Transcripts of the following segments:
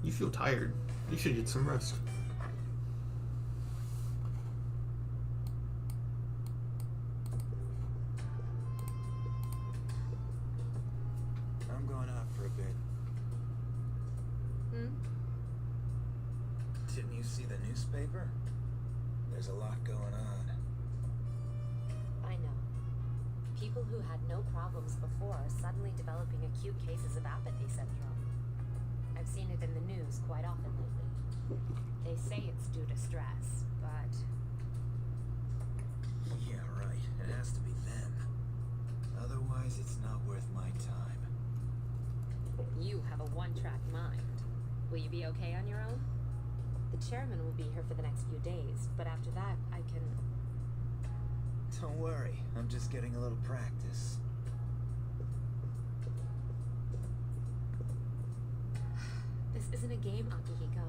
You feel tired. You should get some rest. I'm going out for a bit. Didn't you see the newspaper? There's a lot going on. I know. People who had no problems before are suddenly developing acute cases of apathy syndrome. I've seen it in the news quite often lately. They say it's due to stress, but... Yeah, right. It has to be them. Otherwise, it's not worth my time. You have a one-track mind. Will you be okay on your own? The chairman will be here for the next few days, but after that, I can... Don't worry. I'm just getting a little practice. This isn't a game, Akihiko.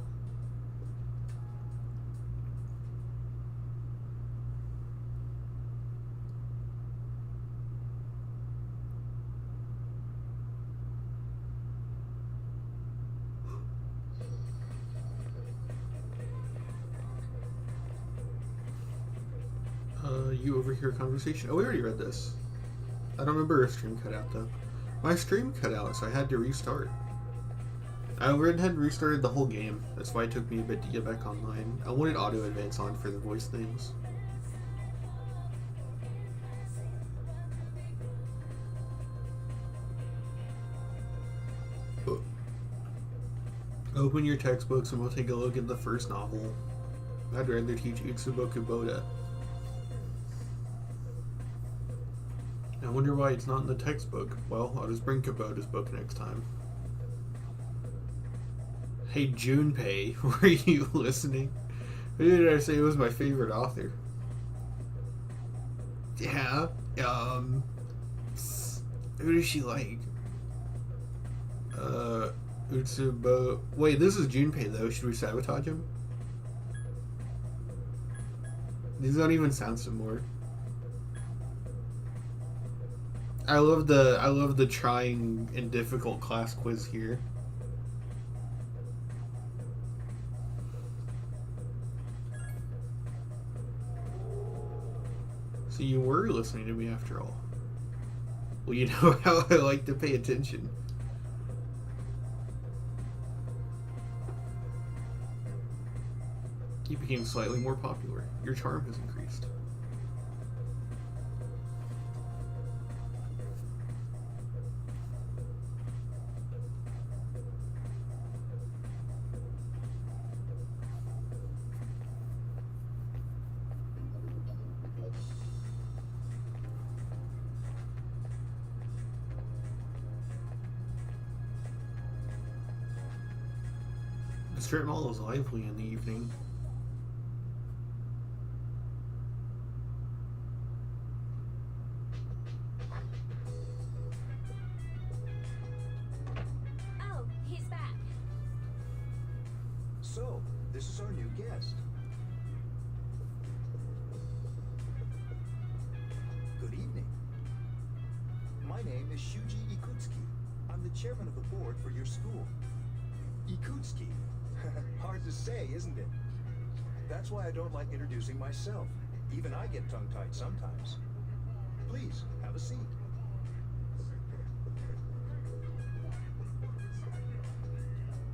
You overhear a conversation. Oh, we already read this. I don't remember a stream cut out, though. My stream cut out, so I had to restart. I went ahead and restarted the whole game. That's why it took me a bit to get back online. I wanted auto advance on for the voice things. Open your textbooks and we'll take a look at the first novel. I'd rather teach Utsuboku Boda. I wonder why it's not in the textbook. Well, I'll just bring Kubota's book next time. Hey Junpei, were you listening? Who did I say was my favorite author? Yeah, who does she like? Utsubo... Wait, this is Junpei though, should we sabotage him? These don't even sound similar. I love the trying and difficult class quiz here. So you were listening to me after all. Well, you know how I like to pay attention. You became slightly more popular. Your charm has increased. The strip mall is lively in the evening. Oh, he's back. So, this is our new guest. Good evening. My name is Shuji Ikutsuki. I'm the chairman of the board for your school. Ikutsuki. Hard to say, isn't it? That's why I don't like introducing myself. Even I get tongue-tied sometimes. Please, have a seat.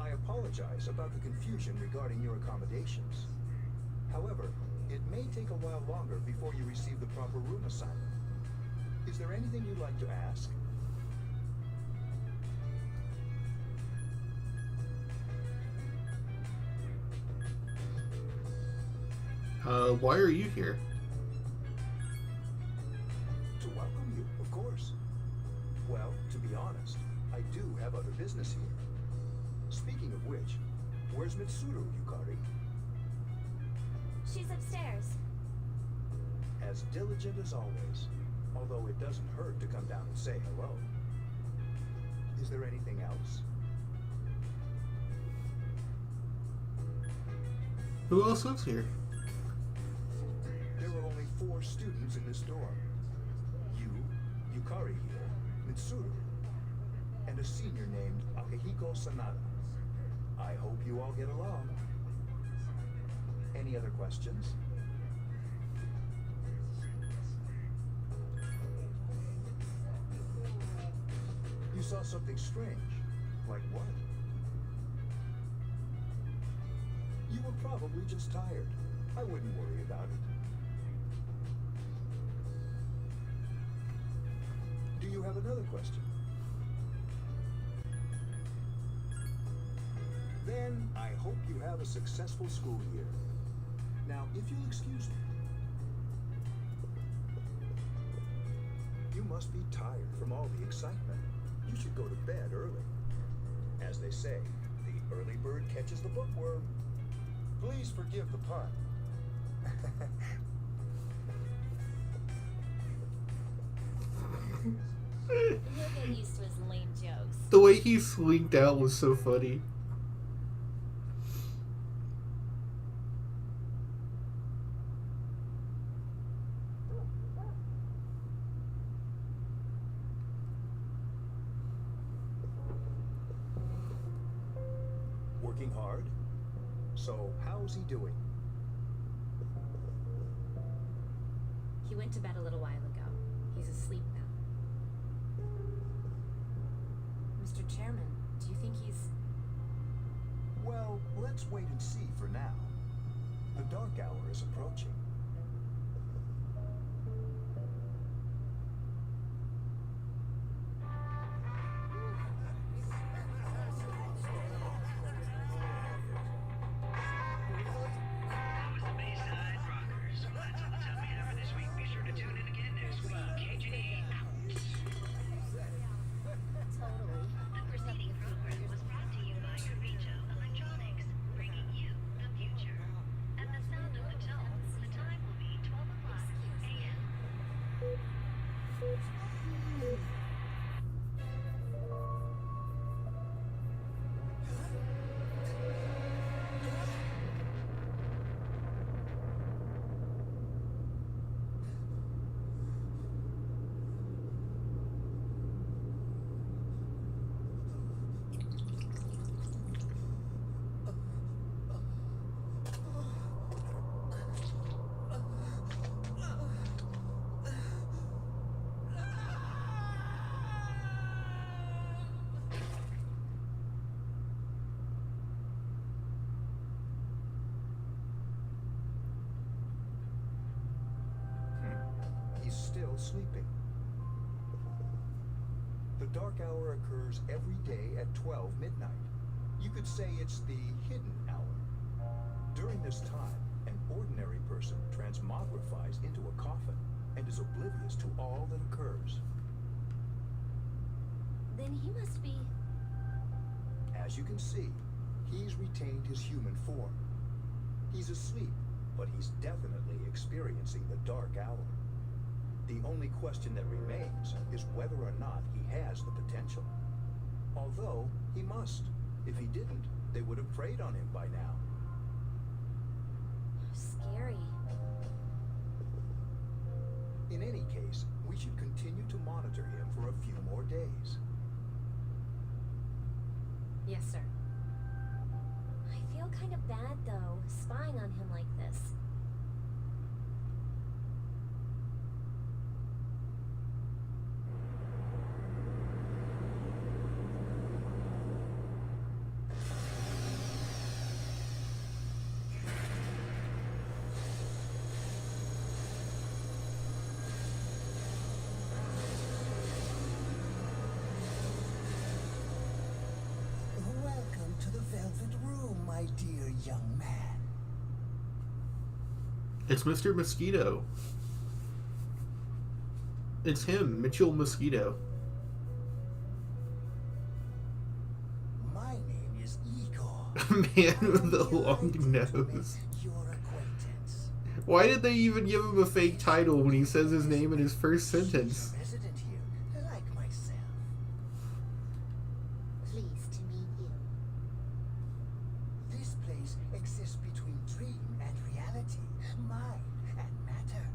I apologize about the confusion regarding your accommodations. However, it may take a while longer before you receive the proper room assignment. Is there anything you'd like to ask? Why are you here? To welcome you, of course. Well, to be honest, I do have other business here. Speaking of which, where's Mitsuru, Yukari? She's upstairs. As diligent as always, although it doesn't hurt to come down and say hello. Is there anything else? Who else lives here? There are only 4 students in this dorm. You, Yukari here, Mitsuru, and a senior named Akihiko Sanada. I hope you all get along. Any other questions? You saw something strange. Like what? You were probably just tired. I wouldn't worry about it. Do you have another question? Then I hope you have a successful school year. Now, if you'll excuse me. You must be tired from all the excitement. You should go to bed early. As they say, the early bird catches the bookworm. Please forgive the pun. You'll get used to his lame jokes. The way he slinked out was so funny. Working hard? So, how's he doing? He went to bed a little while ago. He's asleep now. Mr. Chairman, do you think he's... Well, let's wait and see for now. The dark hour is approaching. Totally. The preceding program was brought to you by Carrijo Electronics, bringing you the future. At the sound of the tone, the time will be 12 o'clock a.m. He's still sleeping. The dark hour occurs every day at 12 midnight. You could say it's the hidden hour. During this time, an ordinary person transmogrifies into a coffin and is oblivious to all that occurs. Then he must be... As you can see, he's retained his human form. He's asleep, but he's definitely experiencing the dark hour. The only question that remains is whether or not he has the potential. Although, he must. If he didn't, they would have preyed on him by now. scary. In any case, we should continue to monitor him for a few more days. Yes, sir. I feel kind of bad, though, spying on him like this. Welcome to the Velvet Room, my dear young man. It's Mr. Mosquito. It's him, Mitchell Mosquito. My name is Igor. Man with the I'm long delighted to nose. make your acquaintance. Why did they even give him a fake title when he says his name in his first sentence? She's a resident here, like myself. Pleased to meet you. This place exists between dream and reality, mind and matter.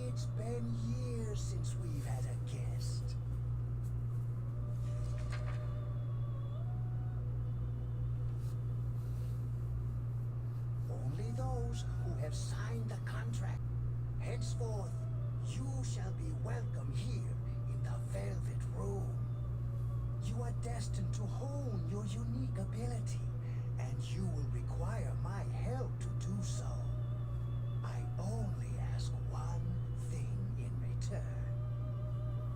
It's been years since we've had a guest. have signed the contract. Henceforth, you shall be welcome here in the Velvet Room. You are destined to hone your unique ability, and you will require my help to do so. I only ask one thing in return: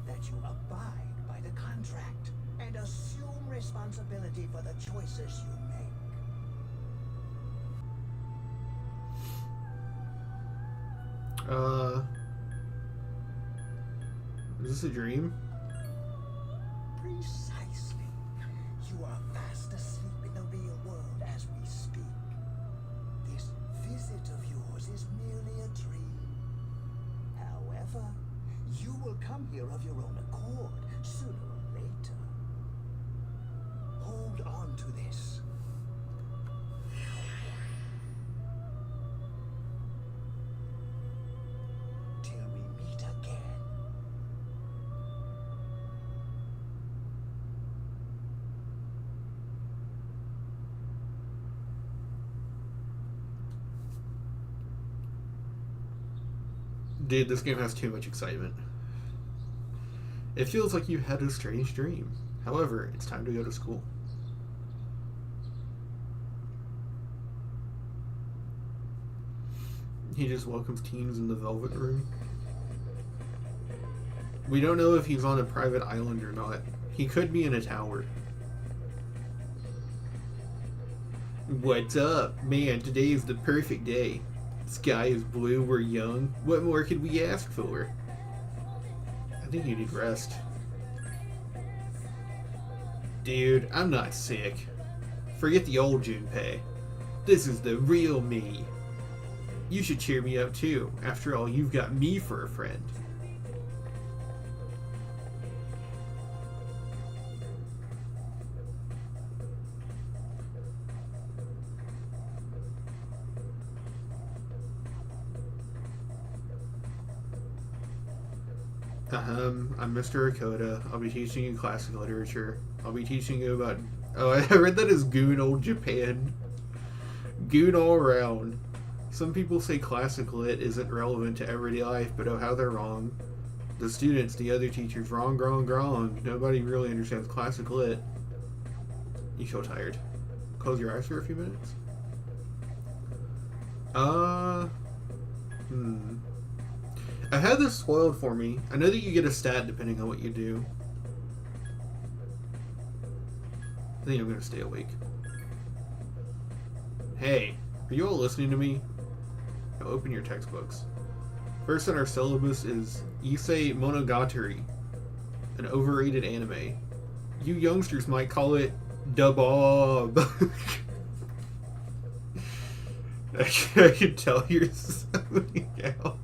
that you abide by the contract and assume responsibility for the choices you make. Is this a dream? Precisely. You are fast asleep in the real world as we speak. This visit of yours is merely a dream. However, you will come here of your own accord, sooner or later. Hold on to this. Till we meet again. Dude, this game has too much excitement. It feels like you had a strange dream. However, it's time to go to school. He just welcomes teens in the Velvet Room. We don't know if he's on a private island or not. He could be in a tower. What's up? Man, today is the perfect day. Sky is blue, we're young. What more could we ask for? I think you need rest. Dude, I'm not sick. Forget the old Junpei. This is the real me. You should cheer me up too. After all, you've got me for a friend. I'm Mr. Akota. I'll be teaching you classic literature. I'll be teaching you about... Oh, I read that as Goon Old Japan. Goon all around. Some people say classic lit isn't relevant to everyday life, but oh how they're wrong. The students, the other teachers, wrong. Nobody really understands classic lit. You feel tired. Close your eyes for a few minutes. I had this spoiled for me. I know that you get a stat depending on what you do. I think I'm gonna stay awake. Hey, are you all listening to me? Now open your textbooks. First on our syllabus is Issei Monogatari, an overrated anime. You youngsters might call it Dubob. I can tell you're zoning out.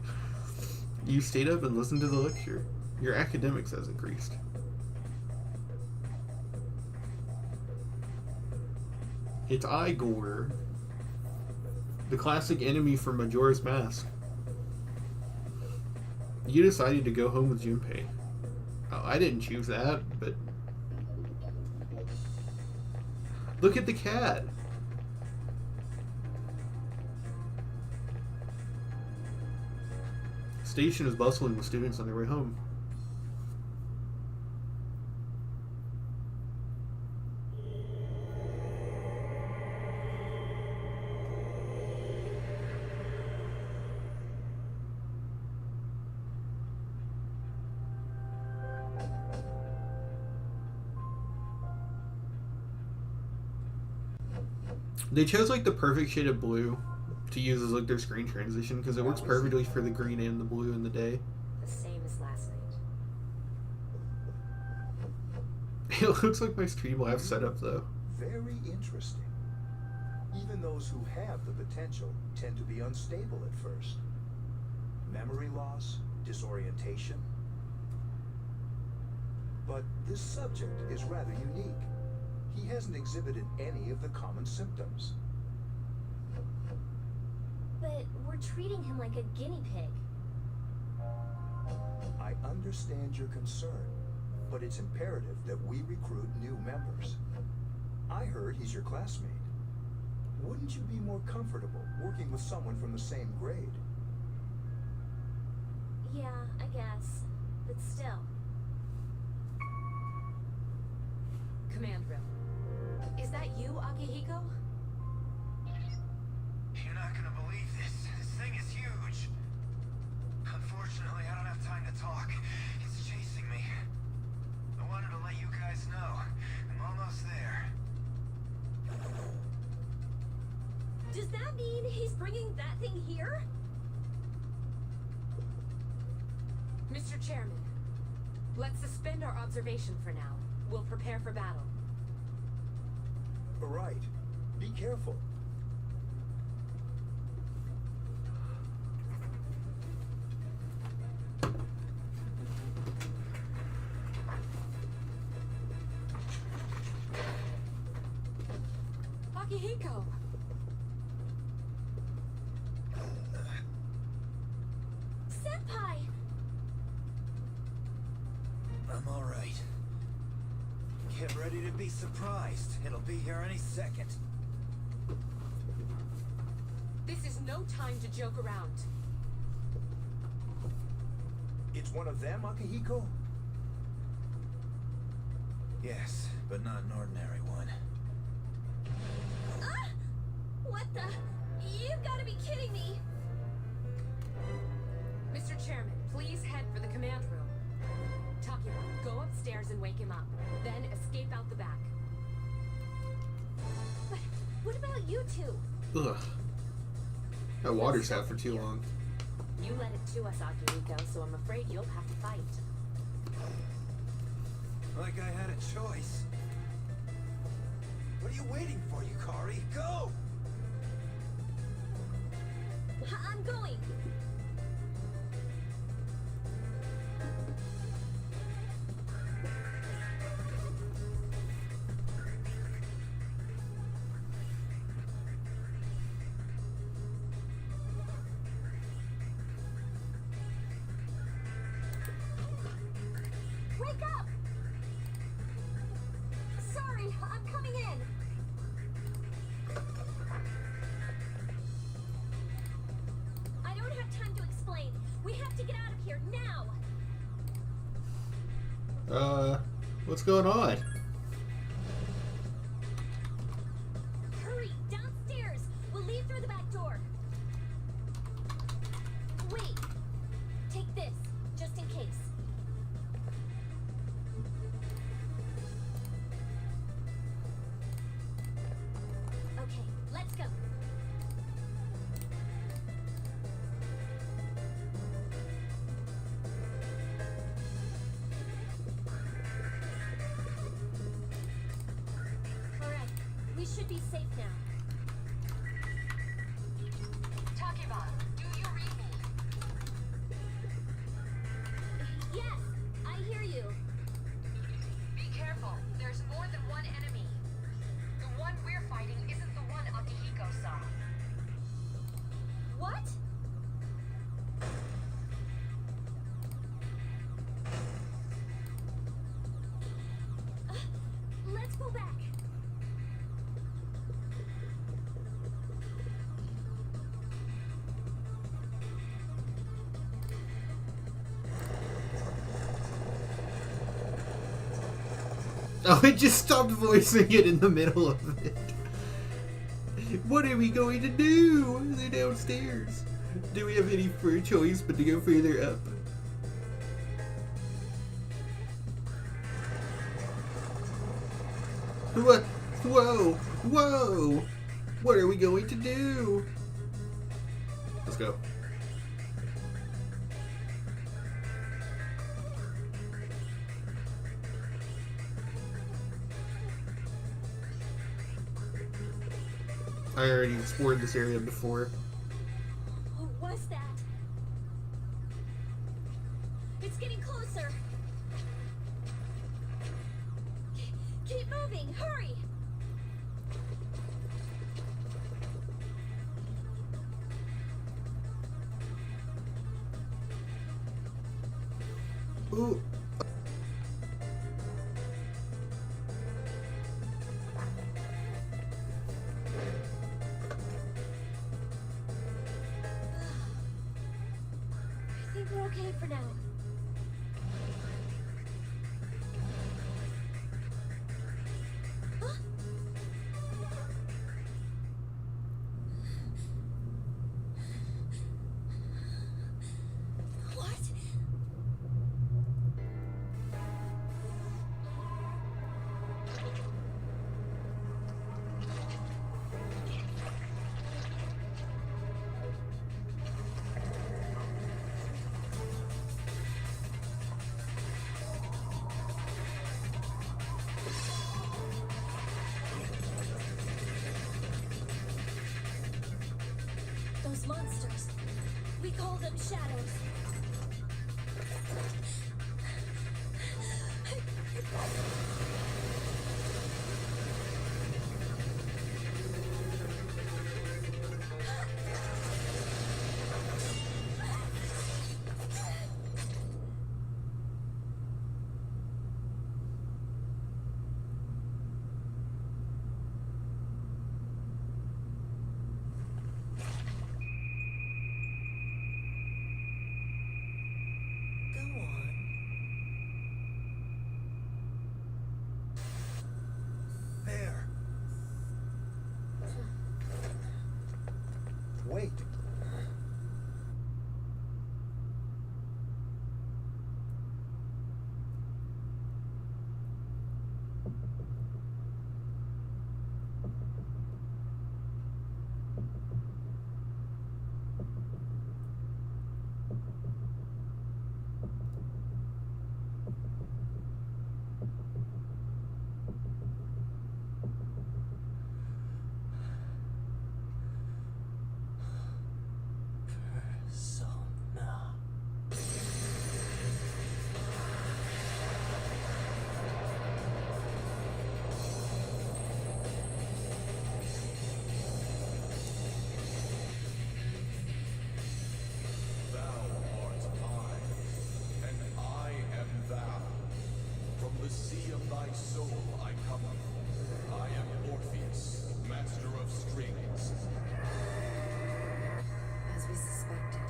You stayed up and listened to the lecture. Your academics has increased. It's Igor, the classic enemy from Majora's Mask. You decided to go home with Junpei. Oh, I didn't choose that, but... Look at the cat! Station is bustling with students on their way home. They chose like the perfect shade of blue to use as like their screen transition because it works perfectly for the green and the blue in the day. The same as last night. It looks like my stream live setup though. Very interesting. Even those who have the potential tend to be unstable at first. Memory loss, disorientation. But this subject is rather unique. He hasn't exhibited any of the common symptoms. But we're treating him like a guinea pig. I understand your concern, but it's imperative that we recruit new members. I heard he's your classmate. Wouldn't you be more comfortable working with someone from the same grade? Yeah, I guess. But still. Command room. Is that you, Akihiko? You're not gonna believe this. This thing is huge. Unfortunately, I don't have time to talk. It's chasing me. I wanted to let you guys know. I'm almost there. Does that mean he's bringing that thing here? Mr. Chairman, let's suspend our observation for now. We'll prepare for battle. Right. Be careful. Akihiko! Senpai! I'm all right. Get ready to be surprised. It'll be here any second. This is no time to joke around. It's one of them, Akihiko? Yes, but not an ordinary one. Ah! What the? You've got to be kidding me! Mr. Chairman, please head for the command room. Takira, go upstairs and wake him up. Then escape out the back. But what about you two? Ugh. That water's out for too long. You led it to us, Akihiko, so I'm afraid you'll have to fight. Like I had a choice. What are you waiting for, Yukari? Go! I'm going! Wake up! Sorry, I'm coming in. I don't have time to explain. We have to get out of here now. What's going on? Hurry, downstairs. We'll leave through the back door. Wait. Take this, just in case. Okay, let's go. All right, we should be safe now. Takira, do you read me? Yes, I hear you. Be careful. There's more than one enemy. The one we're fighting isn't the one Akihiko saw. What? Let's go back. Oh, it just stopped voicing it in the middle of it. What are we going to do? They're downstairs. Do we have any further choice but to go further up? What? Whoa! Whoa! What are we going to do? Let's go. I already explored this area before. What was that? It's getting closer. Keep moving, hurry! Ooh. okay for now. Huh? What? Those monsters. We call them shadows. Go on. There. Wait. Persona. Thou art I, and I am thou. From the sea of thy soul I come. I am Orpheus, master of strings. As we suspected.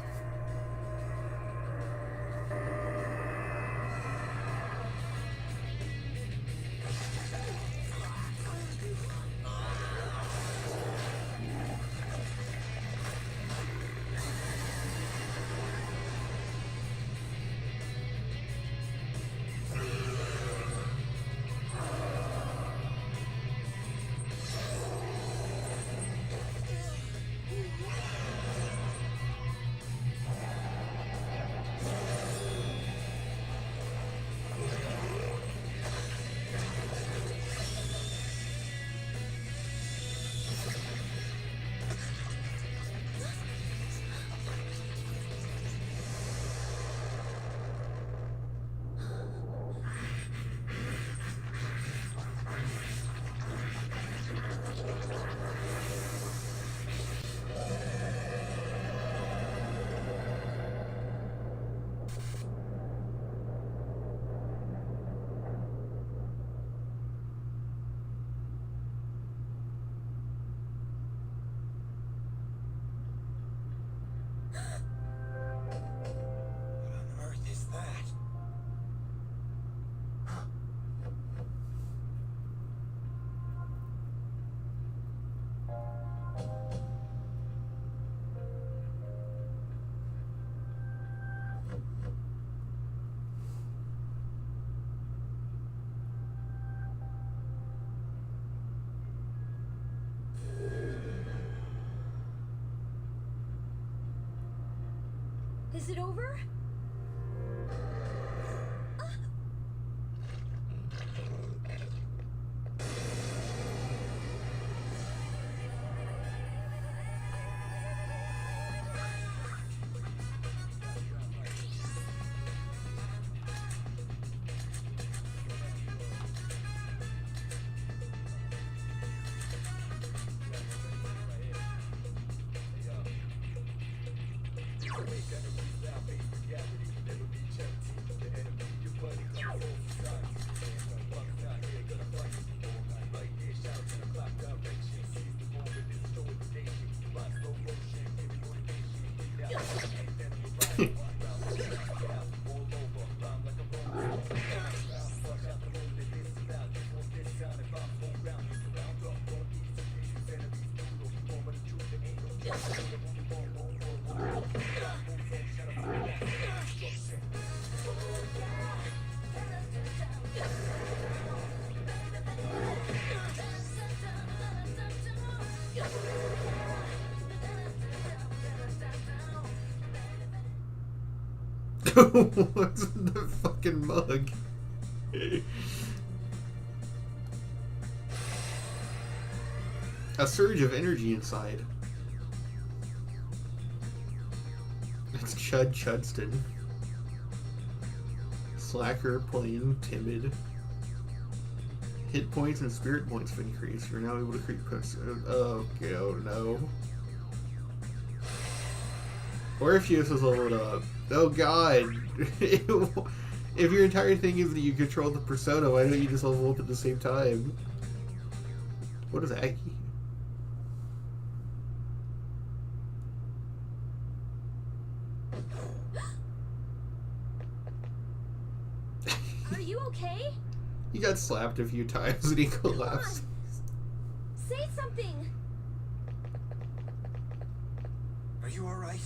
What on earth is that? Is it over? What's in the fucking mug? A surge of energy inside. It's Chud Chudston. Slacker, plain, timid. Hit points and spirit points have increased. You're now able to create oh no. Orpheus is leveled up. Oh god. If your entire thing is that you control the persona, why don't you just level up at the same time? What is Aggie? Are you okay? He got slapped a few times and he collapsed. Say something. Are you alright?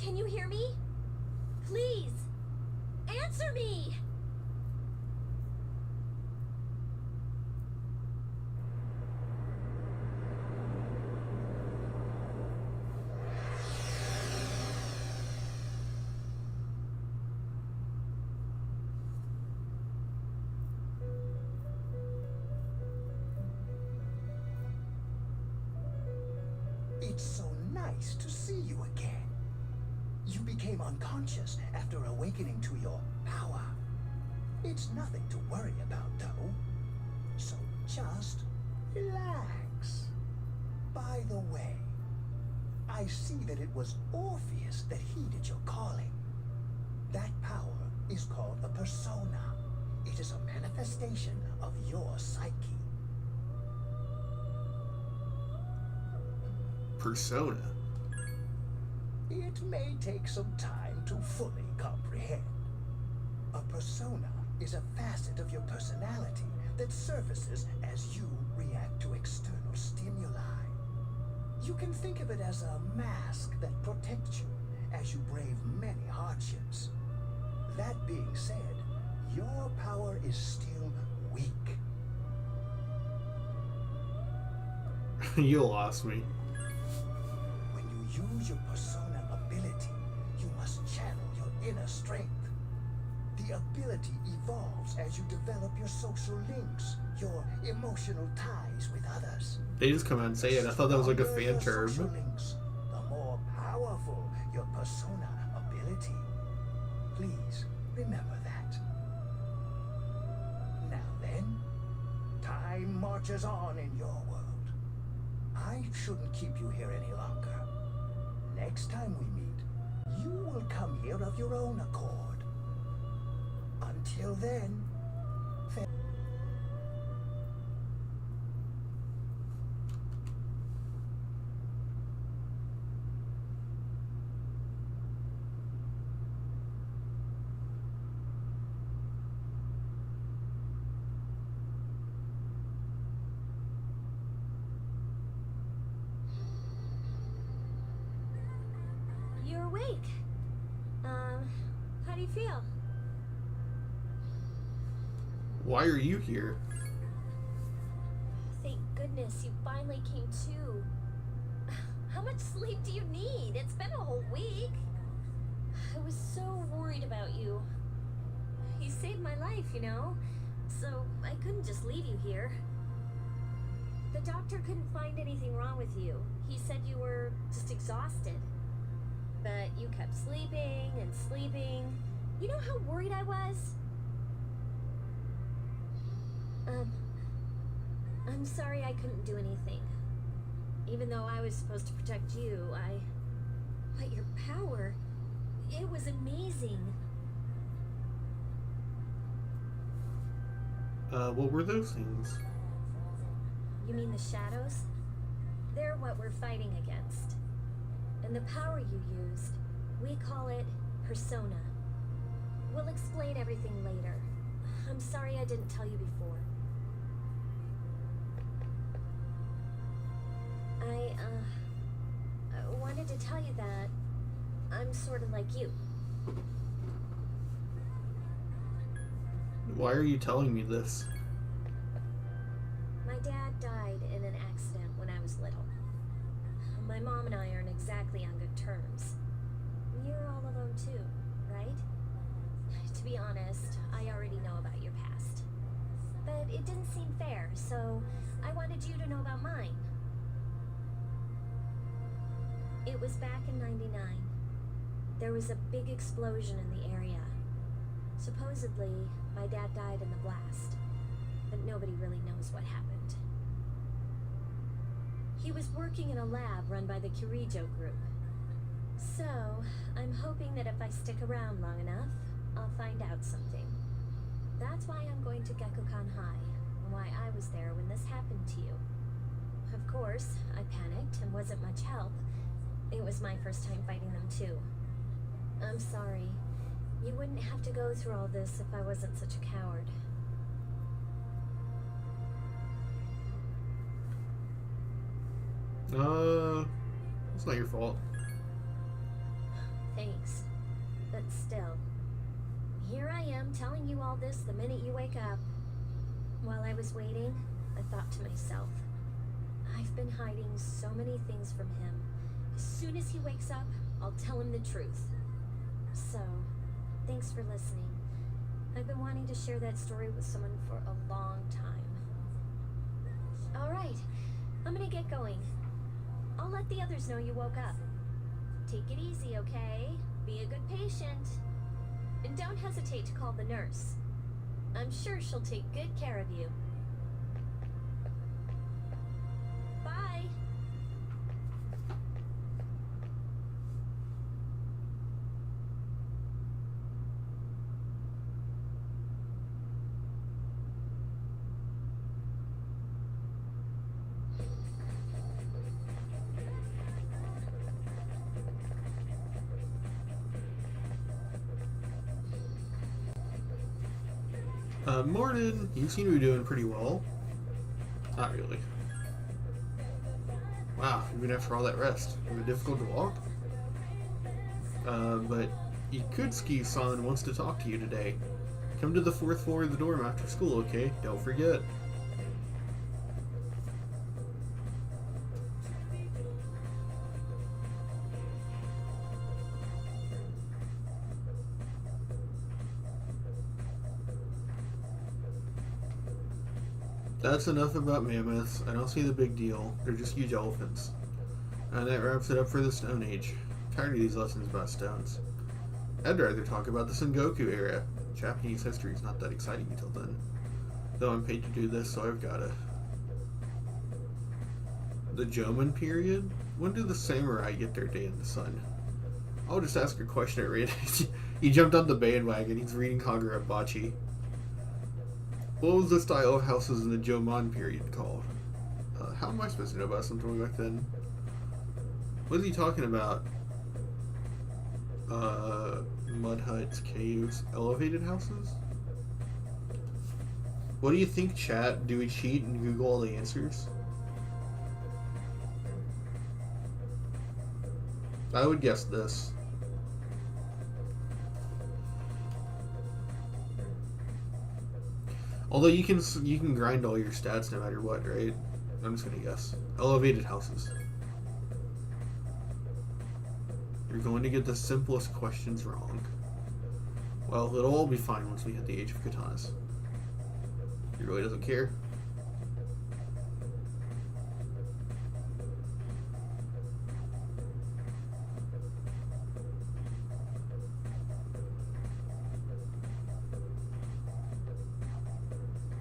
Can you hear me? Please, answer me. It's so nice to see you again. You became unconscious after awakening to your power. It's nothing to worry about, though. So just relax. By the way, I see that it was Orpheus that heeded your calling. That power is called a persona. It is a manifestation of your psyche. Persona. It may take some time to fully comprehend. A persona is a facet of your personality that surfaces as you react to external stimuli. You can think of it as a mask that protects you as you brave many hardships. That being said, your power is still weak. You lost me. When you use your persona ability, you must channel your inner strength. The ability evolves as you develop your social links, your emotional ties with others. They just come out and say it. I thought that was like a Stronger fan your term. social links, the more powerful your persona ability. Please remember that. Now then, time marches on in your world. I shouldn't keep you here any longer. Next time we meet, you will come here of your own accord. Until then, You're awake. How do you feel? Why are you here? Thank goodness you finally came to. How much sleep do you need? It's been a whole week. I was so worried about you. You saved my life, you know? So I couldn't just leave you here. The doctor couldn't find anything wrong with you. He said you were just exhausted. But you kept sleeping and sleeping. You know how worried I was? I'm sorry I couldn't do anything. Even though I was supposed to protect you, But your power, it was amazing. What were those things? You mean the shadows? They're what we're fighting against. And the power you used, we call it persona. We'll explain everything later. I'm sorry I didn't tell you before. I wanted to tell you that I'm sort of like you. Why are you telling me this? My dad died in an accident when I was little. My mom and I aren't exactly on good terms. You're all alone too, right? To be honest, I already know about your past. But it didn't seem fair, so I wanted you to know about mine. It was back in '99. There was a big explosion in the area. Supposedly, my dad died in the blast, but nobody really knows what happened. He was working in a lab run by the Kirijo group. So, I'm hoping that if I stick around long enough, I'll find out something. That's why I'm going to Gekukan High, and why I was there when this happened to you. Of course, I panicked and wasn't much help. It was my first time fighting them too. I'm sorry. You wouldn't have to go through all this if I wasn't such a coward. It's not your fault. Thanks. But still, here I am telling you all this the minute you wake up. While I was waiting, I thought to myself, I've been hiding so many things from him. As soon as he wakes up, I'll tell him the truth. So, thanks for listening. I've been wanting to share that story with someone for a long time. Alright, I'm gonna get going. I'll let the others know you woke up. Take it easy, okay? Be a good patient. And don't hesitate to call the nurse. I'm sure she'll take good care of you. Bye! Morning. You seem to be doing pretty well. Not really. Wow, even after all that rest. Was it difficult to walk? But Ikutsuki-san wants to talk to you today. Come to the 4th floor of the dorm after school, okay? Don't forget. That's enough about mammoths. I don't see the big deal. They're just huge elephants. And that wraps it up for the Stone Age. Tired of these lessons about stones. I'd rather talk about the Sengoku era. Japanese history is not that exciting until then. Though I'm paid to do this, so I've gotta. The Jomon period? When do the samurai get their day in the sun? I'll just ask a question at random. He jumped on the bandwagon. He's reading Kagurabachi. What was the style of houses in the Jomon period called? How am I supposed to know about something back then? What is he talking about? Mud huts, caves, elevated houses? What do you think, chat? Do we cheat and Google all the answers? I would guess this. Although you can grind all your stats no matter what, right? I'm just gonna guess. Elevated houses. You're going to get the simplest questions wrong. Well, it'll all be fine once we hit the age of katanas. He really doesn't care.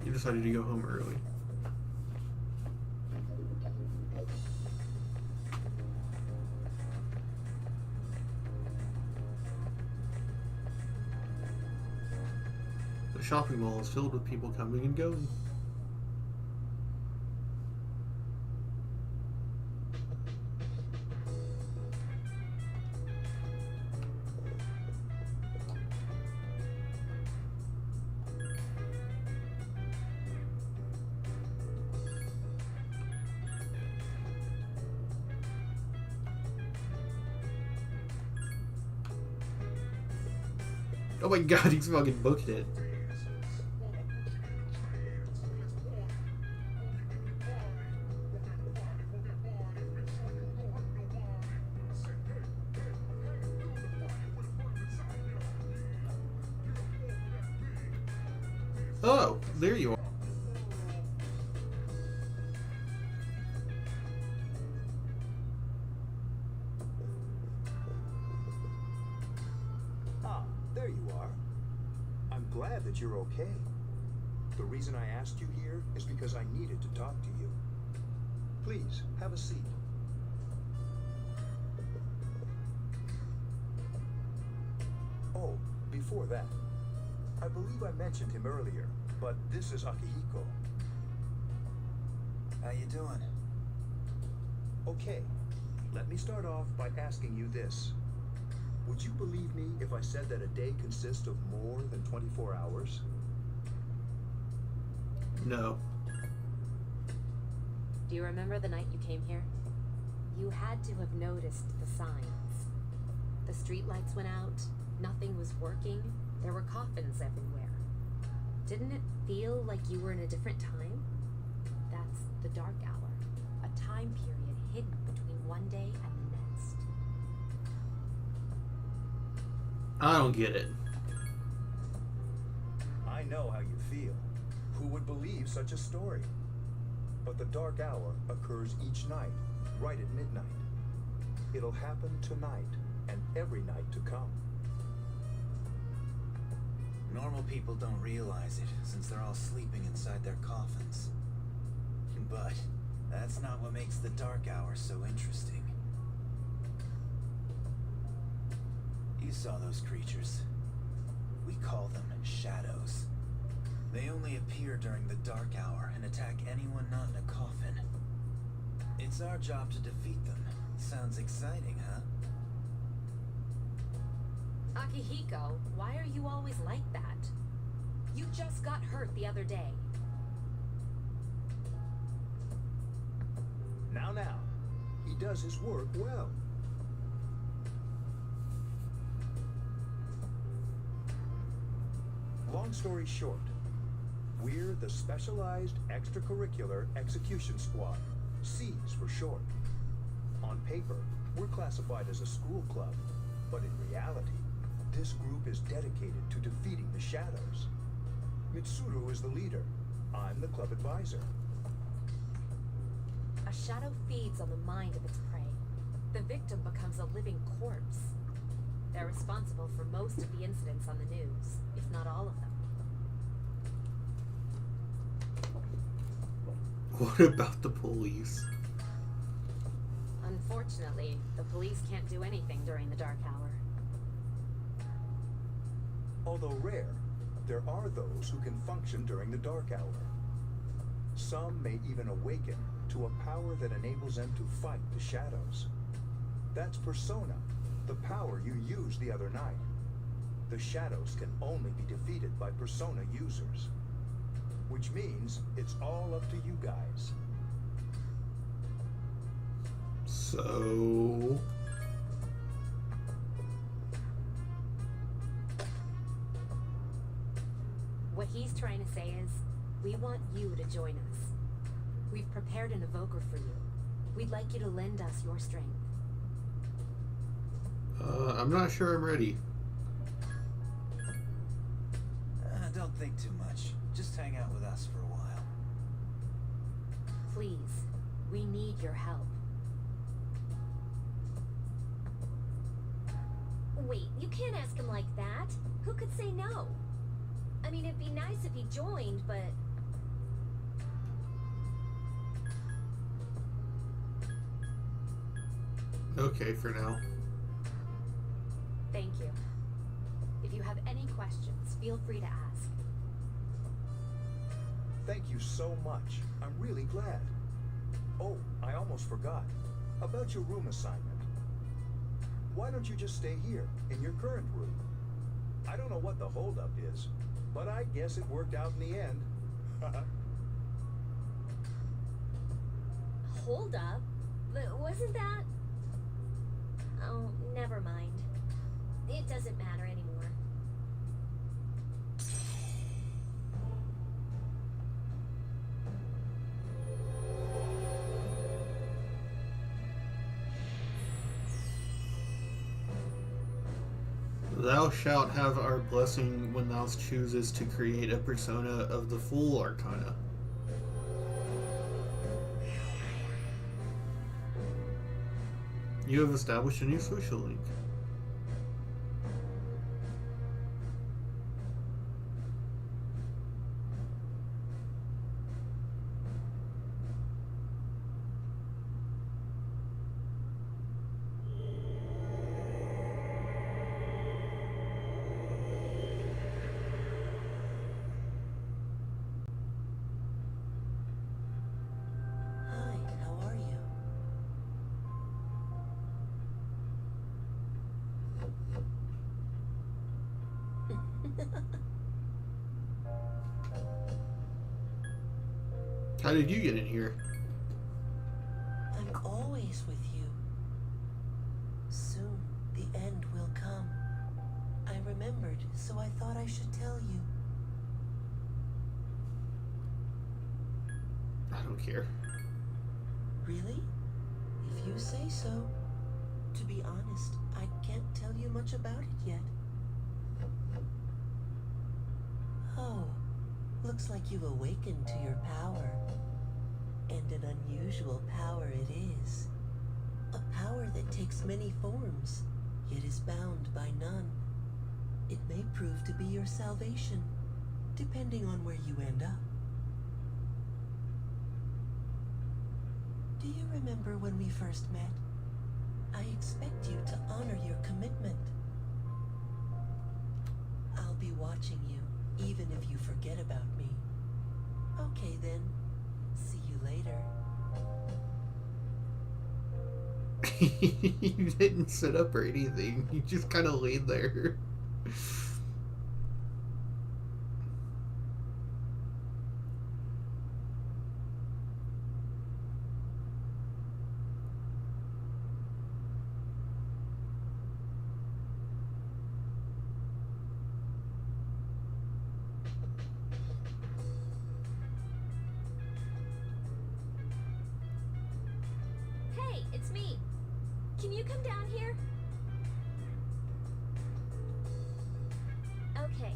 You decided to go home early. The shopping mall is filled with people coming and going. Oh my god, he's fucking booked it. Oh, there you are. Ah, there you are. I'm glad that you're okay. The reason I asked you here is because I needed to talk to you. Please, have a seat. Oh, before that, I believe I mentioned him earlier, but this is Akihiko. How you doing? Okay, let me start off by asking you this. Would you believe me if I said that a day consists of more than 24 hours? No. Do you remember the night you came here? You had to have noticed the signs. The streetlights went out, nothing was working, there were coffins everywhere. Didn't it feel like you were in a different time? That's the dark hour, a time period hidden between one day and the next. I don't get it. I know how you feel. Who would believe such a story? But the dark hour occurs each night, right at midnight. It'll happen tonight and every night to come. Normal people don't realize it, since they're all sleeping inside their coffins. But that's not what makes the dark hour so interesting. You saw those creatures. We call them shadows. They only appear during the dark hour and attack anyone not in a coffin. It's our job to defeat them. Sounds exciting, huh? Akihiko, why are you always like that? You just got hurt the other day. Now, he does his work well. Long story short, we're the Specialized Extracurricular Execution Squad, SEES for short. On paper, we're classified as a school club, but in reality, this group is dedicated to defeating the shadows. Mitsuru is the leader. I'm the club advisor. A shadow feeds on the mind of its prey. The victim becomes a living corpse. They're responsible for most of the incidents on the news, if not all of them. What about the police? Unfortunately, the police can't do anything during the dark hour. Although rare, there are those who can function during the dark hour. Some may even awaken to a power that enables them to fight the shadows. That's Persona, the power you used the other night. The shadows can only be defeated by Persona users. Which means it's all up to you guys. So... What he's trying to say is, we want you to join us. We've prepared an evoker for you. We'd like you to lend us your strength. I'm not sure I'm ready. Don't think too much. Just hang out with us for a while. Please, we need your help. Wait, you can't ask him like that. Who could say no? I mean, it'd be nice if he joined, but... Okay, for now. Thank you. If you have any questions, feel free to ask. Thank you so much. I'm really glad. Oh, I almost forgot. About your room assignment. Why don't you just stay here, in your current room? I don't know what the holdup is, but I guess it worked out in the end. Hold up. Wasn't that... Oh, never mind. It doesn't matter anymore. Thou shalt have our blessing when thou chooses to create a persona of the full arcana. You have established a new social link. Hi, how are you? How did you get in here? I'm always with you. Soon, the end will come. I remembered, so I thought I should tell you. I don't care. Really? If you say so. To be honest, I can't tell you much about it yet. Oh, looks like you've awakened to your power. And an unusual power it is. A power that takes many forms, yet is bound by none. It may prove to be your salvation, depending on where you end up. Do you remember when we first met? I expect you to honor your commitment. I'll be watching you, even if you forget about me. Okay then. See you later. You didn't sit up or anything. You just kind of laid there. Hey, it's me. Can you come down here? Okay,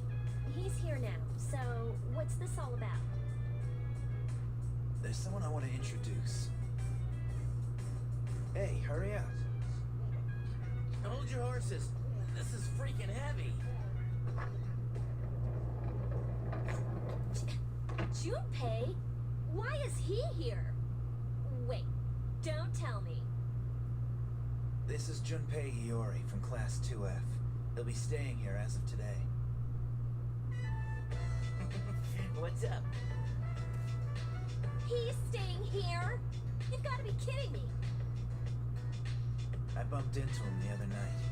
he's here now. So, what's this all about? There's someone I want to introduce. Hey, hurry up. Hold your horses. This is freaking heavy. Junpei? Why is he here? Wait, don't tell me. This is Junpei Hiyori from Class 2F. He'll be staying here as of today. What's up? He's staying here? You've got to be kidding me. I bumped into him the other night.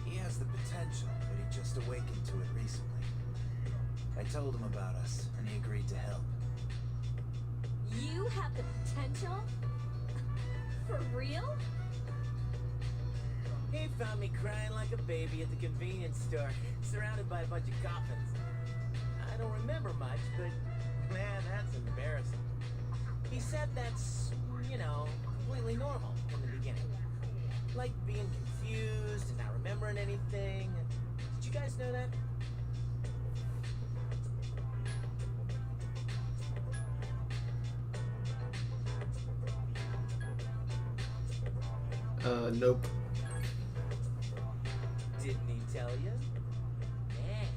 He has the potential, but he just awakened to it recently. I told him about us, and he agreed to help. You have the potential? For real? He found me crying like a baby at the convenience store, surrounded by a bunch of coffins. I don't remember much, but man, that's embarrassing. He said that's, you know, completely normal from the beginning. Like being confused and not remembering anything. Did you guys know that? Nope. Didn't he tell you? Man,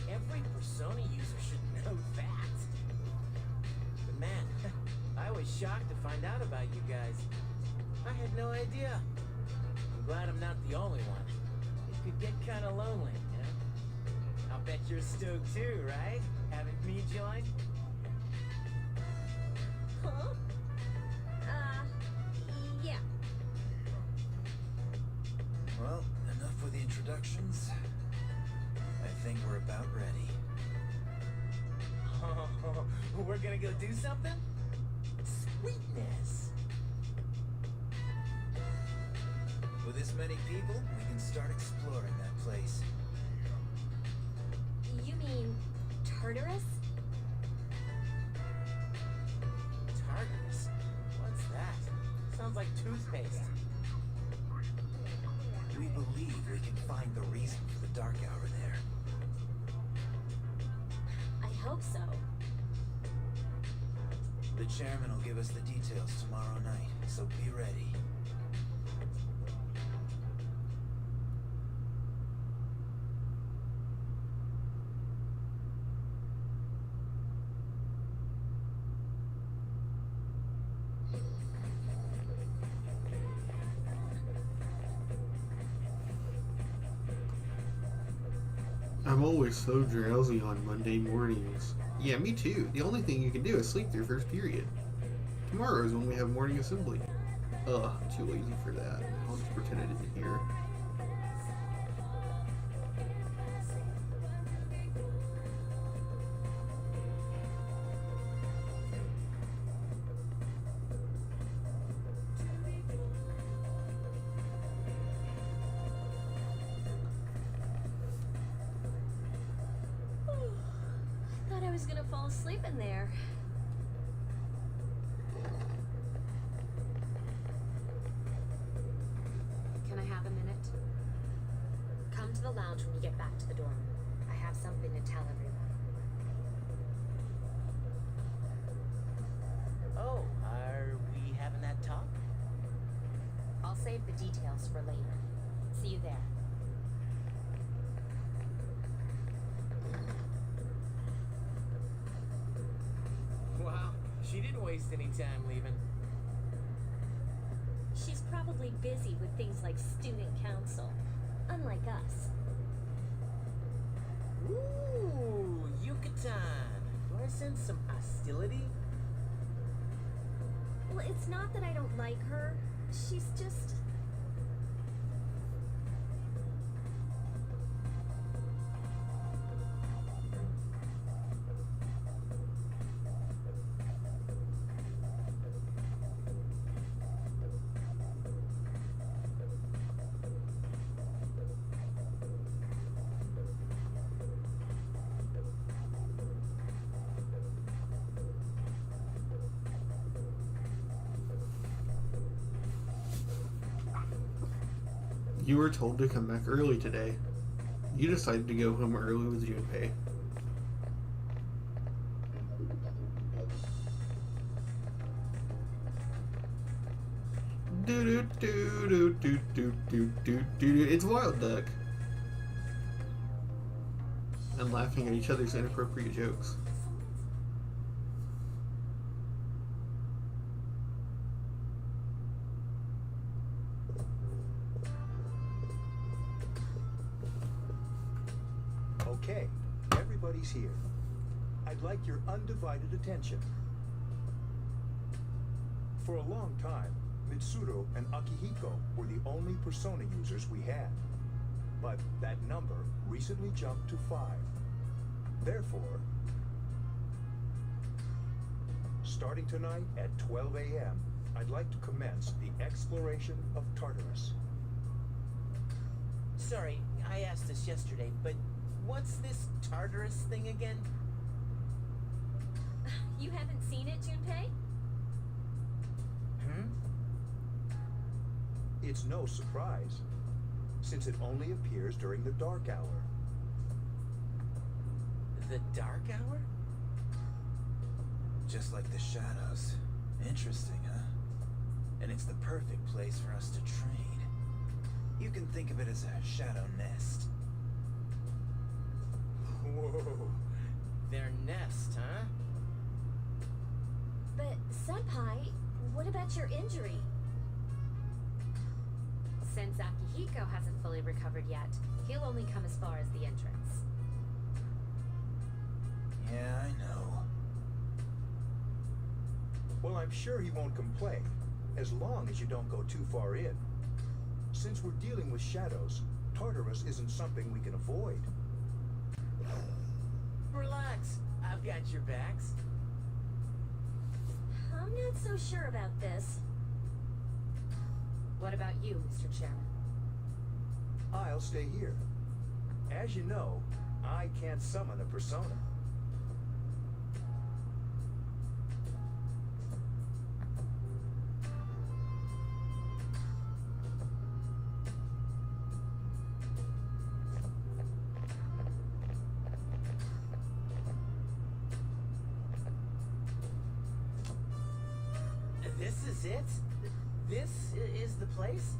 every Persona user should know that. But man, I was shocked to find out about you guys. I had no idea. I'm glad I'm not the only one. It could get kind of lonely, you know? I'll bet you're stoked too, right? Having me join? Huh? Yeah. Well, enough with the introductions. I think we're about ready. Oh, we're gonna go do something? Sweetness. With this many people, we can start exploring that place. You mean Tartarus? Tartarus? What's that? Sounds like toothpaste. We believe believe we can find the reason for the dark hour there. I hope so. The chairman will give us the details tomorrow night, so be ready. I'm always so drowsy on Monday mornings. Yeah, me too. The only thing you can do is sleep through first period. Tomorrow is when we have morning assembly. Ugh, too lazy for that. I'll just pretend I didn't hear. Thought I was gonna fall asleep in there. Can I have a minute? Come to the lounge when you get back to the dorm. I have something to tell everyone. Oh, are we having that talk? I'll save the details for later. See you there. Wow, she didn't waste any time leaving. She's probably busy with things like student council, unlike us. Ooh, Yucatan. Do I sense some hostility? Well, it's not that I don't like her. She's just... You were told to come back early today. You decided to go home early with Junpei. Do do do do do do do do. It's Wild Duck. And laughing at each other's inappropriate jokes. Okay, everybody's here. I'd like your undivided attention. For a long time, Mitsuru and Akihiko were the only persona users we had. But that number recently jumped to 5. Therefore, starting tonight at 12 a.m., I'd like to commence the exploration of Tartarus. Sorry, I asked this yesterday, but what's this Tartarus thing again? You haven't seen it, Junpei? It's no surprise, since it only appears during the dark hour. The Dark Hour? Just like the shadows. Interesting, huh? And it's the perfect place for us to train. You can think of it as a shadow nest. Whoa. Their nest, huh? But, Senpai, what about your injury? Since Akihiko hasn't fully recovered yet, he'll only come as far as the entrance. Yeah, I know. Well, I'm sure he won't complain, as long as you don't go too far in. Since we're dealing with shadows, Tartarus isn't something we can avoid. Relax, I've got your backs. I'm not so sure about this. What about you, Mr. Chairman? I'll stay here. As you know, I can't summon a persona. This is it? This is the place?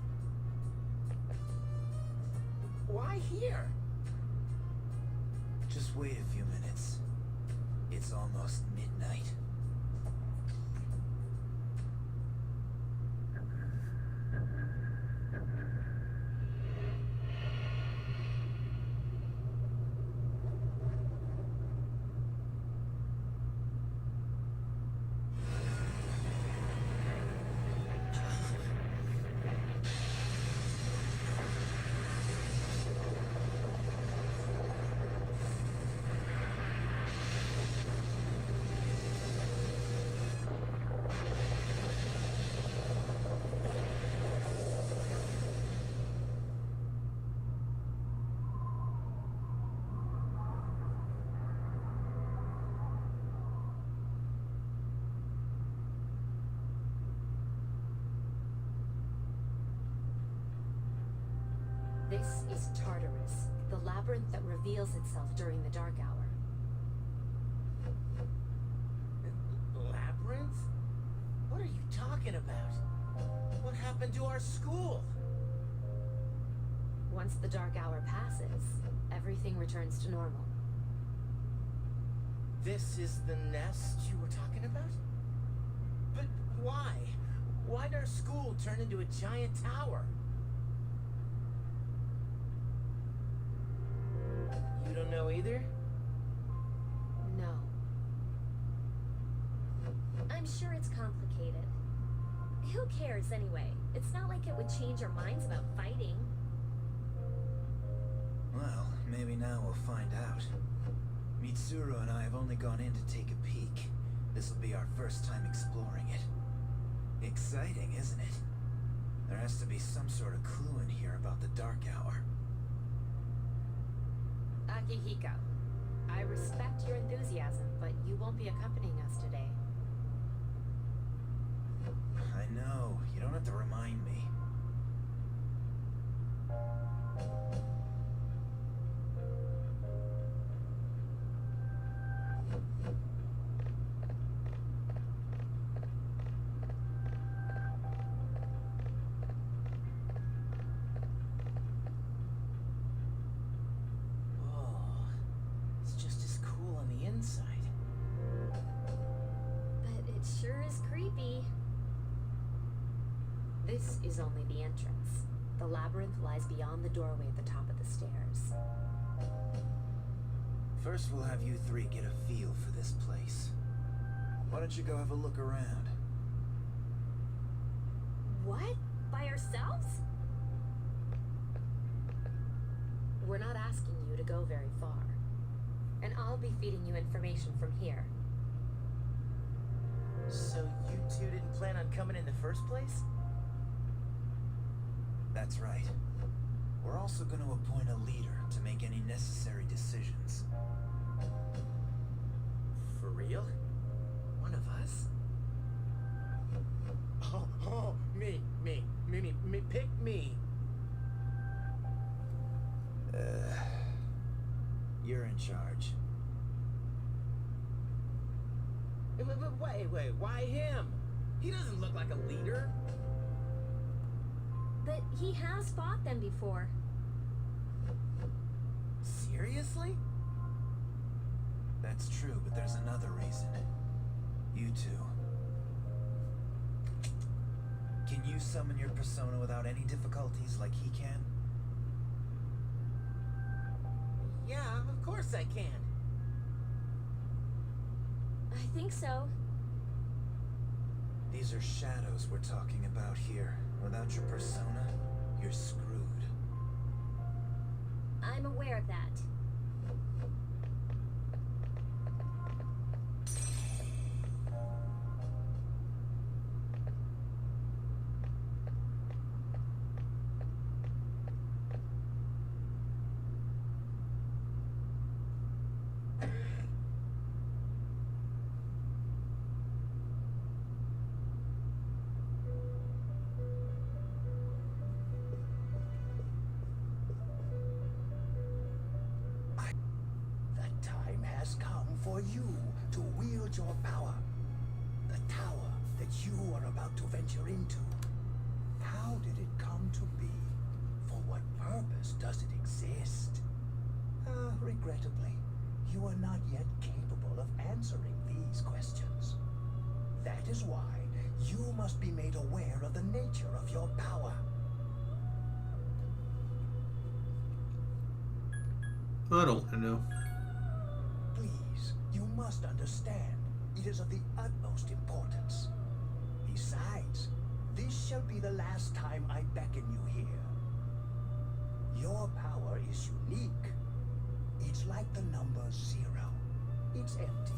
Why here? Just wait a few minutes. It's almost midnight. This is Tartarus, the labyrinth that reveals itself during the dark hour. Labyrinth? What are you talking about? What happened to our school? Once the dark hour passes, everything returns to normal. This is the nest you were talking about? But why? Why'd our school turn into a giant tower? You don't know either? No. I'm sure it's complicated. Who cares anyway? It's not like it would change our minds about fighting. Well, maybe now we'll find out. Mitsuru and I have only gone in to take a peek. This'll be our first time exploring it. Exciting, isn't it? There has to be some sort of clue in here about the dark hour. Akihiko, I respect your enthusiasm, but you won't be accompanying us today. I know, you don't have to remind me. Oh, it's just as cool on the inside. But it sure is creepy. This is only the entrance. The labyrinth lies beyond the doorway at the top of the stairs. First we'll have you three get a feel for this place. Why don't you go have a look around? What? By ourselves? We're not asking you to go very far. And I'll be feeding you information from here. So you two didn't plan on coming in the first place? That's right. We're also going to appoint a leader to make any necessary decisions. For real? One of us? Oh, me, pick me. You're in charge. Wait, why him? He doesn't look like a leader. But he has fought them before. Seriously? That's true, but there's another reason. You two. Can you summon your persona without any difficulties like he can? Yeah, of course I can. I think so. These are shadows we're talking about here. Without your persona, you're screwed. I'm aware of that. The time has come for you to wield your power. The tower that you are about Regrettably, you are not yet capable of answering these questions. That is why you must be made aware of the nature of your power. I don't want to know. Please, you must understand, it is of the utmost importance. Besides, this shall be the last time I beckon you here. Your power is unique. It's like the number 0. It's empty,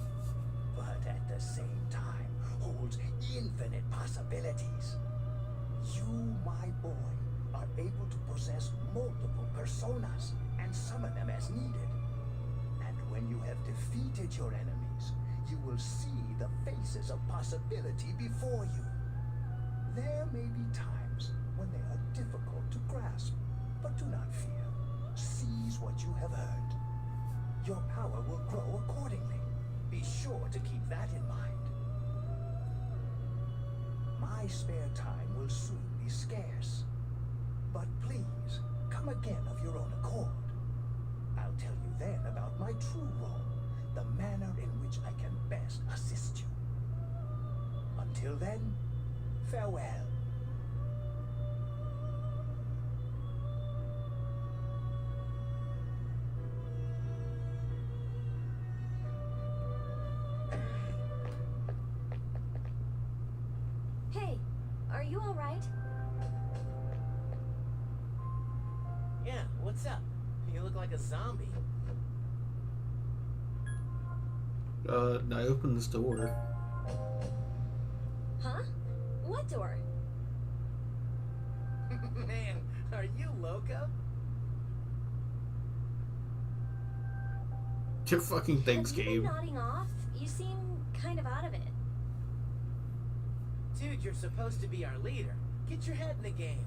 but at the same time holds infinite possibilities. You, my boy, are able to possess multiple personas and summon them as needed. And when you have defeated your enemies, you will see the faces of possibility before you. There may be times when they are difficult to grasp, but do not fear. Seize what you have earned. Your power will grow accordingly. Be sure to keep that in mind. My spare time will soon be scarce. But please, come again of your own accord. I'll tell you then about my true role, the manner in which I can best assist you. Until then, farewell. Hey, are you alright? Yeah, what's up? You look like a zombie. I opened this door. Huh? What door? Man, are you loco? Your fucking thanks, Have you been Gabe. nodding off? You seem kind of out of it. Dude, you're supposed to be our leader. Get your head in the game.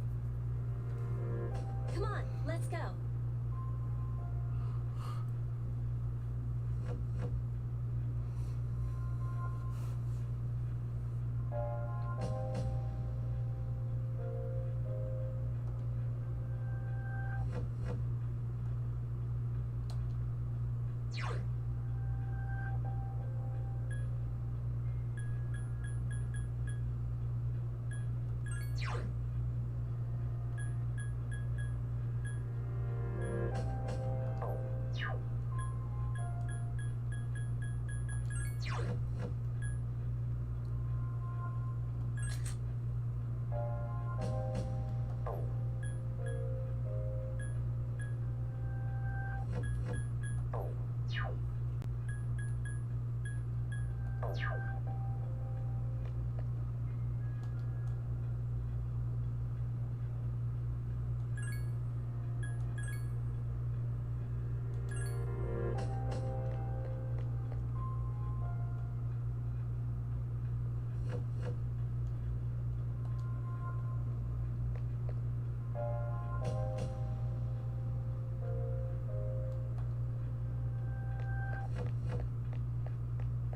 Come on, let's go.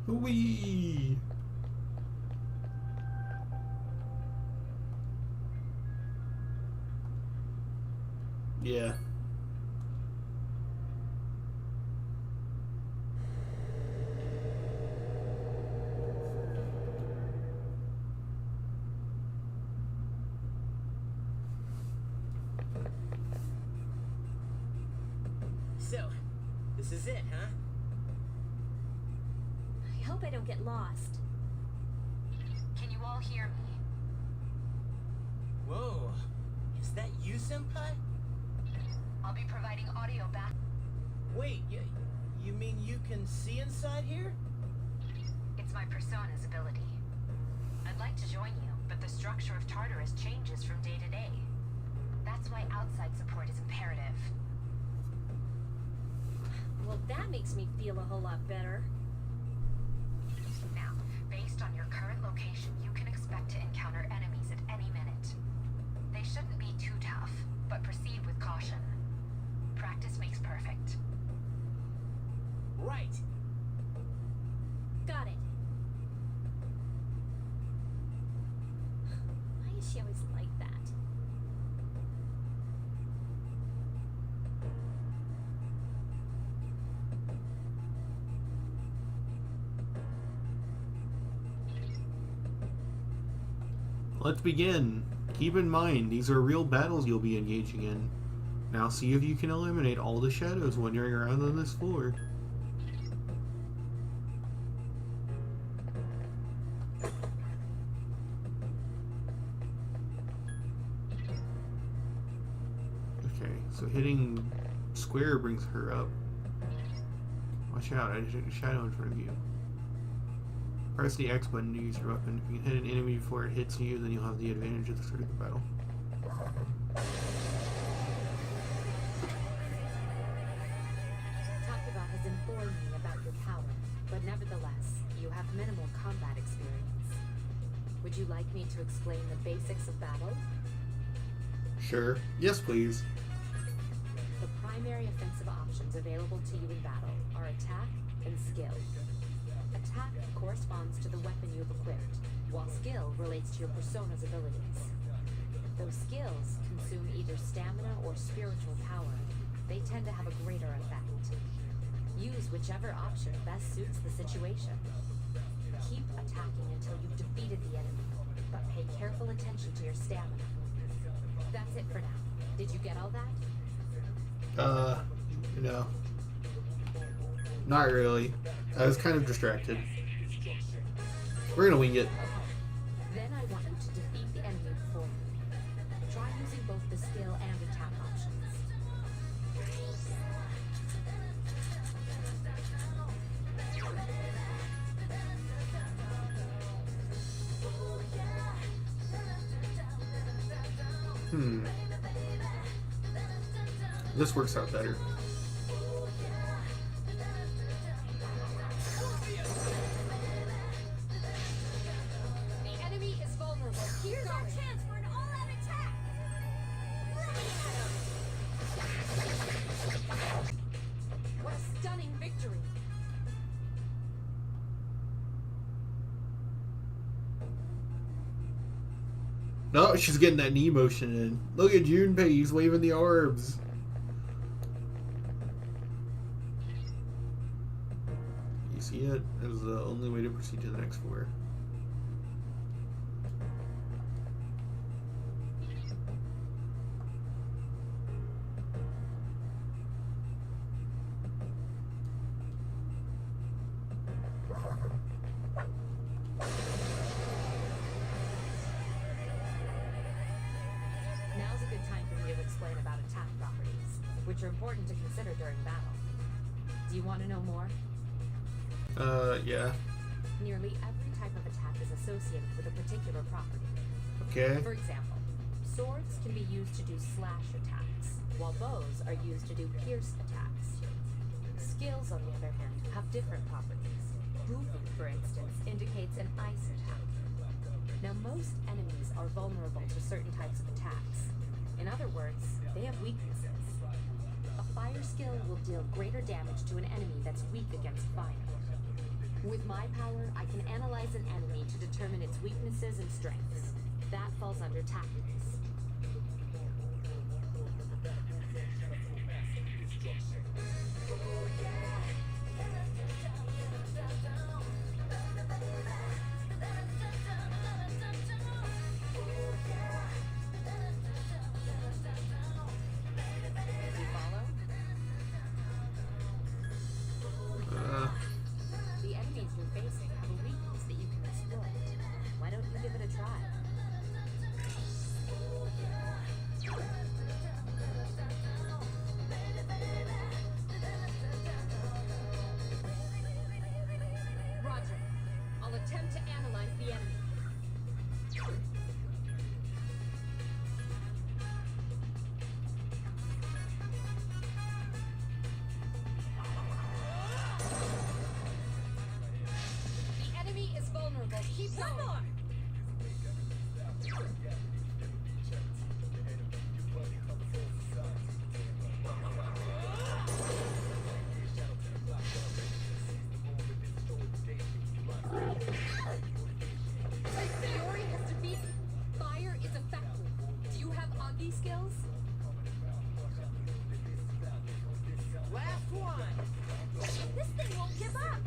Whee! Yeah. So, this is it, huh? I hope I don't get lost. Can you all hear me? Whoa. Is that you, Senpai? I'll be providing audio back. Wait, you mean you can see inside here? It's my persona's ability. I'd like to join you, but the structure of Tartarus changes from day to day. That's why outside support is imperative. Well, that makes me feel a whole lot better. Now, based on your current location, you can expect to encounter enemies at any minute. They shouldn't be too tough, but proceed with caution. Practice makes perfect. Right. Got it. Why is she always like that? Let's begin. Keep in mind, these are real battles you'll be engaging in. Now see if you can eliminate all the shadows wandering around on this floor. Okay, so hitting square brings her up. Watch out, I detect a shadow in front of you. Press the X button to use your weapon. If you can hit an enemy before it hits you, then you'll have the advantage at the start of the battle. Takaba has informed me about your power, but nevertheless, you have minimal combat experience. Would you like me to explain the basics of battle? Sure. Yes, please. The primary offensive options available to you in battle are attack and skill. Attack corresponds to the weapon you've equipped, while skill relates to your persona's abilities. Though skills consume either stamina or spiritual power, they tend to have a greater effect. Use whichever option best suits the situation. Keep attacking until you've defeated the enemy, but pay careful attention to your stamina. That's it for now. Did you get all that? No. Not really. I was kind of distracted. We're gonna wing it. Then I want you to defeat the enemy before you. Try using both the skill and attack options. This works out better. The enemy is vulnerable. Here's our chance for an all-out attack. What a stunning victory. No, she's getting that knee motion in. Look at Junpei, he's waving the arms. You see it? It was the only way to proceed to the next floor. Now's a good time for me to explain about attack properties, which are important to consider during battle. Do you want to know more? Yeah. Nearly every type of attack is associated with a particular property. Okay. For example, swords can be used to do slash attacks, while bows are used to do pierce attacks. Skills, on the other hand, have different properties. Goofy, for instance, indicates an ice attack. Now, most enemies are vulnerable to certain types of attacks. In other words, they have weaknesses. A fire skill will deal greater damage to an enemy that's weak against fire. With my power, I can analyze an enemy to determine its weaknesses and strengths. That falls under tactics. Do you follow? The enemies you're facing have a weakness that you can exploit. Why don't you give it a try? Roger. I'll attempt to analyze the enemy. The enemy is vulnerable. Keep going. One more. Fury has defeated. Fire is effective. Do you have Augie skills? Last one! This thing won't give up.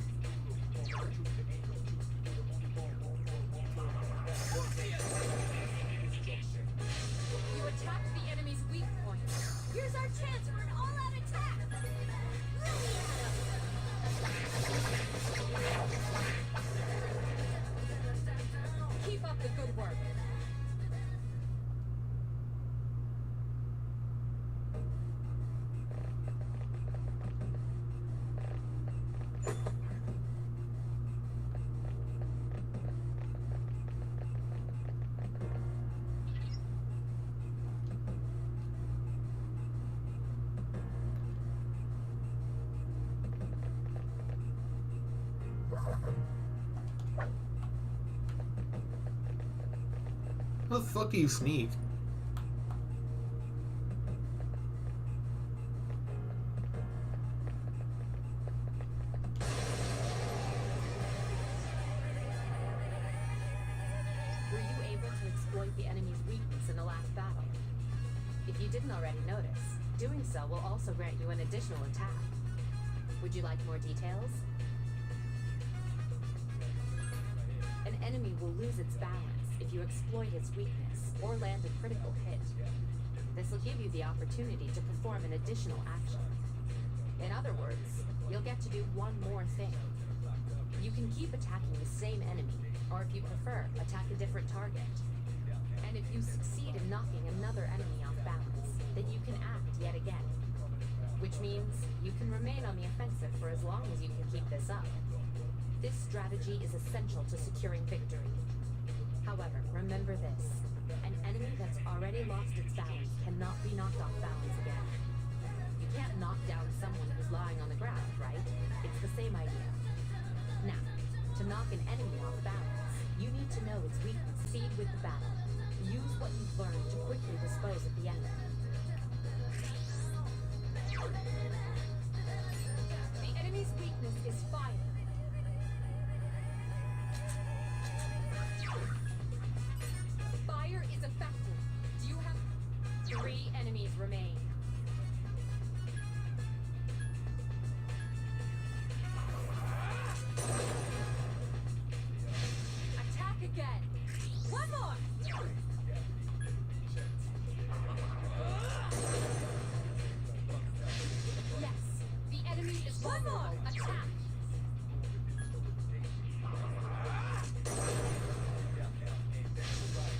the good work. How the fuck do you sneak? Were you able to exploit the enemy's weakness in the last battle? If you didn't already notice, doing so will also grant you an additional attack. Would you like more details? An enemy will lose its balance if you exploit its weakness or land a critical hit. This will give you the opportunity to perform an additional action. In other words, you'll get to do one more thing. You can keep attacking the same enemy, or if you prefer, attack a different target. And if you succeed in knocking another enemy off balance, then you can act yet again. Which means you can remain on the offensive for as long as you can keep this up. This strategy is essential to securing victory. However, remember this. An enemy that's already lost its balance cannot be knocked off balance again. You can't knock down someone who's lying on the ground, right? It's the same idea. Now, to knock an enemy off balance, you need to know its weakness. Proceed with the battle. Use what you've learned to quickly dispose of the enemy. The enemy's weakness is fire. Fire is effective. Do you have 3 enemies remain? Attack again. One more. Yes, the enemy is vulnerable. Attack.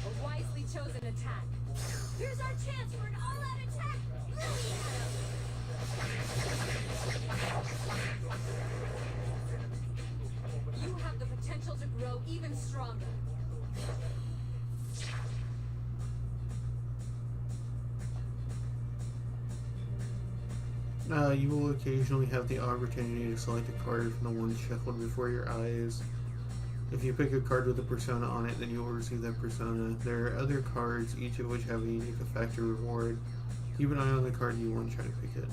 A wisely chosen attack. Here's our chance for an all-out attack! You have the potential to grow even stronger. You will occasionally have the opportunity to select a card from the one shuffled before your eyes. If you pick a card with a persona on it, then you will receive that persona. There are other cards, each of which have a unique effect or reward. Keep an eye on the card you want and try to pick it.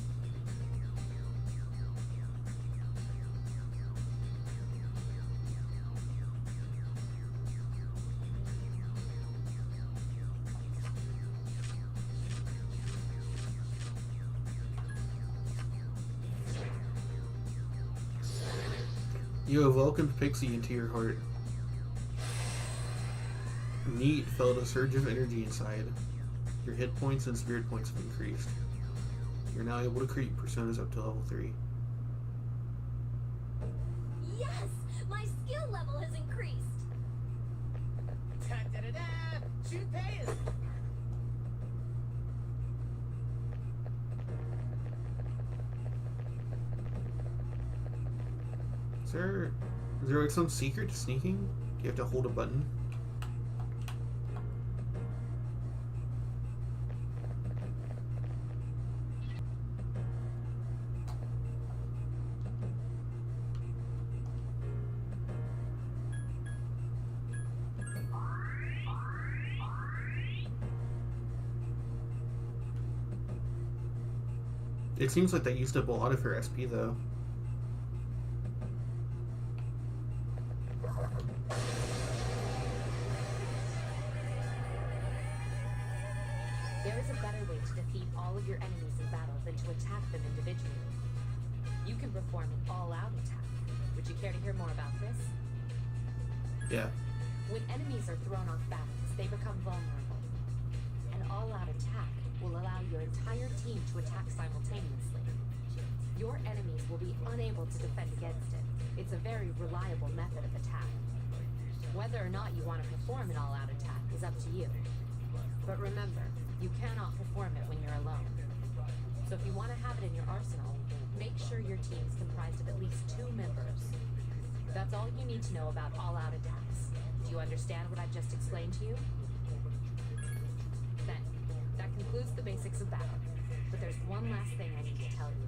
You have welcomed Pixie into your heart. Neat felt a surge of energy inside. Your hit points and spirit points have increased. You're now able to create personas up to level 3. Yes! My skill level has increased! Da-da-da-da! Shoot payers! Is there like some secret to sneaking? Do you have to hold a button? It seems like that used up a lot of her SP though. There is a better way to defeat all of your enemies in battle than to attack them individually. You can perform an all-out attack. Would you care to hear more about this? Yeah. When enemies are thrown off balance, they become vulnerable. An all-out attack will allow your entire team to attack simultaneously. Your enemies will be unable to defend against it. It's a very reliable method of attack. Whether or not you want to perform an all-out attack is up to you. But remember, you cannot perform it when you're alone. So if you want to have it in your arsenal, make sure your team is comprised of at least 2 members. That's all you need to know about all-out attacks. Do you understand what I've just explained to you? Then, that concludes the basics of battle. But there's one last thing I need to tell you.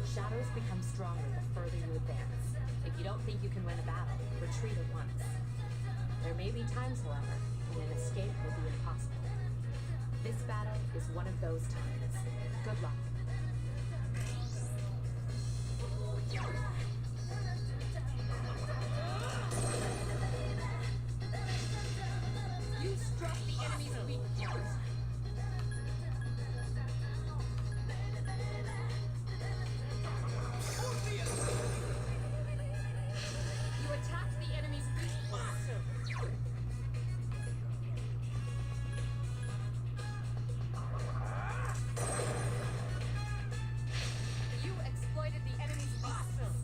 Shadows become stronger the further you advance. If you don't think you can win a battle, retreat at once. There may be times, however, when an escape will be impossible. This battle is one of those times. Good luck. You struck the enemy's weak point. You attacked the enemy's weak point. You exploited the enemy's weakness.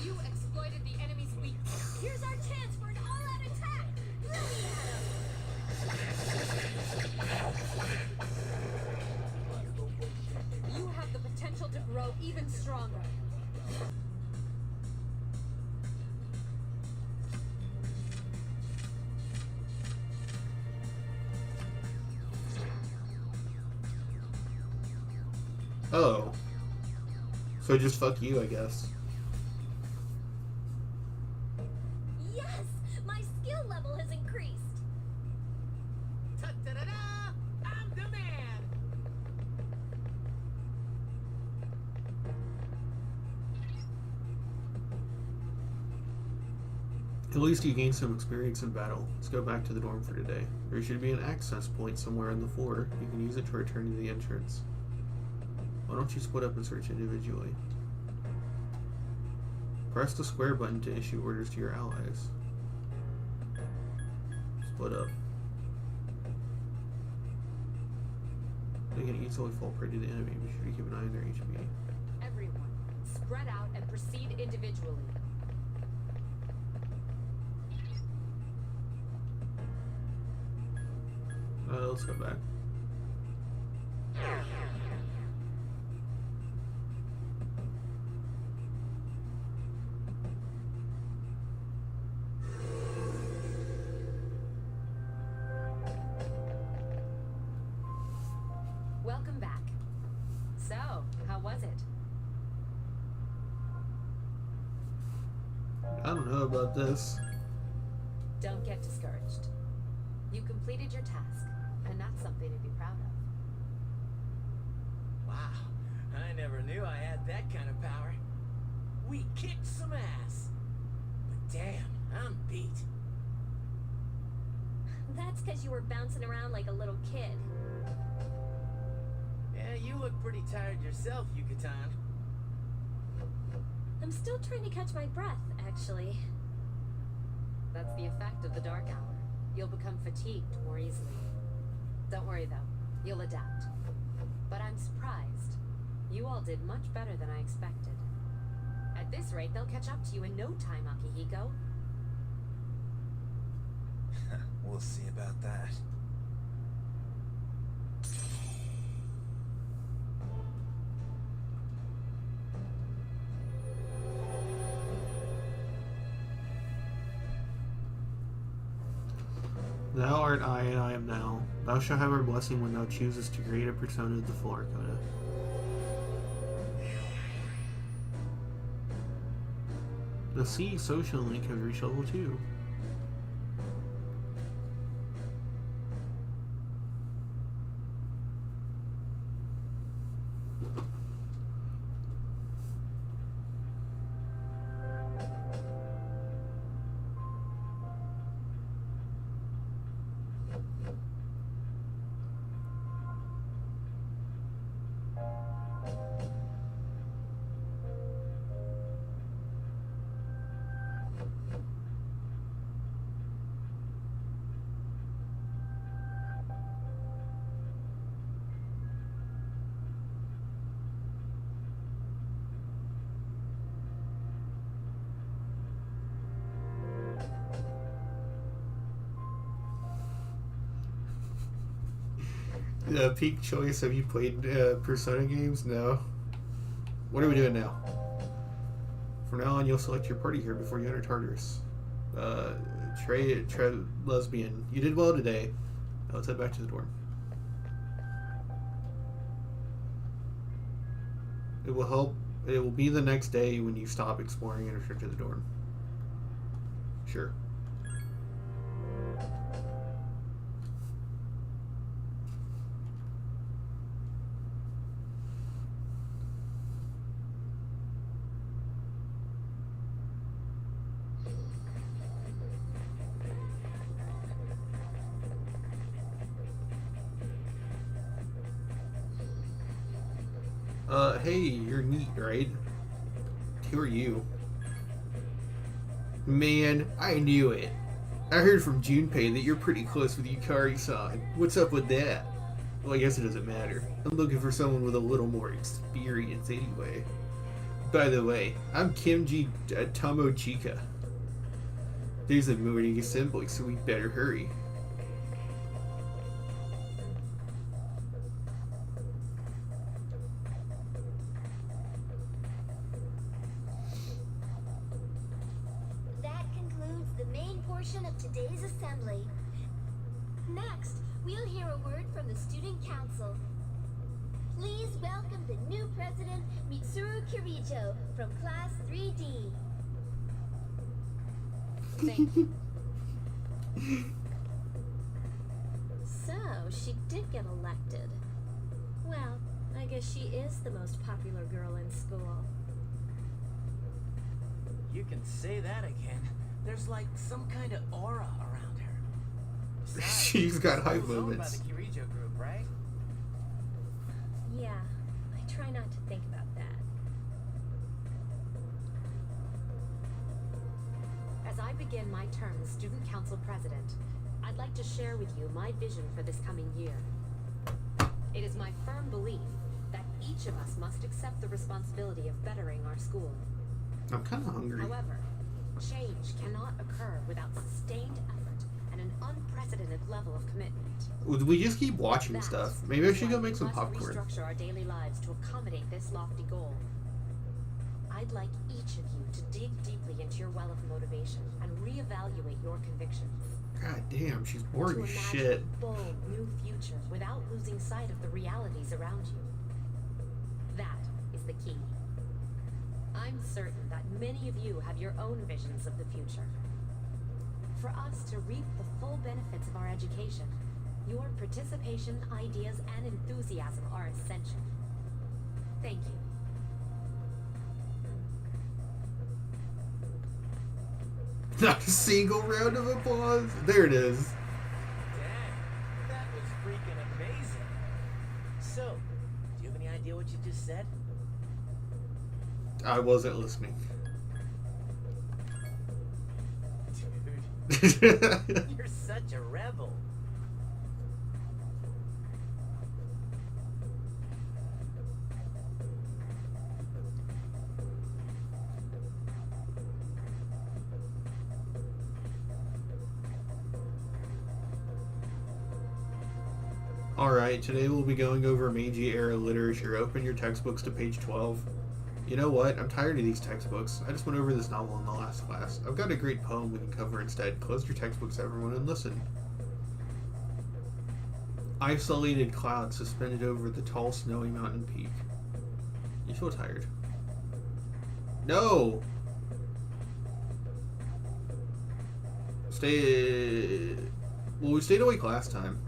You exploited the enemy's weakness. Here's our chance for an all-out attack. Really, Adam? You have the potential to grow even stronger. Oh. So just fuck you, I guess. Yes! My skill level has increased. Ta-da-da-da! I'm the man! At least you gained some experience in battle. Let's go back to the dorm for today. There should be an access point somewhere on the floor. You can use it to return to the entrance. Why don't you split up and search individually? Press the square button to issue orders to your allies. Split up. They can easily fall prey to the enemy. Be sure to keep an eye on their HP. Everyone, spread out and proceed individually. Let's go back. Welcome back. So, how was it? I don't know about this. Don't get discouraged. You completed your task, and that's something to be proud of. Wow, I never knew I had that kind of power. We kicked some ass. But damn, I'm beat. That's because you were bouncing around like a little kid. Yeah, you look pretty tired yourself, Yucatan. I'm still trying to catch my breath, actually. That's the effect of the dark hour. You'll become fatigued more easily. Don't worry though, you'll adapt. But I'm surprised. You all did much better than I expected. At this rate, they'll catch up to you in no time, Akihiko. We'll see about that. Thou art I, and I am thou. Thou shalt have our blessing when thou choosest to create a persona of the floor coda. The C social link has reached level 2. Peak choice. Have you played Persona games? No. What are we doing now? From now on, you'll select your party here before you enter Tartarus. Trey, lesbian. You did well today. Now let's head back to the dorm. It will help. It will be the next day when you stop exploring and return to the dorm. Sure. Hey, you're neat, right? Who are you? Man, I knew it. I heard from Junpei that you're pretty close with Yukari-san. What's up with that? Well, I guess it doesn't matter. I'm looking for someone with a little more experience anyway. By the way, I'm Kimji Tomochika. There's a morning assembly, so we better hurry. Of today's assembly. Next, we'll hear a word from the student council. Please welcome the new president, Mitsuru Kirijo, from class 3D. Thank you. So, she did get elected. Well, I guess she is the most popular girl in school. You can say that again. There's like some kind of aura around her. Besides, She's got hype school's owned moments. by the Kirijo group, right? Yeah, I try not to think about that. As I begin my term as student council president, I'd like to share with you my vision for this coming year. It is my firm belief that each of us must accept the responsibility of bettering our school. I'm kind of hungry. However, change cannot occur without sustained effort and an unprecedented level of commitment. We just keep watching That stuff. Maybe I is should why go make we some must popcorn. restructure our daily lives to accommodate this lofty goal. I'd like each of you to dig deeply into your well of motivation and reevaluate your convictions. God damn, she's To boring as imagine shit. a bold new future without losing sight of the realities around you. That is the key. I'm certain that many of you have your own visions of the future. For us to reap the full benefits of our education, your participation, ideas, and enthusiasm are essential. Thank you. Not a single round of applause. There it is. Dang, that was freaking amazing. So, do you have any idea what you just said? I wasn't listening. Dude, you're such a rebel. Alright, today we'll be going over Meiji era literature. Open your textbooks to page 12. You know what? I'm tired of these textbooks. I just went over this novel in the last class. I've got a great poem we can cover instead. Close your textbooks, everyone, and listen. Isolated cloud suspended over the tall, snowy mountain peak. You feel tired. No! Stay... Well, we stayed awake last time.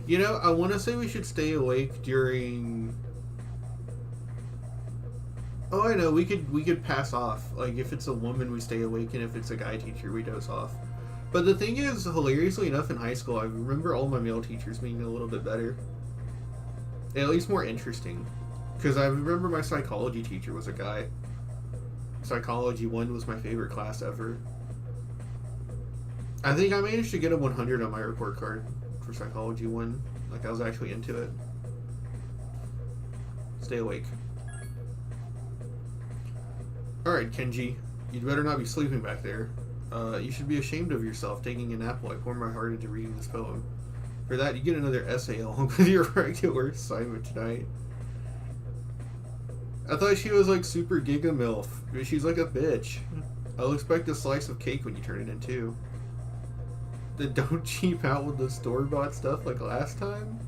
You know, I want to say we should stay awake during... Oh, I know, we could pass off. Like, if it's a woman, we stay awake, and if it's a guy teacher, we doze off. But the thing is, hilariously enough, in high school, I remember all my male teachers being a little bit better. At least more interesting. Because I remember my psychology teacher was a guy. Psychology 1 was my favorite class ever. I think I managed to get a 100 on my report card for Psychology 1. Like, I was actually into it. Stay awake. Alright, Kenji. You'd better not be sleeping back there. You should be ashamed of yourself taking a nap while I pour my heart into reading this poem. For that, you get another essay along with your regular assignment tonight. I thought she was like super giga MILF. She's like a bitch. I'll expect a slice of cake when you turn it in too. Then don't cheap out with the store-bought stuff like last time?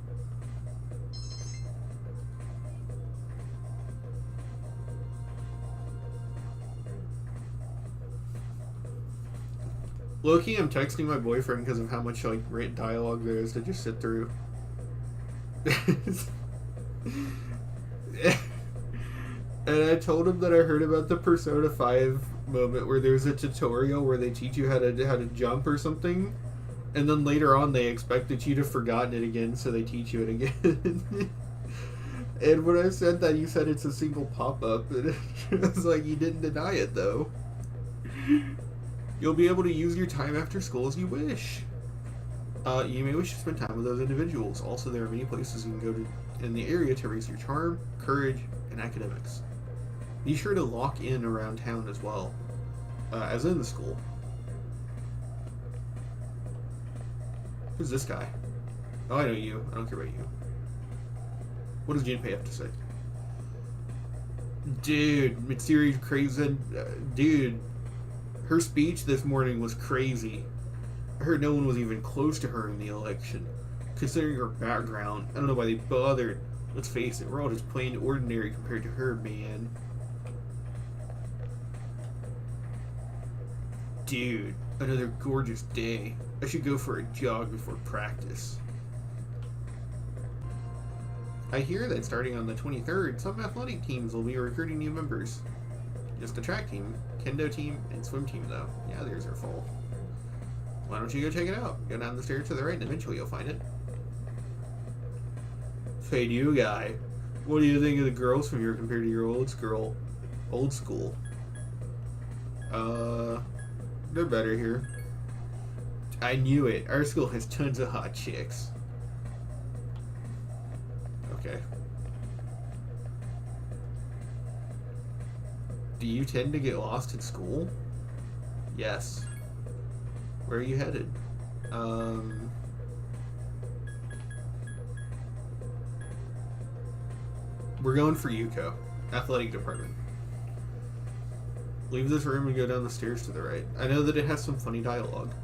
Low-key, I'm texting my boyfriend because of how much like written dialogue there is to just sit through. And I told him that I heard about the Persona 5 moment where there's a tutorial where they teach you how to jump or something, and then later on they expect that you'd have forgotten it again, so they teach you it again. And when I said that, he said it's a single pop-up, and I was like, you didn't deny it though. You'll be able to use your time after school as you wish. You may wish to spend time with those individuals. Also, there are many places you can go to in the area to raise your charm, courage, and academics. Be sure to lock in around town as well, as in the school. Who's this guy? Oh, I know you. I don't care about you. What does Junpei have to say? Dude, Mitsuri's crazy. Dude, her speech this morning was crazy. I heard no one was even close to her in the election. Considering her background, I don't know why they bothered. Let's face it, we're all just plain ordinary compared to her, man. Dude, another gorgeous day. I should go for a jog before practice. I hear that starting on the 23rd, some athletic teams will be recruiting new members. Just the track team, kendo team, and swim team though. Yeah, theirs are full. Why don't you go check it out? Go down the stairs to the right and eventually you'll find it. Hey, new guy. What do you think of the girls from here compared to your old school? They're better here. I knew it. Our school has tons of hot chicks. Okay. Do you tend to get lost in school? Yes. Where are you headed? We're going for Yuko. Athletic department. Leave this room and go down the stairs to the right. I know that it has some funny dialogue.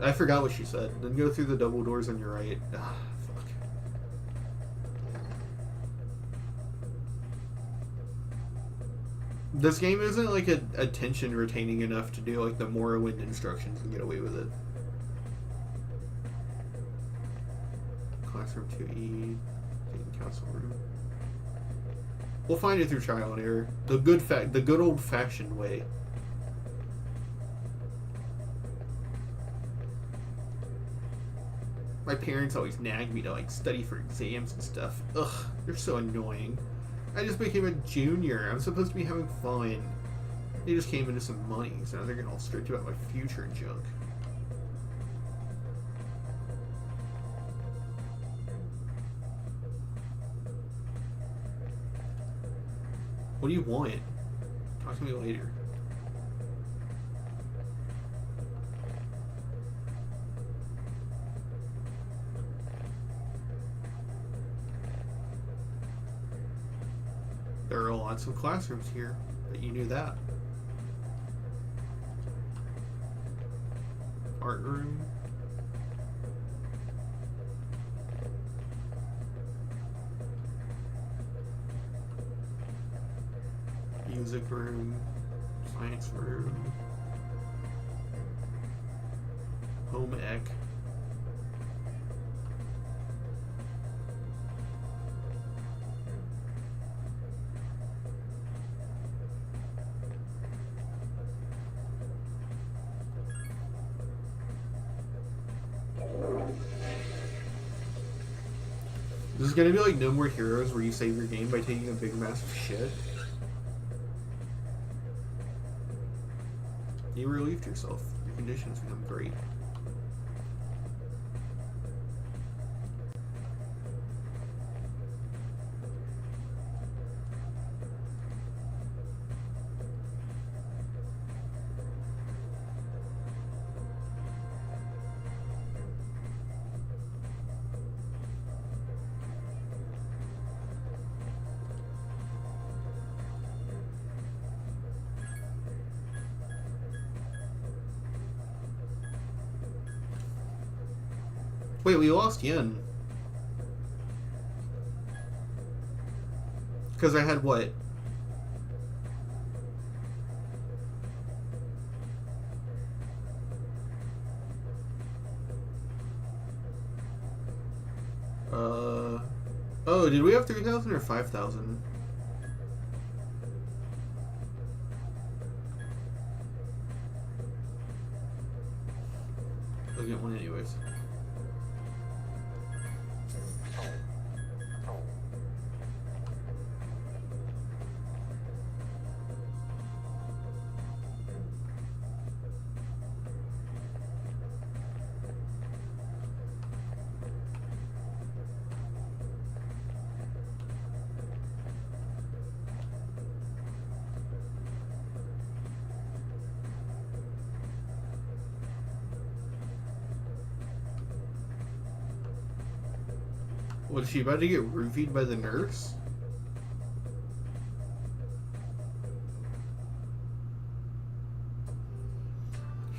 I forgot what she said. Then go through the double doors on your right. Ah, fuck. This game isn't like attention retaining enough to do like the Morrowind instructions and get away with it. Classroom 2E. Taking council room. We'll find it through trial and error. The good old-fashioned way. My parents always nag me to like study for exams and stuff. Ugh, they're so annoying. I just became a junior. I'm supposed to be having fun. They just came into some money, so now they're getting all strict about my future and junk. What do you want? Talk to me later. There are lots of classrooms here, but you knew that. Art room. Music room, science room, home ec. This is gonna be like No More Heroes where you save your game by taking a big massive shit. You relieved yourself. Your conditions become great. Wait, we lost yen. Because I had what? Oh, did we have 3,000 or 5,000? I'll get one anyways. What, is she about to get roofied by the nurse?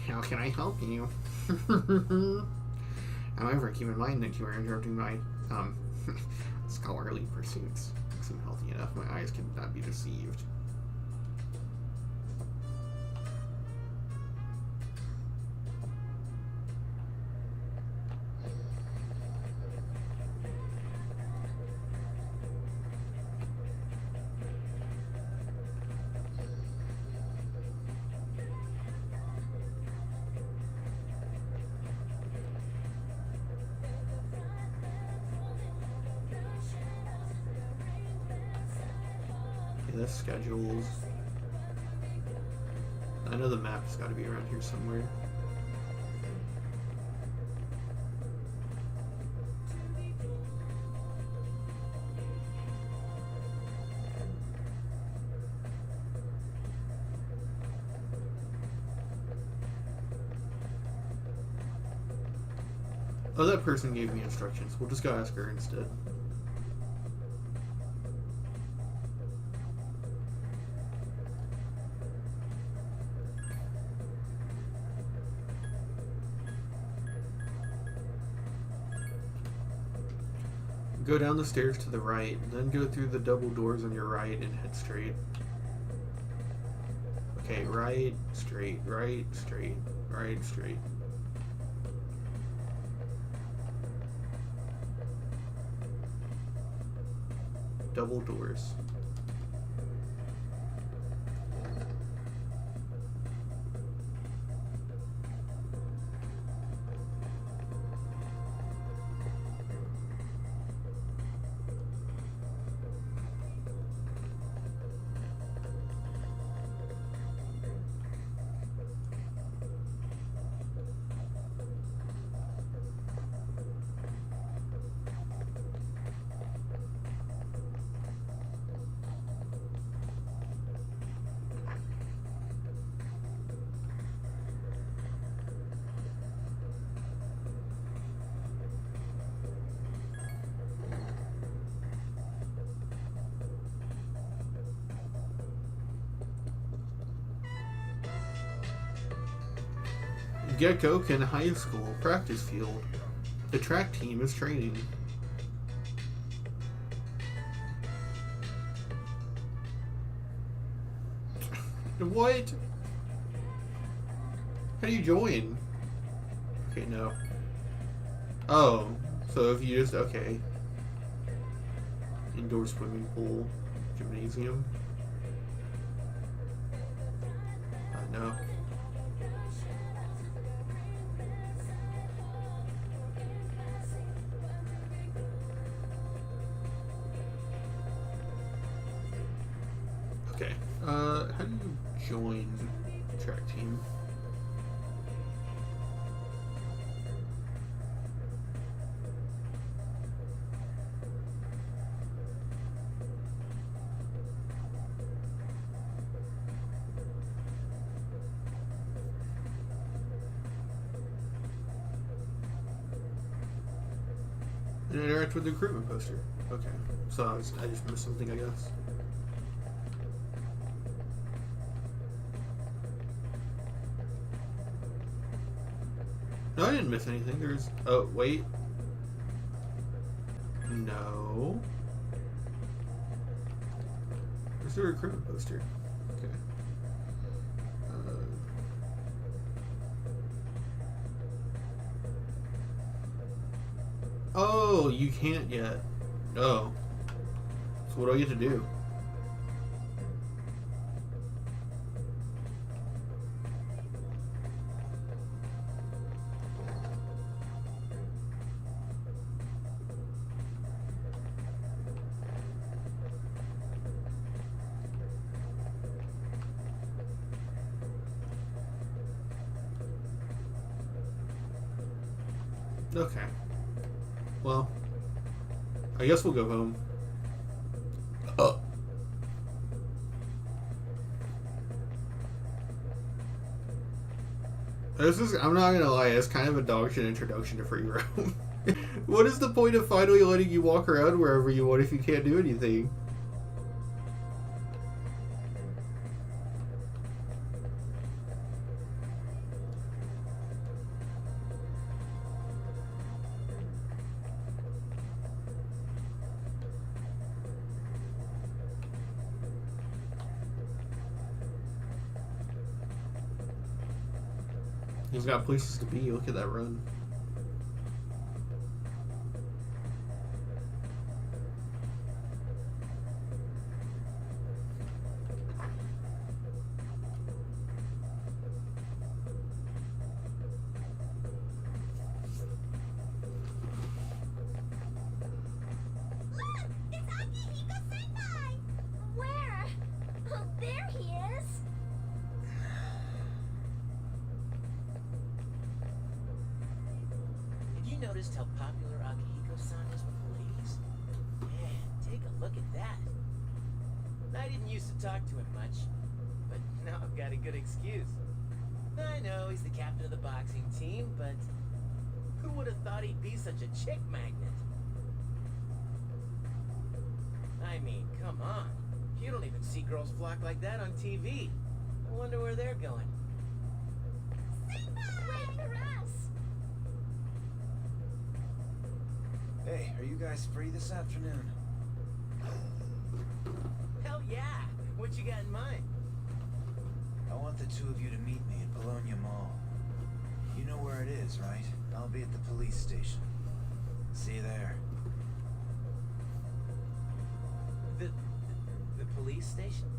How can I help you? However, keep in mind that you are interrupting my, scholarly pursuits. Makes them healthy enough. My eyes cannot be deceived. The schedules. I know the map's got to be around here somewhere. Oh, that person gave me instructions. We'll just go ask her instead. Go down the stairs to the right, then go through the double doors on your right and head straight. Okay, right, straight, right, straight, right, straight. Double doors. Gecko-Ken High School practice field. The track team is training. What? How do you join? Okay, no. Oh, so if you just, okay. Indoor swimming pool, gymnasium. No. Okay. How do you join track team? And interact with the recruitment poster. Okay. So I just missed something, I guess. No, I didn't miss anything. There's... Oh, wait. No. Where's the recruitment poster? Okay. Oh, you can't yet. Oh. So what do I get to do? Okay. Well, I guess we'll go home. This is, I'm not gonna lie, it's kind of a dog shit introduction to free roam. What is the point of finally letting you walk around wherever you want if you can't do anything? He's got places to be. Look at that run. Look! It's Akihiko-senpai! Where? Oh, there he is! Have you noticed how popular Akihiko-san is with the ladies? Man, take a look at that. I didn't used to talk to him much, but now I've got a good excuse. I know he's the captain of the boxing team, but who would have thought he'd be such a chick magnet? I mean, come on. You don't even see girls flock like that on TV. I wonder where they're going. Wait for us! Hey, are you guys free this afternoon? Hell yeah! What you got in mind? I want the two of you to meet me at Bologna Mall. You know where it is, right? I'll be at the police station. See you there. The police station?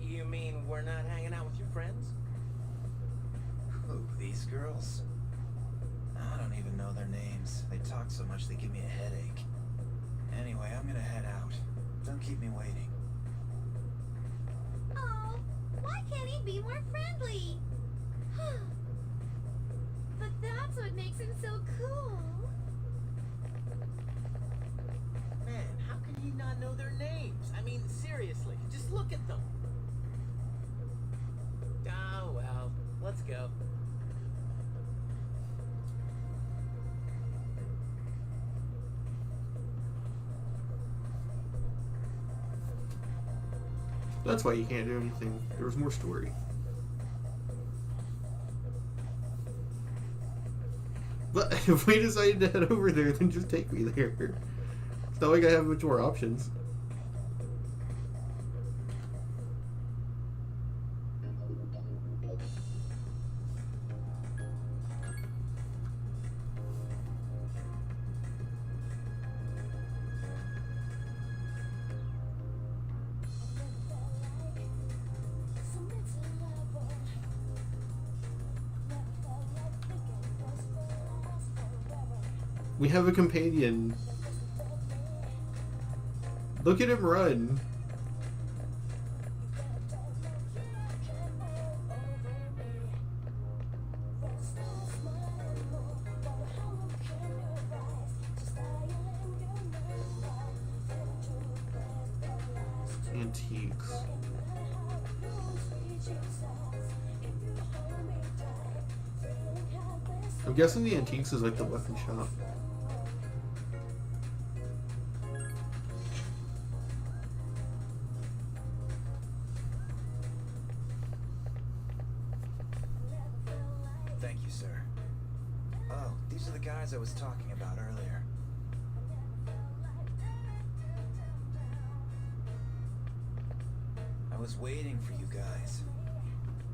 You mean we're not hanging out with your friends? Who, these girls? I don't even know their names. They talk so much they give me a headache. Anyway, I'm gonna head out. Don't keep me waiting. Oh, why can't he be more friendly? But that's what makes him so cool. Man, how can you not know their names? I mean, seriously, just look at them. Oh, well, let's go. That's why you can't do anything. There was more story. But if we decided to head over there, then just take me there. It's not like I have much more options. We have a companion. Look at him run. Antiques. I'm guessing the antiques is like the weapon shop. Thank you, sir. Oh, these are the guys I was talking about earlier. I was waiting for you guys.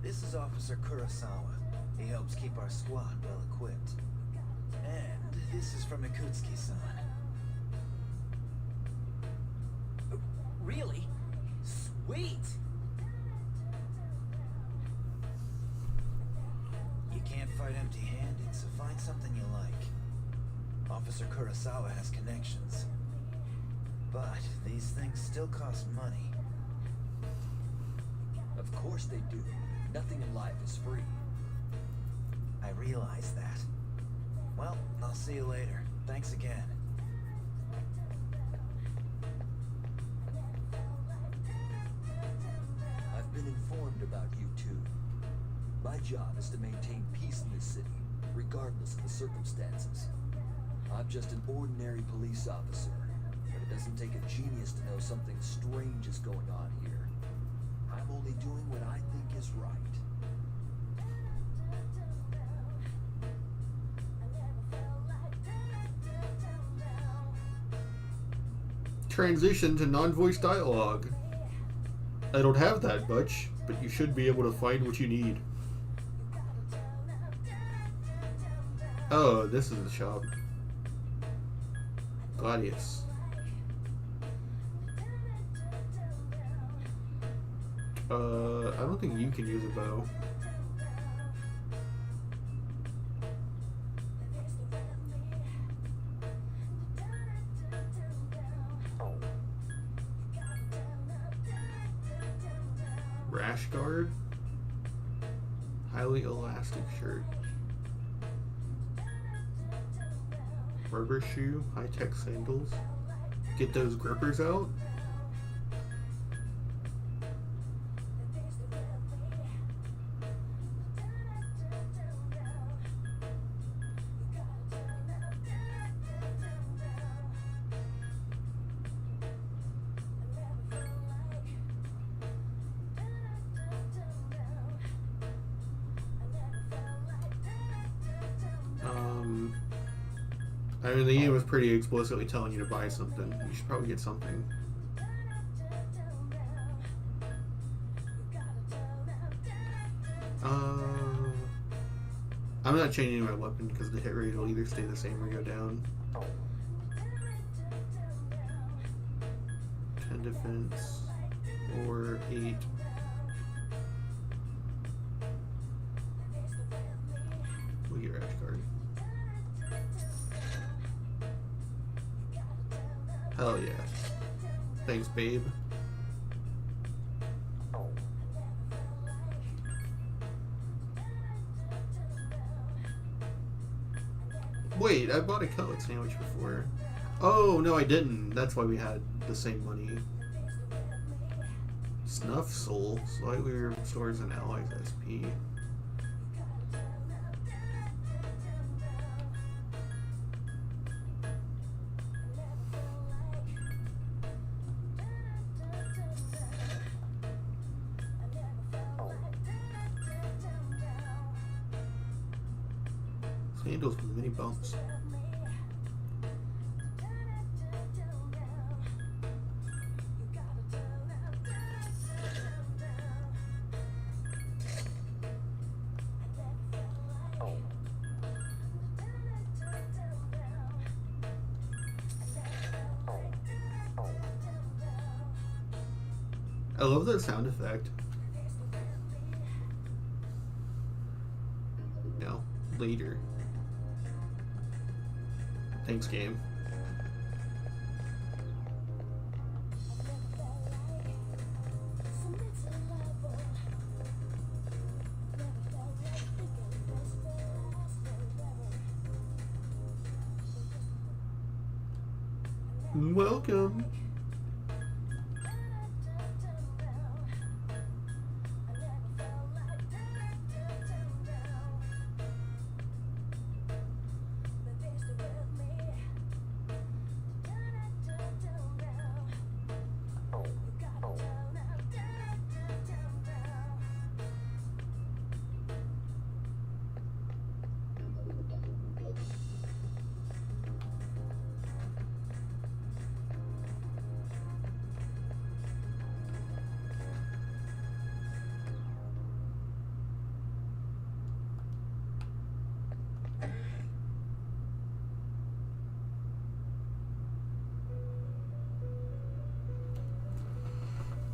This is Officer Kurosawa. He helps keep our squad well equipped. And this is from Ikutsuki-san. Really? Sweet! You can't fight empty-handed, so find something you like. Officer Kurosawa has connections. But these things still cost money. Of course they do. Nothing in life is free. I realize that. Well, I'll see you later. Thanks again. I've been informed about you two. My job is to maintain peace in this city, regardless of the circumstances. I'm just an ordinary police officer, but it doesn't take a genius to know something strange is going on here. I'm only doing what I think is right. Transition to non-voice dialogue. I don't have that much, but you should be able to find what you need. Oh, this is the shop. Gladius. I don't think you can use a bow. Rash guard. Highly elastic shirt. Rubber shoe. High-tech sandals. Get those grippers out. I mean, the game was pretty explicitly telling you to buy something. You should probably get something. I'm not changing my weapon because the hit rate will either stay the same or go down. 10 defense or 8. We'll get Rash Guard. Hell yeah. Thanks, babe. Wait, I bought a cutlet sandwich before. Oh, no, I didn't. That's why we had the same money. Snuff Soul. Slightly restores an ally's SP. Sandals with mini bumps. I love that sound effect. No, later. Thanks, game. Welcome.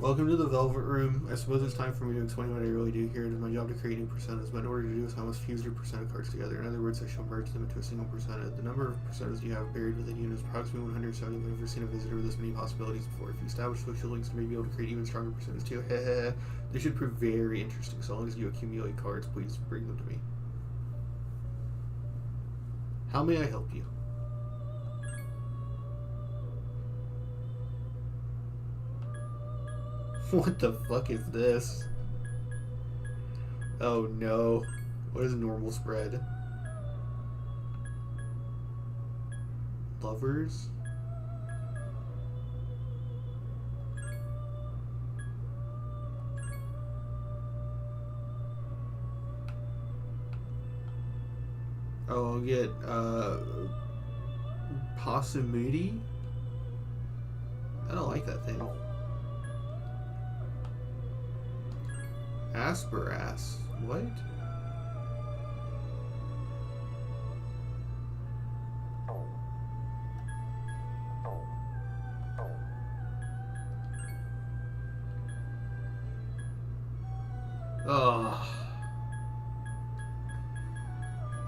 Welcome to the Velvet Room. I suppose it's time for me to explain what I really do here. It is my job to create new personas, but in order to do this, I must fuse your persona cards together. In other words, I shall merge them into a single persona. The number of personas you have buried within you is approximately 170. I've never seen a visitor with this many possibilities before. If you establish social links, you may be able to create even stronger personas too. They should prove very interesting. So long as you accumulate cards, please bring them to me. How may I help you? What the fuck is this? Oh no. What is normal spread? Lovers? Oh, I'll get, Possumudi? I don't like that thing. Asperass. What? Oh.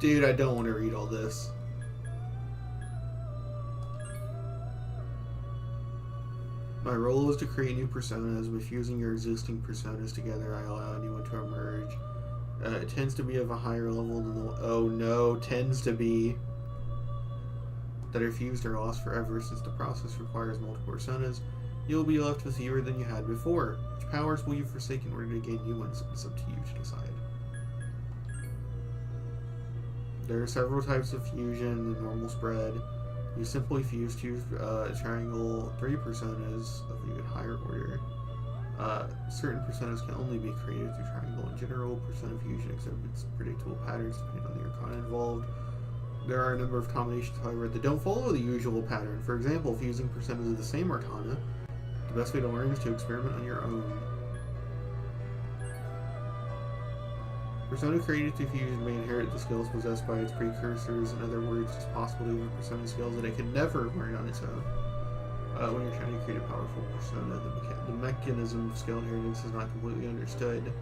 Dude, I don't want to read all this. My role is to create new personas. By fusing your existing personas together, I allow a new one to emerge. It tends to be of a higher level than the... Oh no, tends to be... that are fused or lost forever. Since the process requires multiple personas, you'll be left with fewer than you had before. Which powers will you forsake in order to gain new ones? It's up to you to decide. There are several types of fusion, the normal spread. You simply fuse two triangle 3 personas of even higher order. Certain personas can only be created through triangle. In general, persona fusion exhibits predictable patterns depending on the arcana involved. There are a number of combinations, however, that don't follow the usual pattern. For example, fusing personas of the same arcana. The best way to learn is to experiment on your own. Persona created through fusion may inherit the skills possessed by its precursors. In other words, it's possible to give a persona skills that it can never learn on its own. When you're trying to create a powerful persona, the mechanism of skill inheritance is not completely understood.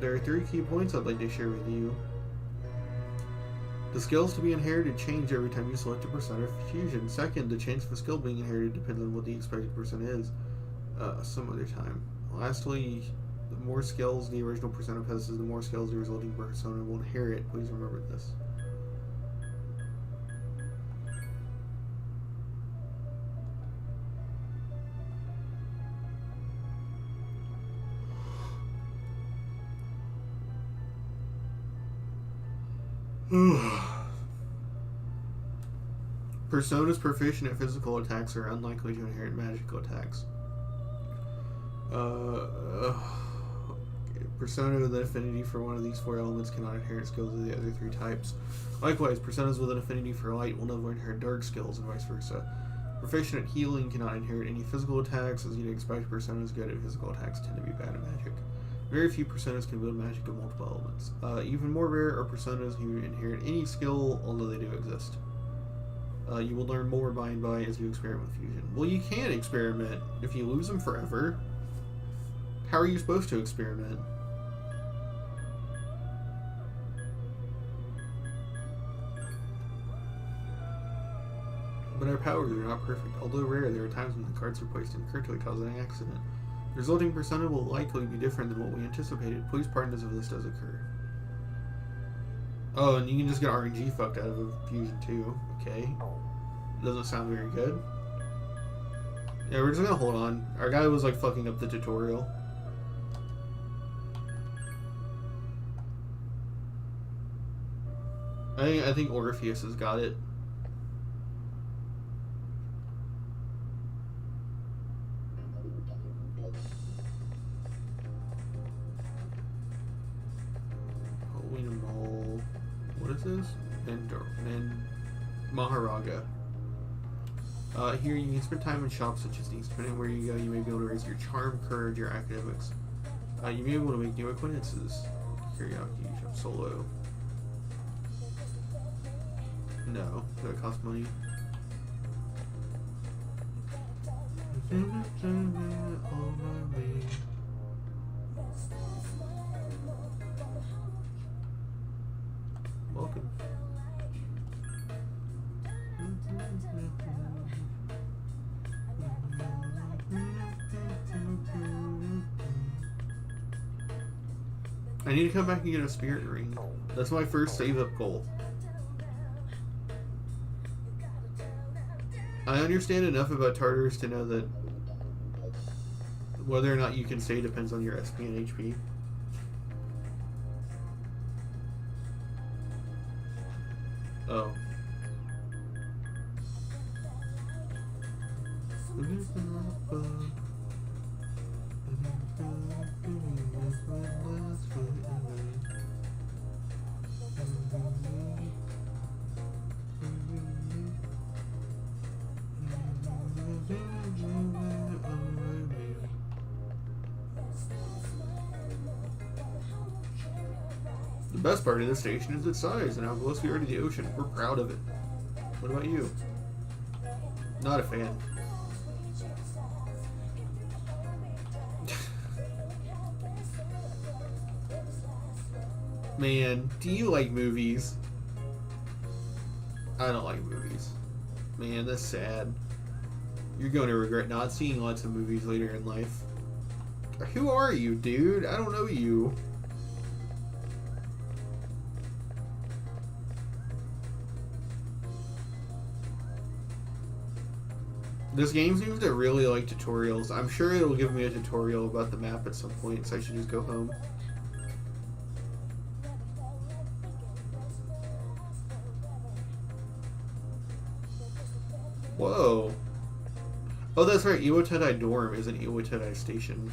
There are 3 key points I'd like to share with you. The skills to be inherited change every time you select a persona for fusion. Second, the chance of a skill being inherited depends on what the expected persona is. Some other time. Lastly, the more skills the original persona possesses, the more skills the resulting persona will inherit. Please remember this. Personas proficient at physical attacks are unlikely to inherit magical attacks. Persona with an affinity for one of these 4 elements cannot inherit skills of the other 3 types. Likewise, personas with an affinity for light will never inherit dark skills, and vice versa. Proficient at healing cannot inherit any physical attacks, as you'd expect. Personas good at physical attacks tend to be bad at magic. Very few personas can build magic of multiple elements. Even more rare are personas who inherit any skill, although they do exist. You will learn more by and by as you experiment with fusion. Well, you can't experiment if you lose them forever. How are you supposed to experiment? But our powers are not perfect. Although rare, there are times when the cards are placed incorrectly, causing an accident. The resulting persona will likely be different than what we anticipated. Please pardon us if this does occur. Oh, and you can just get RNG fucked out of a fusion too. Okay. Doesn't sound very good. Yeah, we're just gonna hold on. Our guy was like fucking up the tutorial. I think Orpheus has got it. What is this? Maharaga. Here you can spend time in shops such as these. Depending on where you go, you may be able to raise your charm, courage, your academics. You may be able to make new acquaintances. Karaoke, shop solo. No, does that cost money? On my way. I need to come back and get a spirit ring. That's my first save up goal. I understand enough about Tartarus to know that whether or not you can stay depends on your SP and HP. Oh. The best part of this station is its size and how close we are to the ocean. We're proud of it. What about you? Not a fan. Man, do you like movies? I don't like movies. Man, that's sad. You're going to regret not seeing lots of movies later in life. Who are you, dude? I don't know you. This game seems to really like tutorials. I'm sure it'll give me a tutorial about the map at some point, so I should just go home. Whoa. Oh, that's right. Iwotedai Dorm is an Iwotedai station.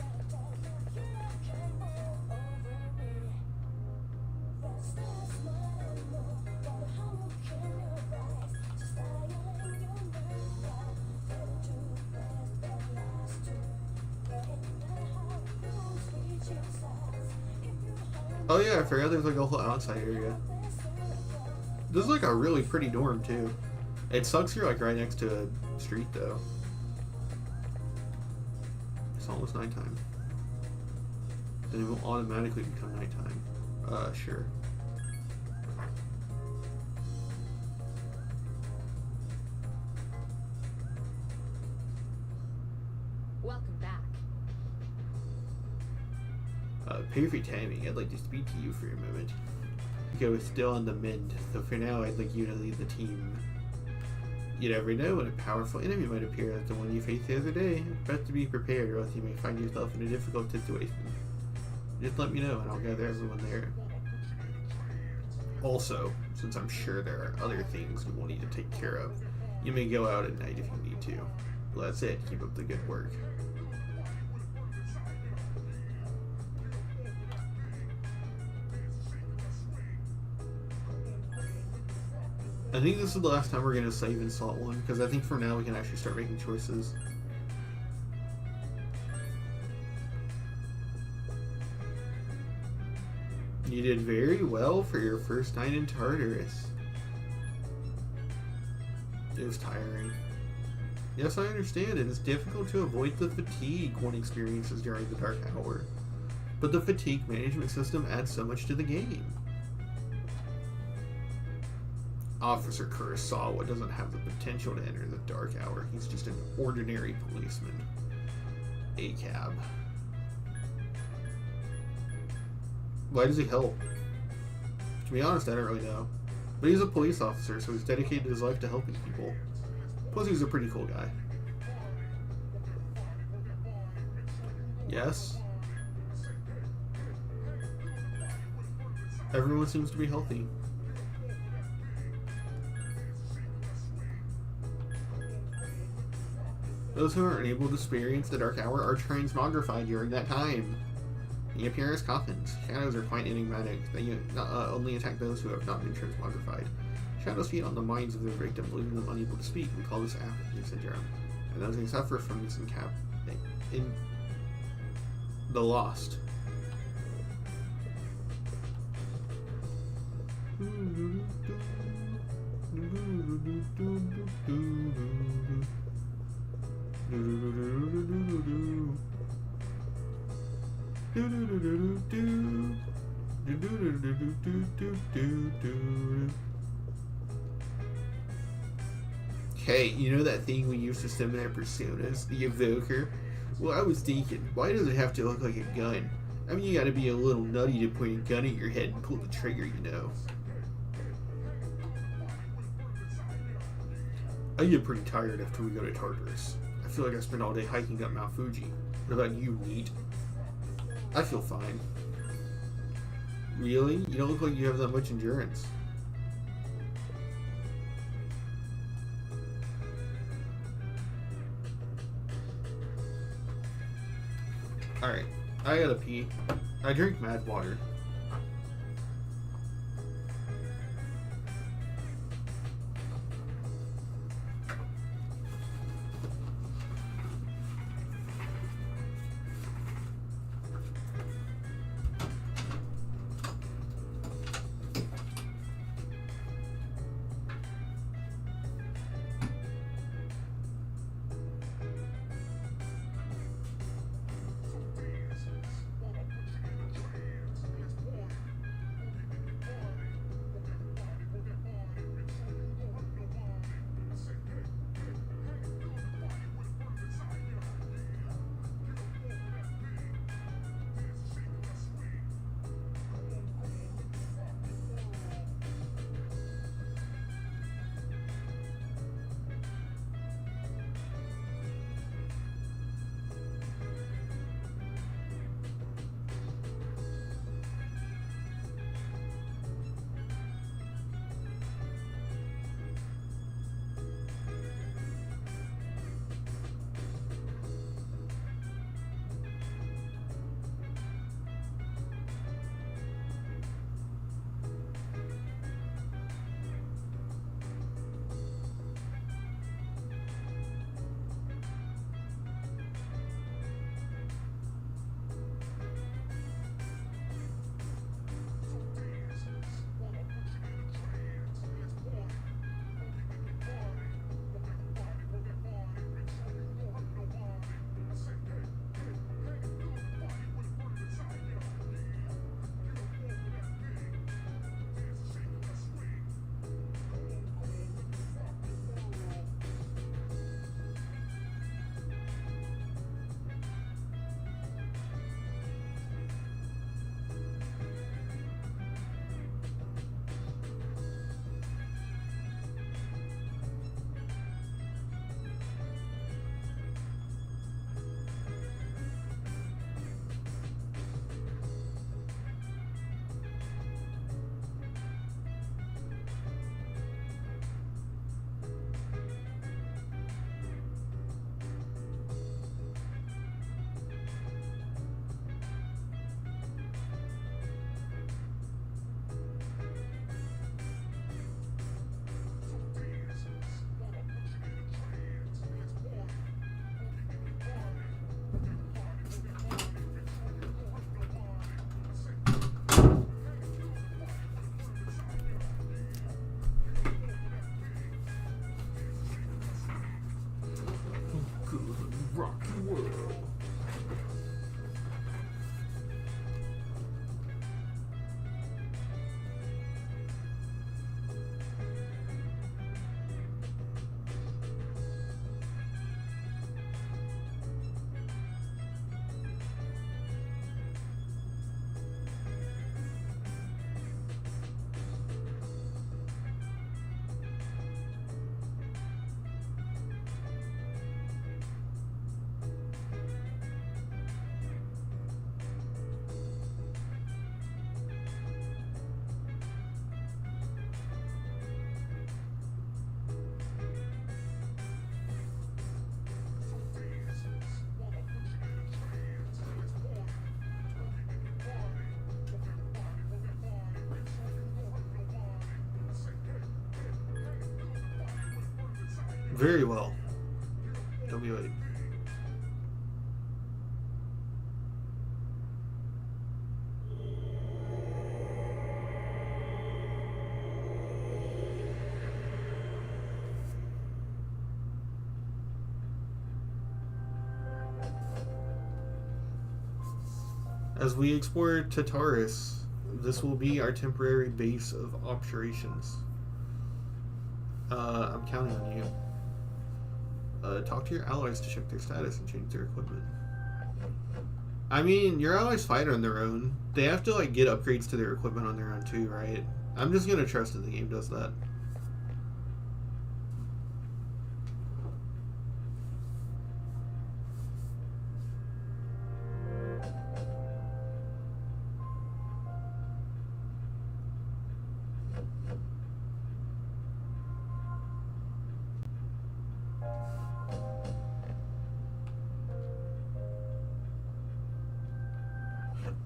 Oh yeah, I forgot there's like a whole outside area. This is like a really pretty dorm too. It sucks you're like right next to a street though. It's almost nighttime. Then it will automatically become nighttime. Sure. Welcome back. Perfect timing. I'd like to speak to you for a moment. I was still on the mend, so for now I'd like you to lead the team. You never know when a powerful enemy might appear like the one you faced the other day. Best to be prepared or else you may find yourself in a difficult situation. Just let me know and I'll gather everyone there. Also, since I'm sure there are other things we will need to take care of, you may go out at night if you need to. Well, that's it. Keep up the good work. I think this is the last time we're going to save in Salt 1, because I think for now we can actually start making choices. You did very well for your first night in Tartarus. It was tiring. Yes, I understand it is difficult to avoid the fatigue one experiences during the dark hour. But the fatigue management system adds so much to the game. Officer Kurosawa doesn't have the potential to enter the dark hour. He's just an ordinary policeman. A cab. Why does he help? To be honest, I don't really know. But he's a police officer, so he's dedicated his life to helping people. Plus, he's a pretty cool guy. Yes? Everyone seems to be healthy. Those who are unable to experience the dark hour are transmogrified during that time. They appear as coffins. Shadows are quite enigmatic. They only attack those who have not been transmogrified. Shadows feed on the minds of their victim, leaving them unable to speak. We call this apathy syndrome. And those who suffer from this in the lost. Hey, you know that thing we used to summon our personas, the Evoker? Well, I was thinking, why does it have to look like a gun? I mean, you gotta be a little nutty to point a gun at your head and pull the trigger, you know. I get pretty tired after we go to Tartarus. I feel like I spent all day hiking up Mount Fuji. What about you, Neat? I feel fine. Really? You don't look like you have that much endurance. Alright, I gotta pee. I drink mad water. Very well. W8. As we explore Tartarus, this will be our temporary base of operations. I'm counting on you. Talk to your allies to check their status and change their equipment. I mean, your allies fight on their own. They have to like get upgrades to their equipment on their own too, right? I'm just gonna trust that the game does that.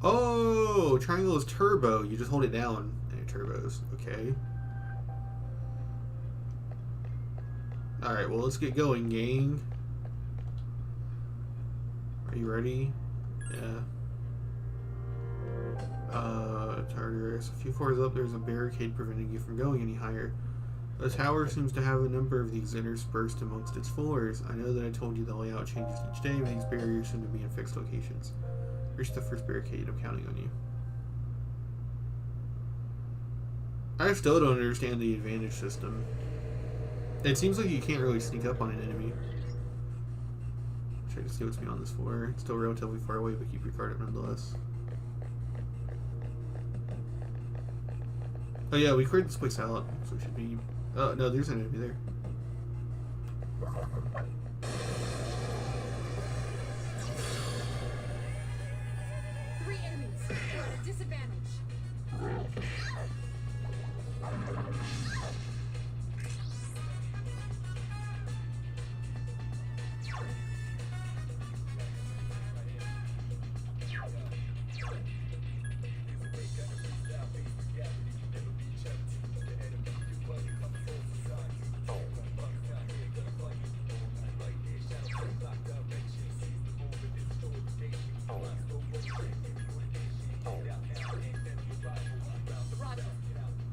Oh, triangle is turbo. You just hold it down and it turbos. Okay. Alright, well, let's get going, gang. Are you ready? Yeah. Tartarus. A few floors up, there's a barricade preventing you from going any higher. The tower seems to have a number of these interspersed amongst its floors. I know that I told you the layout changes each day, but these barriers seem to be in fixed locations. Reach the first barricade. I'm counting on you. I still don't understand the advantage system. It seems like you can't really sneak up on an enemy. Try to see what's beyond this floor. It's still relatively far away, but keep your guard up nonetheless. Oh yeah, we cleared this place out, so it should be... Oh, no, there's an enemy there.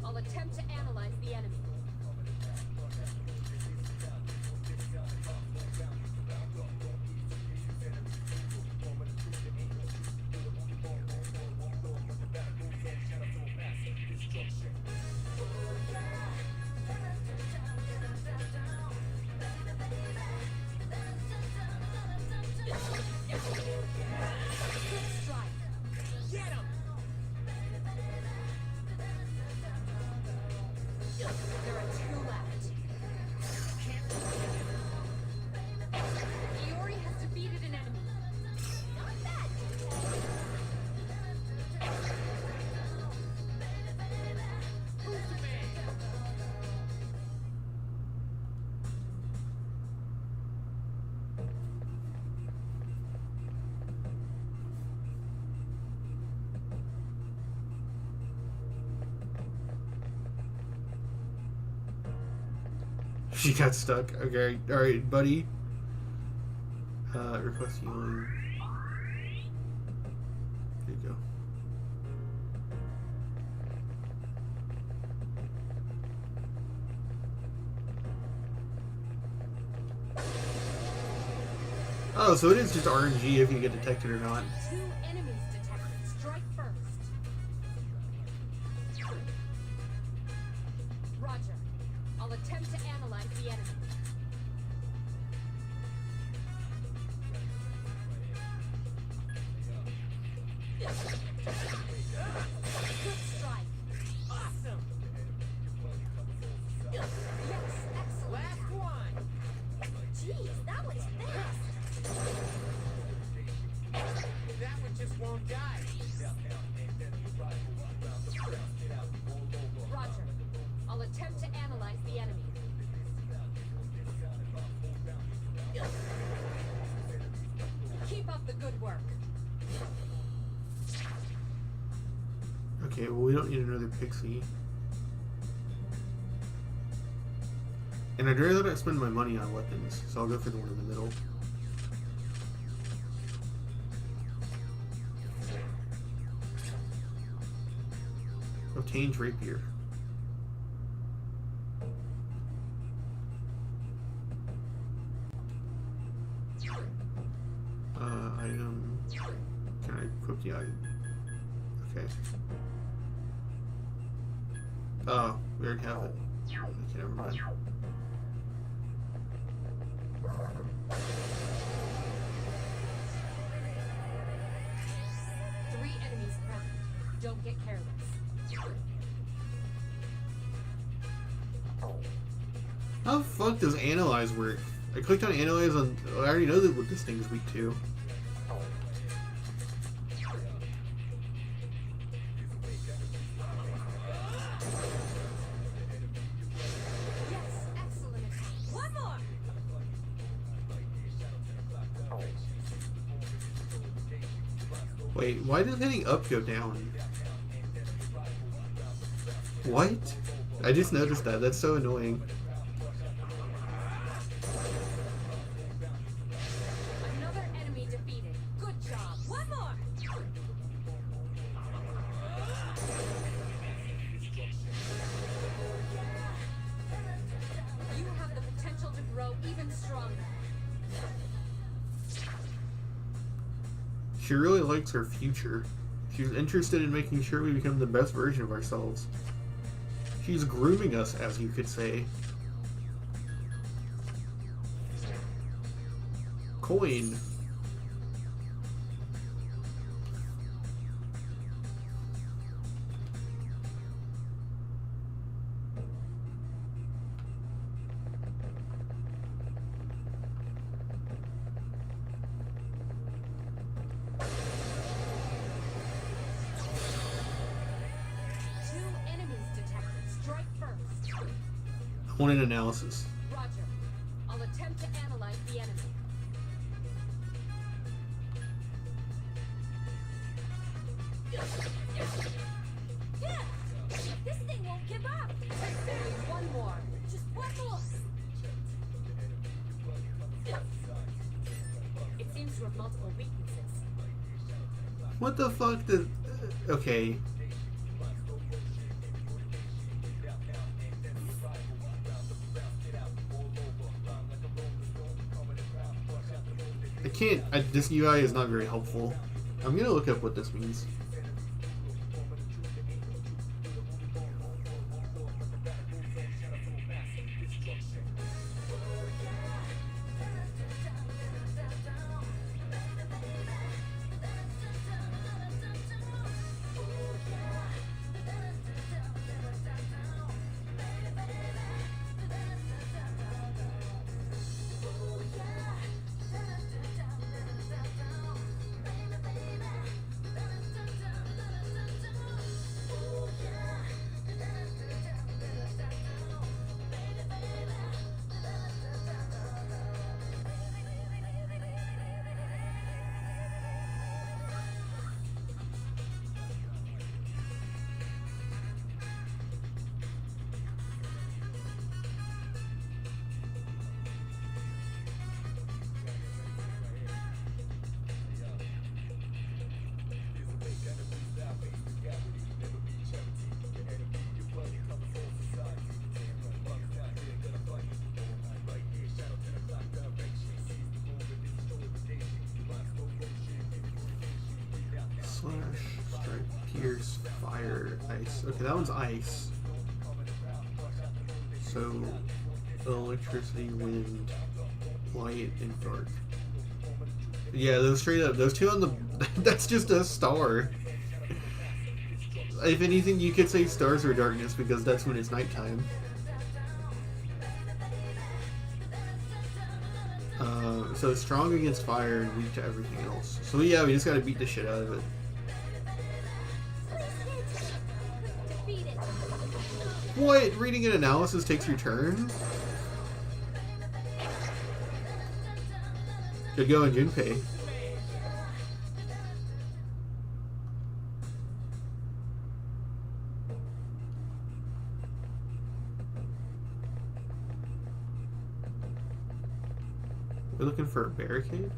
I'll attempt to analyze the enemy. She got stuck. Okay, alright, buddy. Request healing. There you go. Oh, so it is just RNG if you get detected or not. 2 enemies detected. Strike first. Roger. I'll attempt to analyze the enemy. Good strike. Awesome. Yes, excellent. Last one. Jeez, that was fast. That one just won't die. Roger. I'll attempt to analyze the enemy. Keep up the good work. Okay, well, we don't need another pixie. And I'd rather not spend my money on weapons, so I'll go for the one in the middle. Obtained rapier. Item. Can I equip the item? Okay. Oh, we already have it. Okay, never mind. get careless. How the fuck does analyze work? I clicked on analyze on. I already know that what this thing is weak to. Yes, excellent. One more. Wait, why did hitting up go down? What? I just noticed that. That's so annoying. Another enemy defeated. Good job. One more. You have the potential to grow even stronger. She really likes her future. She's interested in making sure we become the best version of ourselves. She's grooming us, as you could say. Coin. Two enemies detected. Strike first. I want an analysis. Roger. I'll attempt to analyze the enemy. Yeah! This thing won't give up! Only one more. Just one more. It seems to have multiple weaknesses. What the fuck did... Okay. I can't... this UI is not very helpful. I'm gonna look up what this means. Slash, strike, pierce, fire, ice. Okay, that one's ice. So, electricity, wind, light, and dark. Yeah, those straight up. Those two on the... that's just a star. If anything, you could say stars are darkness because that's when it's nighttime. So strong against fire and weak to everything else. So yeah, we just gotta beat the shit out of it. Defeat it. What? Reading an analysis takes your turn? Good going, Junpei. We're looking for a barricade?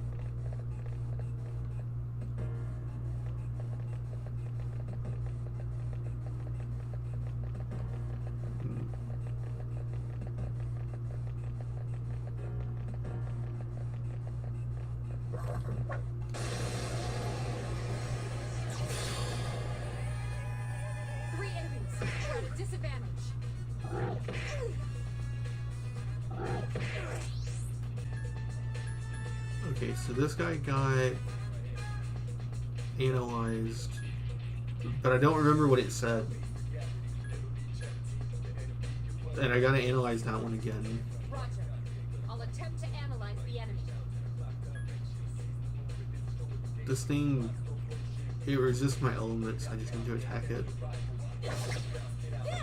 Three enemies. We're at a disadvantage. Okay, so this guy got analyzed. but I don't remember what it said. And I gotta analyze that one again. Roger. I'll attempt to analyze the enemy. This thing, it resists my elements. I just need to attack it. Yeah! I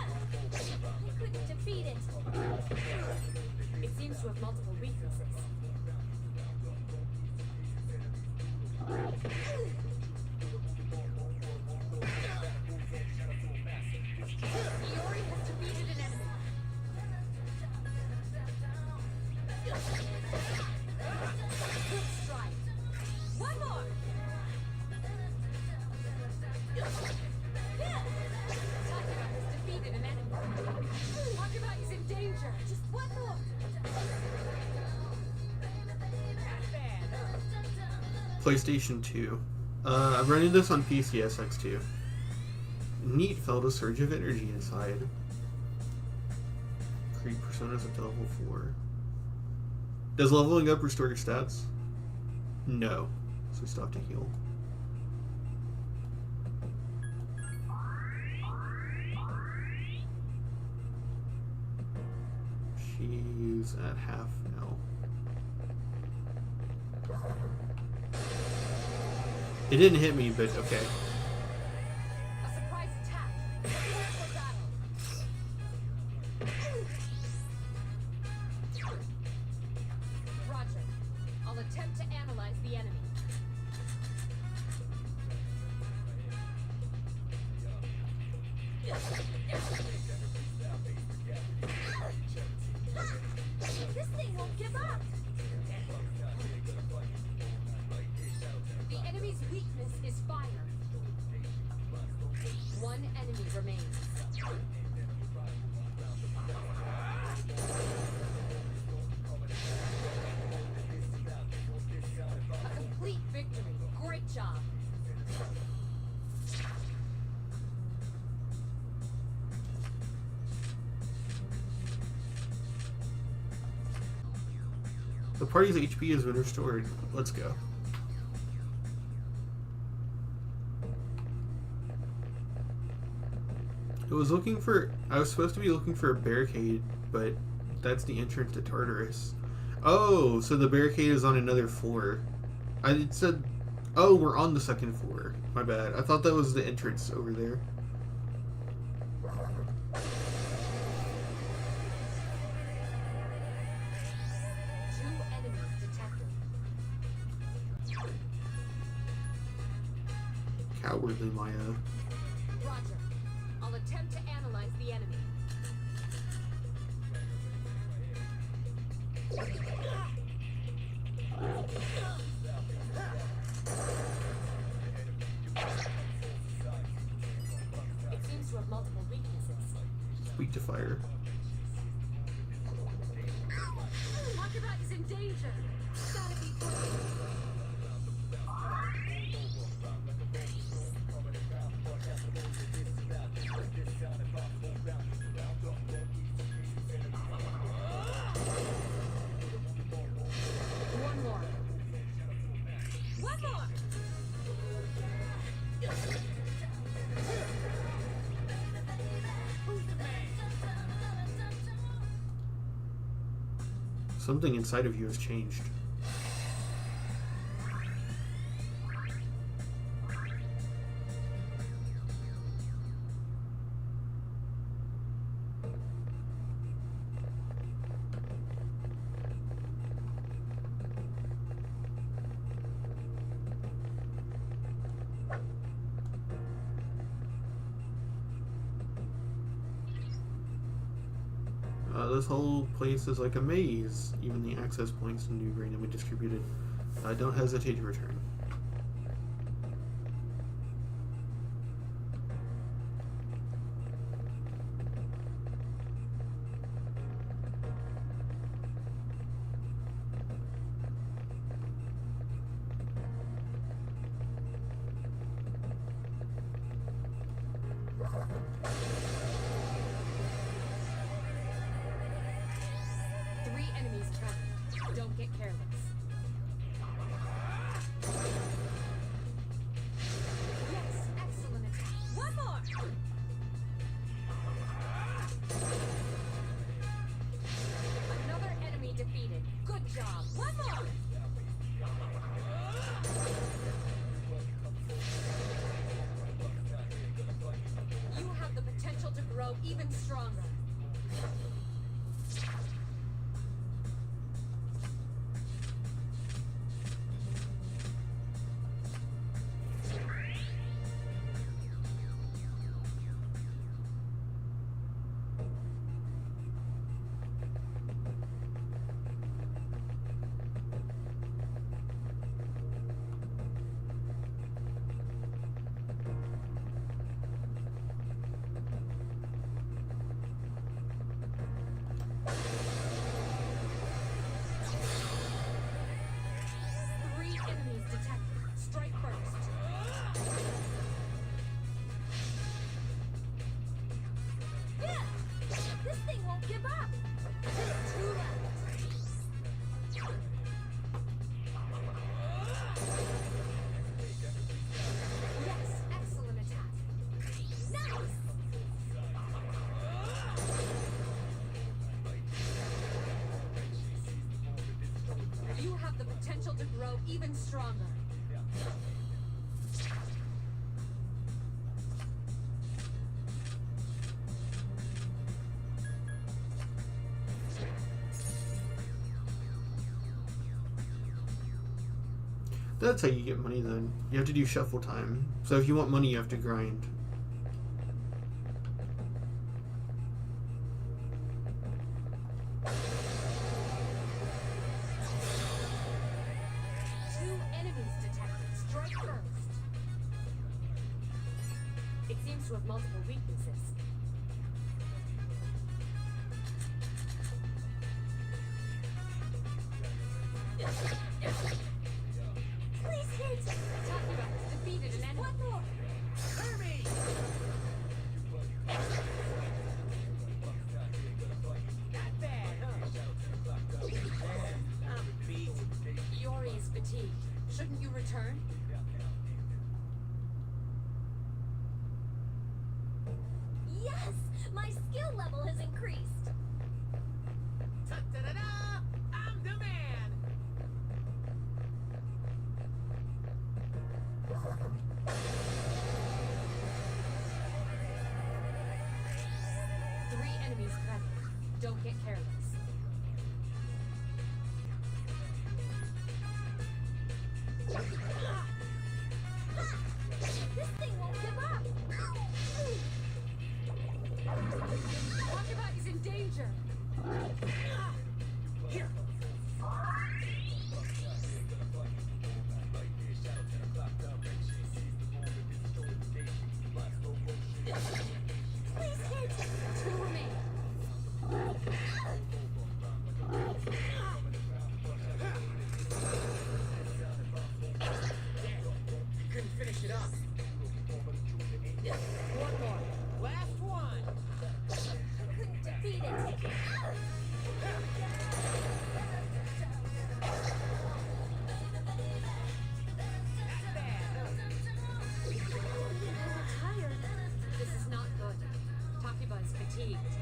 couldn't defeat it. It seems to have multiple weaknesses. Iori has defeated an enemy. Good strike. One more! Takara has defeated an enemy. Takara is in danger. Just one more! PlayStation 2. I'm running this on PCSX2. Neat, felt a surge of energy inside. Create personas up to level 4. Does leveling up restore your stats? No. So stop to heal. She's at half now. It didn't hit me, but okay. A surprise attack. Prepare for battle. Roger. I'll attempt to analyze the enemy. This thing won't give up! The enemy's weakness is fire. One enemy remains. A complete victory. Great job. The party's HP has been restored. Let's go. I was supposed to be looking for a barricade, but that's the entrance to Tartarus. Oh, so the barricade is on another floor. It said, oh, we're on the second floor. My bad. I thought that was the entrance over there. Two enemies detected. Cowardly Maya. Roger. I'll attempt to analyze the enemy. It seems to have multiple weaknesses. Weak to fire. Takara is in danger. Gotta be quick. One more. One more! Something inside of you has changed. This whole place is like a maze. Even the access points and new randomly distributed. Don't hesitate to return. Three enemies counted. Don't get careless. Yes, excellent attack. One more! You have the potential to grow even stronger. To grow even stronger. That's how you get money then. You have to do shuffle time. So if you want money, you have to grind. It seems to have multiple weaknesses. Please hit! Takira has defeated an enemy. One more! Kirby! Not bad, huh? I'm beat. Yori is fatigued. Shouldn't you return? Yes! My skill level has increased! Ta-da-da-da! I'm the man! Three enemies present. Don't get careless. This thing won't give up! Takira is in danger. Here! Please hit! Two remain. You couldn't finish it up. One more. Last one. Couldn't defeat it! Not bad, huh? You're tired. This is not good. Takira is fatigued.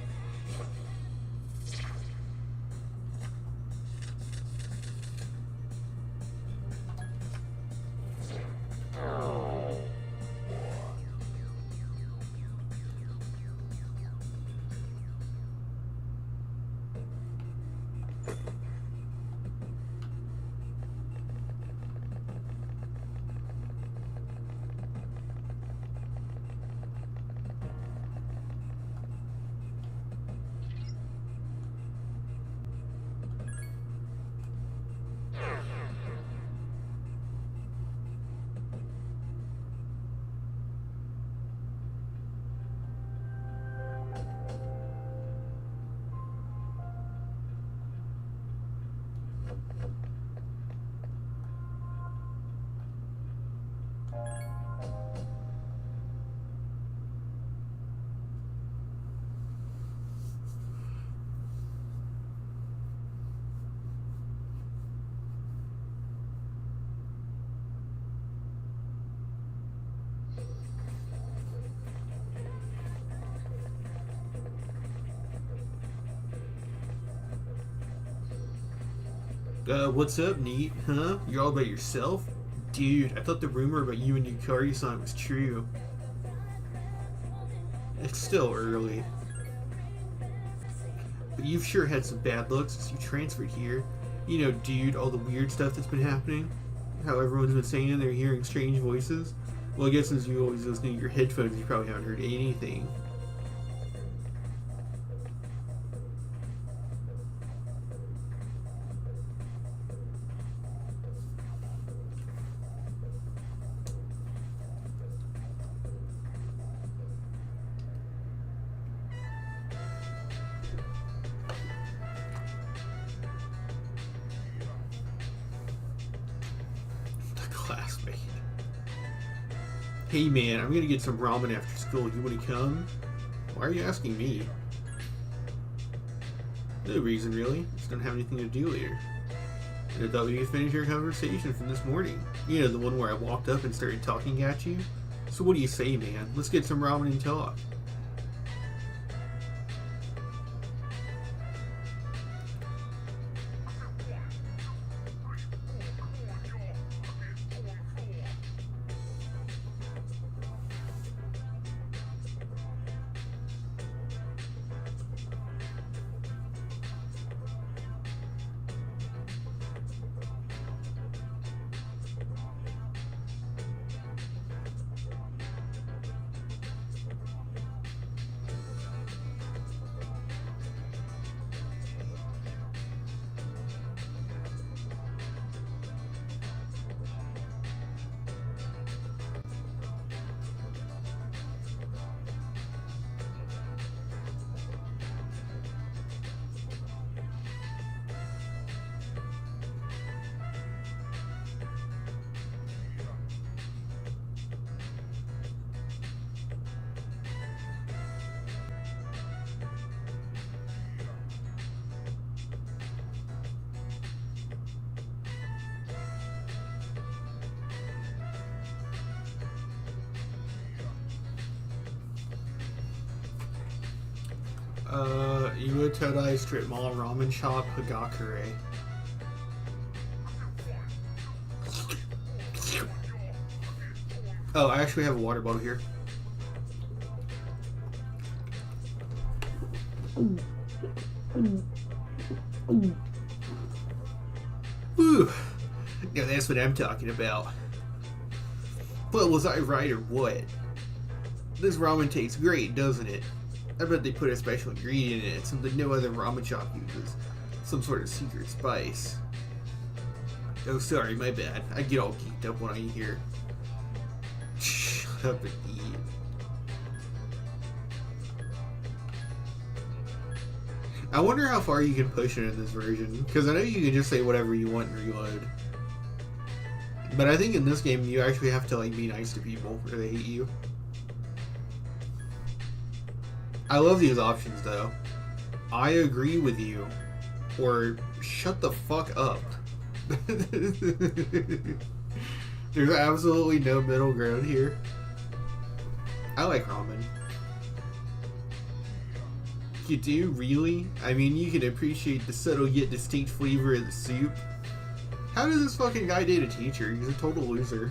What's up, Neat? Huh? You're all by yourself? Dude, I thought the rumor about you and Yukari-san was true. It's still early. But you've sure had some bad luck since you transferred here. You know, dude, all the weird stuff that's been happening. How everyone's been saying they're hearing strange voices. Well, I guess since you always listen to your headphones, you probably haven't heard anything. Classmate. Hey man, I'm gonna get some ramen after school. You wanna come? Why are you asking me? No reason really. Just don't have anything to do later. And I thought we could finish our conversation from this morning. You know, the one where I walked up and started talking at you? So what do you say, man? Let's get some ramen and talk. Iwa Todai Strip Mall Ramen Shop Hagakure. Oh, I actually have a water bottle here. Whew. Now that's what I'm talking about. Well, was I right or what? This ramen tastes great, doesn't it? I bet they put a special ingredient in it, something no other ramen shop uses. Some sort of secret spice. Oh, sorry, my bad. I get all geeked up when I hear. Shut up and eat. I wonder how far you can push it in this version, because I know you can just say whatever you want and reload. But I think in this game you actually have to like be nice to people or they hate you. I love these options though. I agree with you. Or shut the fuck up. There's absolutely no middle ground here. I like ramen. You do? Really? I mean, you can appreciate the subtle yet distinct flavor of the soup. How did this fucking guy date a teacher? He's a total loser.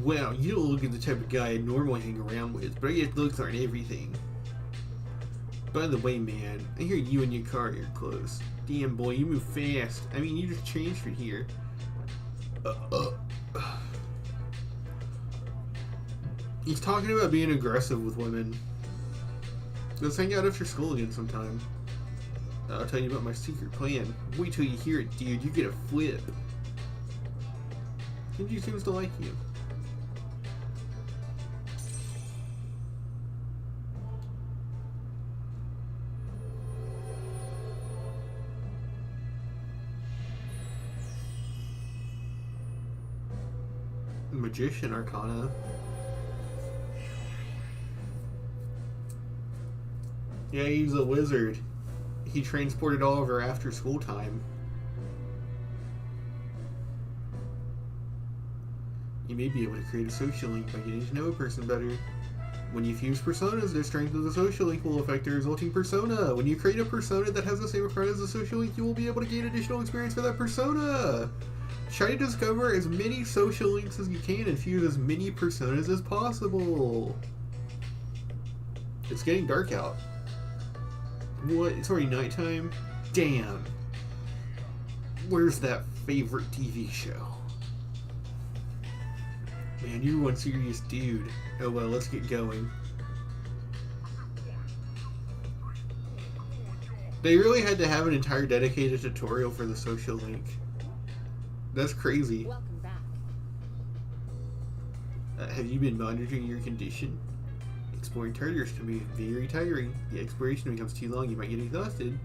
Well, you don't look like the type of guy I normally hang around with, but I guess looks aren't everything. By the way, man, I hear you and your car are close. Damn, boy, you move fast. I mean, you just transferred here. He's talking about being aggressive with women. Let's hang out after school again sometime. I'll tell you about my secret plan. Wait till you hear it, dude. You get a flip. Kenji seems to like you. Magician Arcana. Yeah, he's a wizard. He transported all of our after school time. You may be able to create a social link by getting to know a person better. When you fuse personas, the strength of the social link will affect the resulting persona. When you create a persona that has the same card as the social link, you will be able to gain additional experience for that persona. Try to discover as many social links as you can and fuse as many personas as possible. It's getting dark out. What? It's already nighttime? Damn. Where's that favorite TV show? Man, you're one serious dude. Oh well, let's get going. They really had to have an entire dedicated tutorial for the social link. That's crazy. Welcome back. Have you been monitoring your condition? Exploring Tartarus can be very tiring. The exploration becomes too long, you might get exhausted.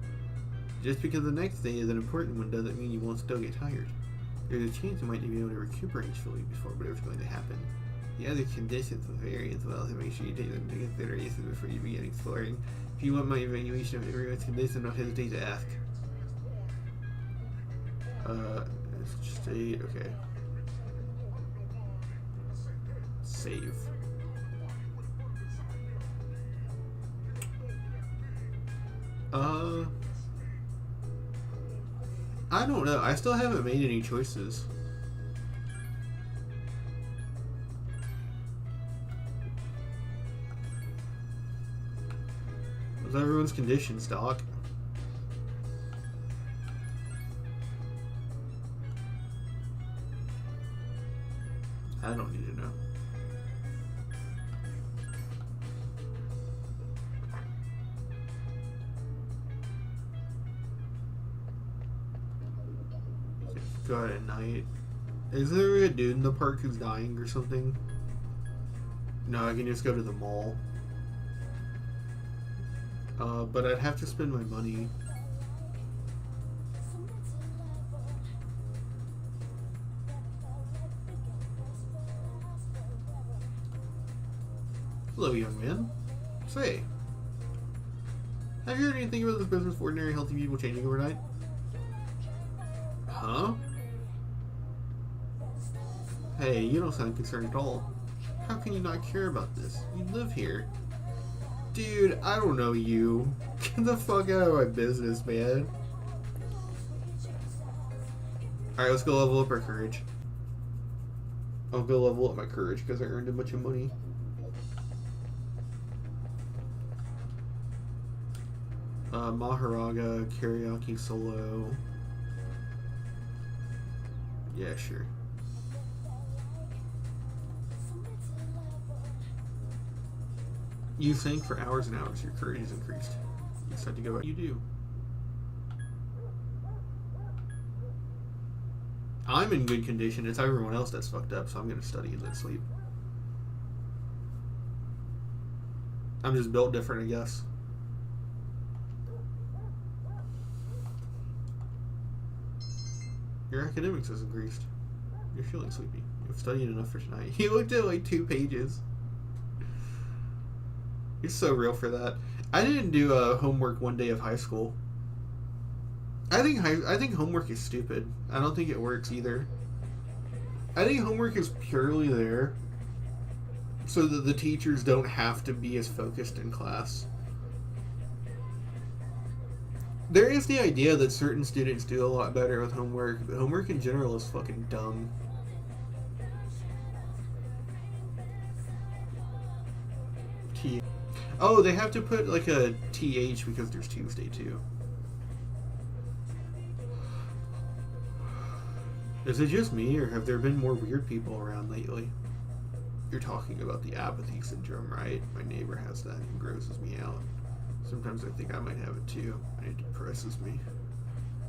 Just because the next day is an important one doesn't mean you won't still get tired. There's a chance you might be able to recuperate fully before whatever's going to happen. The other conditions will vary as well, so make sure you take them into consideration before you begin exploring. If you want my evaluation of everyone's condition, don't hesitate to ask. State, okay. Save. I don't know. I still haven't made any choices. What's everyone's conditions, Doc? I don't need to know. Go out at night. Is there a dude in the park who's dying or something? No, I can just go to the mall. But I'd have to spend my money. Hello, young man. Say, have you heard anything about this business of ordinary healthy people changing overnight? Huh? Hey, you don't sound concerned at all. How can you not care about this? You live here. Dude, I don't know you. Get the fuck out of my business, man. Alright, let's go level up our courage. I'll go level up my courage because I earned a bunch of money. Maharaga, karaoke solo. Yeah, sure. You think for hours and hours your courage is increased. You decide to go out. You do. I'm in good condition. It's everyone else that's fucked up, so I'm gonna study and then sleep. I'm just built different, I guess. Your academics has increased. You're feeling sleepy. You've studied enough for tonight. You looked at like 2 pages. You're so real for that. I didn't do homework one day of high school. I think homework is stupid. I don't think it works either. I think homework is purely there so that the teachers don't have to be as focused in class. There is the idea that certain students do a lot better with homework, but homework in general is fucking dumb. Oh, they have to put like a TH because there's Tuesday too. Is it just me, or have there been more weird people around lately? You're talking about the apathy syndrome, right? My neighbor has that and it grosses me out. Sometimes I think I might have it too, and it depresses me.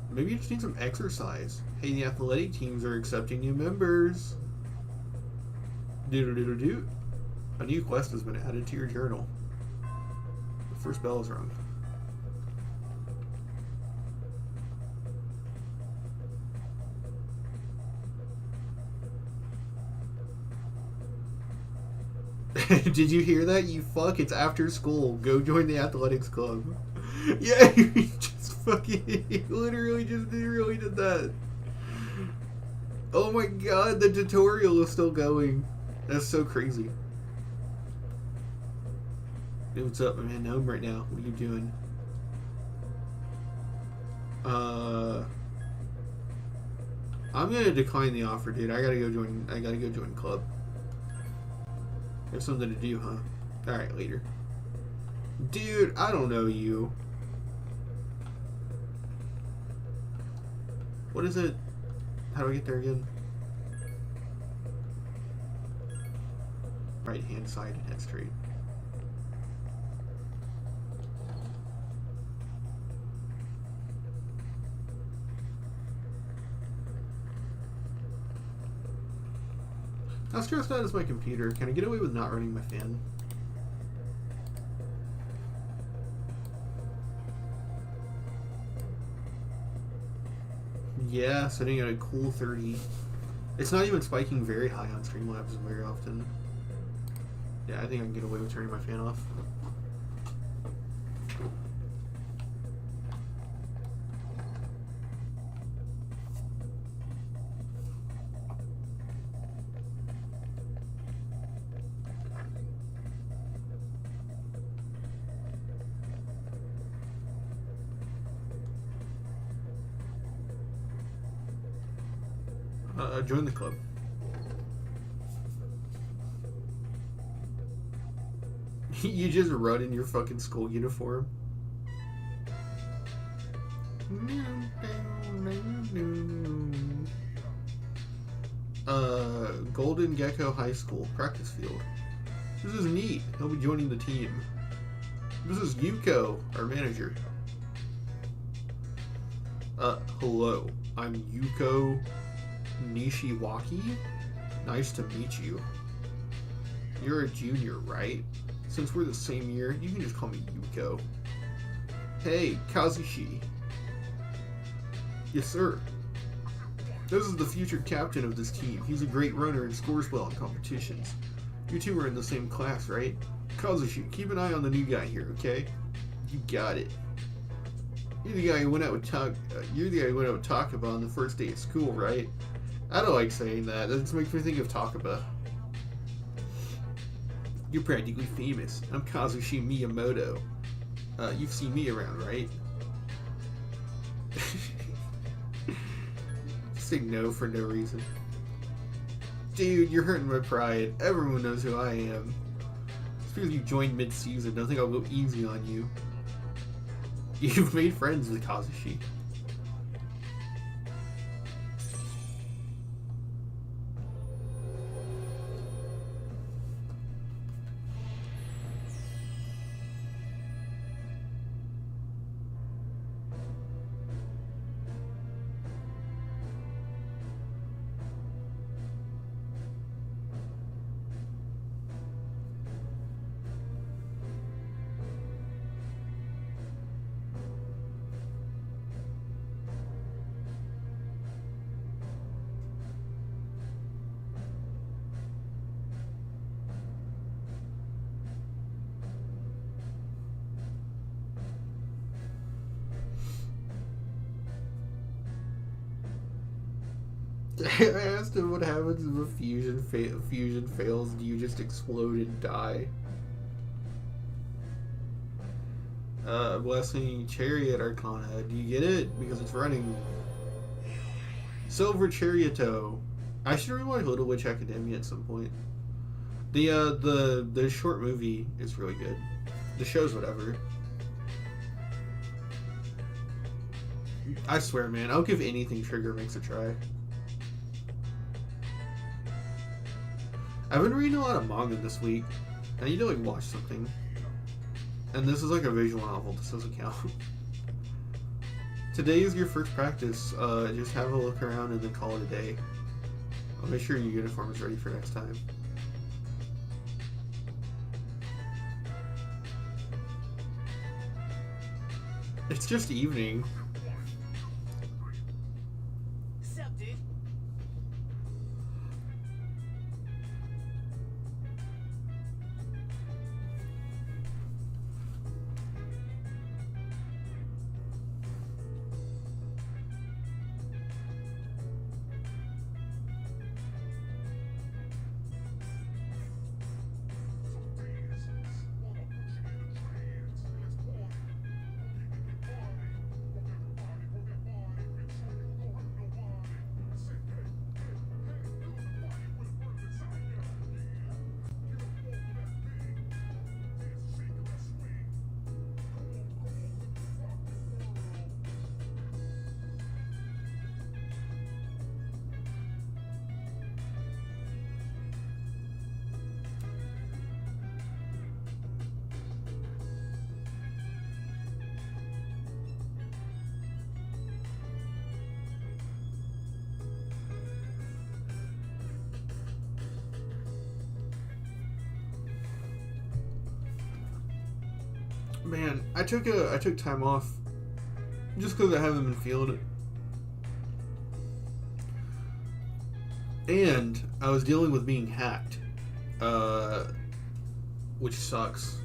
Maybe you just need some exercise. Hey, the athletic teams are accepting new members. Doodle-doodle-doo. A new quest has been added to your journal. The first bell is rung. Did you hear that? You fuck, it's after school. Go join the athletics club. Yeah, you just fucking literally did that. Oh my god, the tutorial is still going. That's so crazy. Hey, what's up? I'm heading home right now. What are you doing? I'm gonna decline the offer, dude. I gotta go join club. There's something to do, huh? Alright, later. Dude, I don't know you. What is it? How do I get there again? Right hand side and head straight. How stressed out is my computer? Can I get away with not running my fan? Yeah, sitting at a cool 30. It's not even spiking very high on Streamlabs very often. Yeah, I think I can get away with turning my fan off. Join the club. You just run in your fucking school uniform. Golden Gecko High School practice field. This is neat. He'll be joining the team. This is Yuko, our manager. Hello. I'm Yuko Nishiwaki? Nice to meet you. You're a junior, right? Since we're the same year, you can just call me Yuko. Hey, Kazushi. Yes, sir. This is the future captain of this team. He's a great runner and scores well in competitions. You two are in the same class, right? Kazushi, keep an eye on the new guy here, okay? You got it. You're the guy who went out with Takaba on the first day of school, right? I don't like saying that. That just makes me think of Takaba. You're practically famous. I'm Kazushi Miyamoto. You've seen me around, right? Saying no for no reason. Dude, you're hurting my pride. Everyone knows who I am. It's because you joined mid-season. Don't think I'll go easy on you. You've made friends with Kazushi. I asked him what happens if a fusion fails. Do you just explode and die? Blessing Chariot Arcana. Do you get it? Because it's running. Silver Charioto. I should rewatch Little Witch Academia at some point. The short movie is really good. The show's whatever. I swear, man, I'll give anything Trigger makes a try. I've been reading a lot of manga this week. I need to like watch something. And this is like a visual novel. This doesn't count. Today is your first practice. Just have a look around and then call it a day. I'll make sure your uniform is ready for next time. It's just evening. Sup, dude? Man, I took time off just because I haven't been feeling it. And I was dealing with being hacked. Which sucks.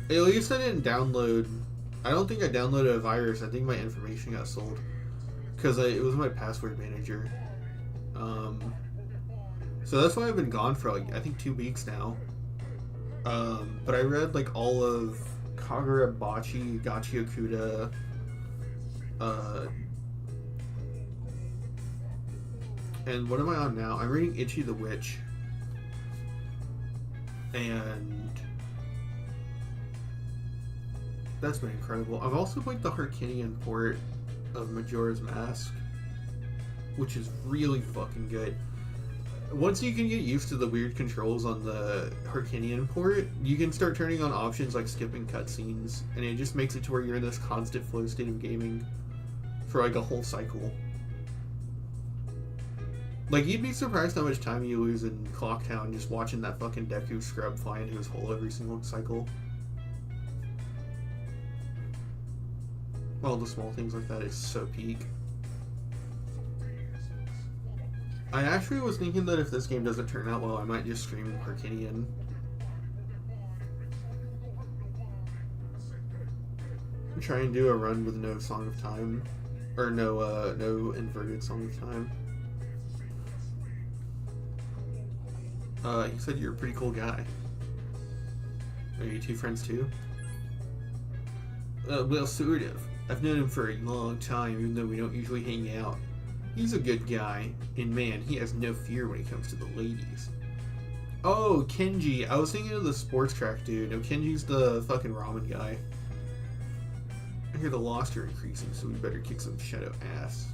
At least I didn't download... I don't think I downloaded a virus. I think my information got sold. Because it was my password manager. So that's why I've been gone for like, I think 2 weeks now. But I read like all of Kagura Bachi, Gachi Okuda, and what am I on now? I'm reading Ichi the Witch. And that's been incredible. I've also played the Harkinian port of Majora's Mask, which is really fucking good. Once you can get used to the weird controls on the Harkinian port, you can start turning on options like skipping cutscenes, and it just makes it to where you're in this constant flow state of gaming for like a whole cycle. Like, you'd be surprised how much time you lose in Clocktown just watching that fucking Deku scrub fly into his hole every single cycle. All the small things like that is so peak. I actually was thinking that if this game doesn't turn out well, I might just stream Harkinian. Try and do a run with no Song of Time. Or no inverted Song of Time. You said you're a pretty cool guy. Are you 2 friends too? Well, sort of. I've known him for a long time, even though we don't usually hang out. He's a good guy, and man, he has no fear when it comes to the ladies. Oh, Kenji. I was thinking of the sports track dude. No, Kenji's the fucking ramen guy. I hear the lost are increasing, so we better kick some shadow ass.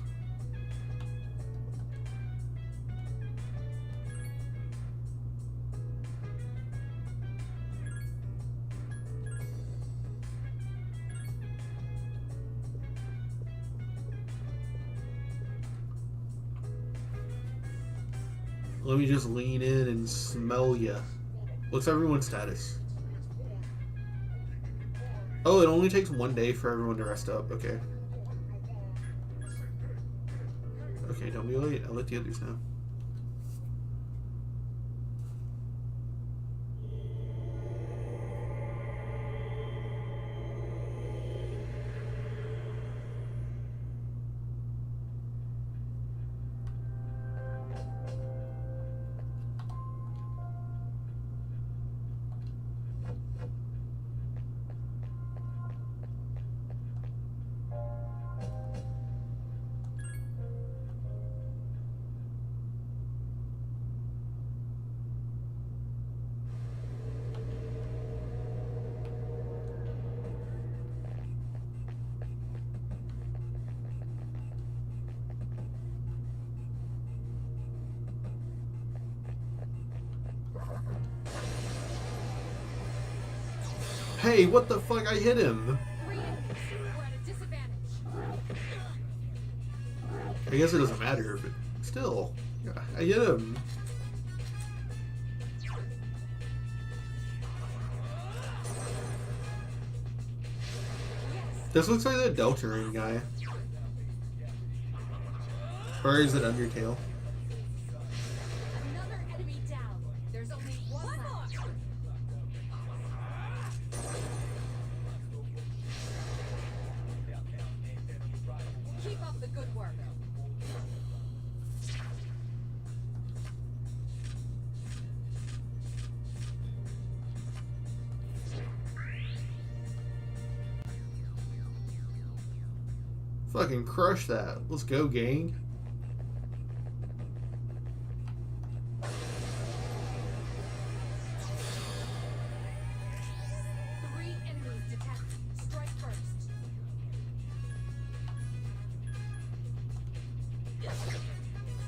Let me just lean in and smell ya. What's everyone's status? Oh, it only takes 1 day for everyone to rest up. Okay. Okay, don't be late. I'll let the others know. Hey, what the fuck? I hit him. I guess it doesn't matter, but still. I hit him. This looks like the Deltarune guy. Or is it Undertale? Another enemy down. There's only one left. Keep up the good work. Fucking crush that. Let's go, gang. Three enemies detected. Strike first.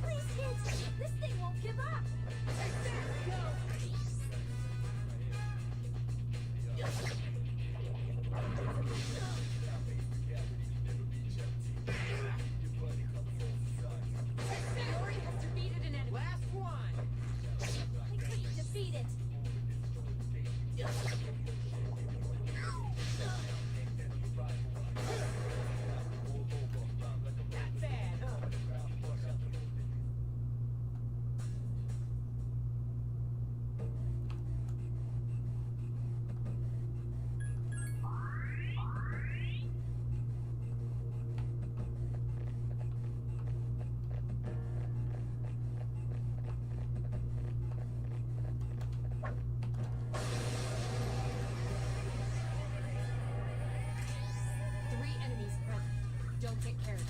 Please hit! This thing won't give up! Take that! Go! Yori has defeated an enemy. Last one! I couldn't defeat it. don't take care of this.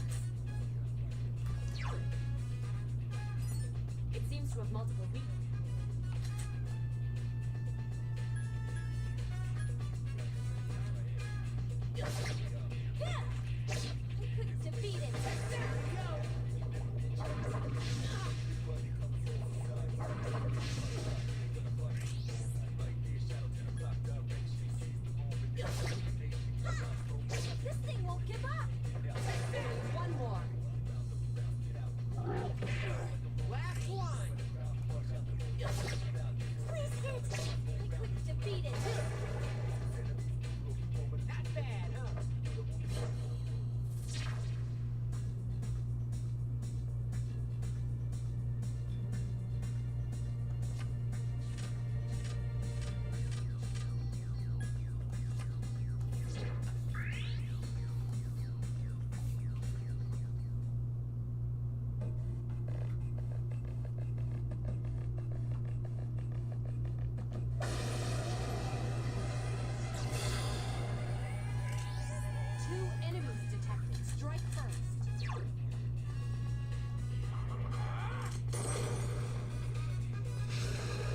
It seems to have multiple weak. I couldn't defeat it. This thing won't give up. One more. Last one! Please hit. I couldn't defeat it. Not bad, huh? Two enemies detected. Strike first.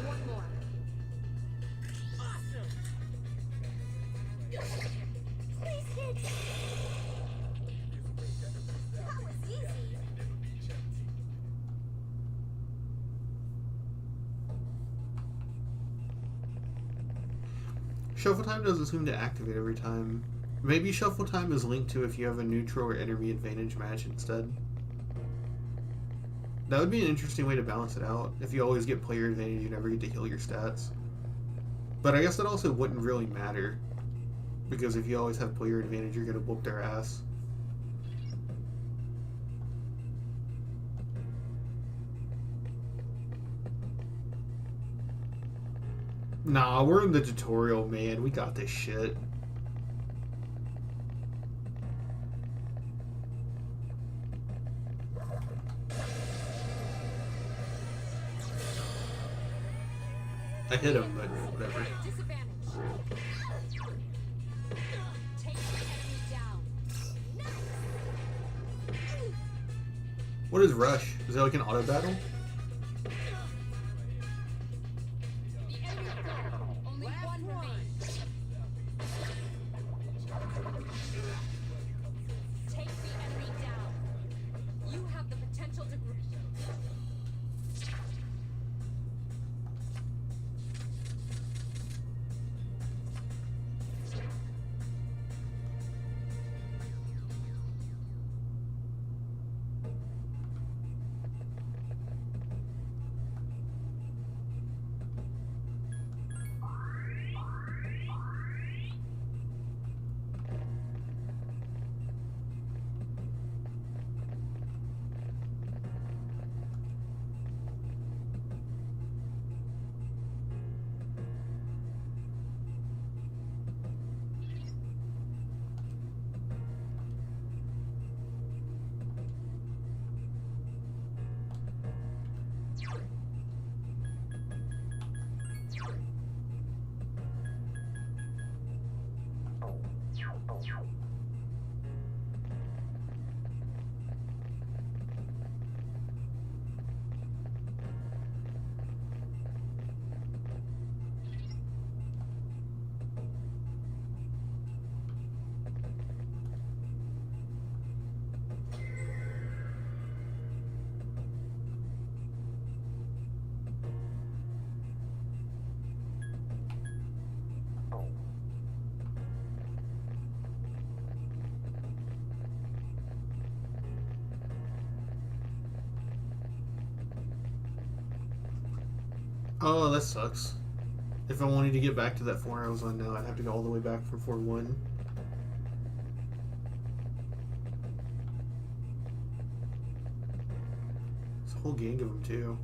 One more. Awesome! Please hit. That was easy. Shuffle time doesn't seem to activate every time. Maybe shuffle time is linked to if you have a neutral or enemy advantage match instead. That would be an interesting way to balance it out. If you always get player advantage, you never get to heal your stats. But I guess that also wouldn't really matter. Because if you always have player advantage, you're going to whoop their ass. Nah, we're in the tutorial, man. We got this shit. I hit him, but whatever. Disadvantage. Take the enemy down. What is Rush? Is that like an auto battle? The enemy fell. Only one remains. Take the enemy down. You have the potential to grow. Oh, that sucks. If I wanted to get back to that floor I was on now, I'd have to go all the way back from floor 1. There's a whole gang of them, too.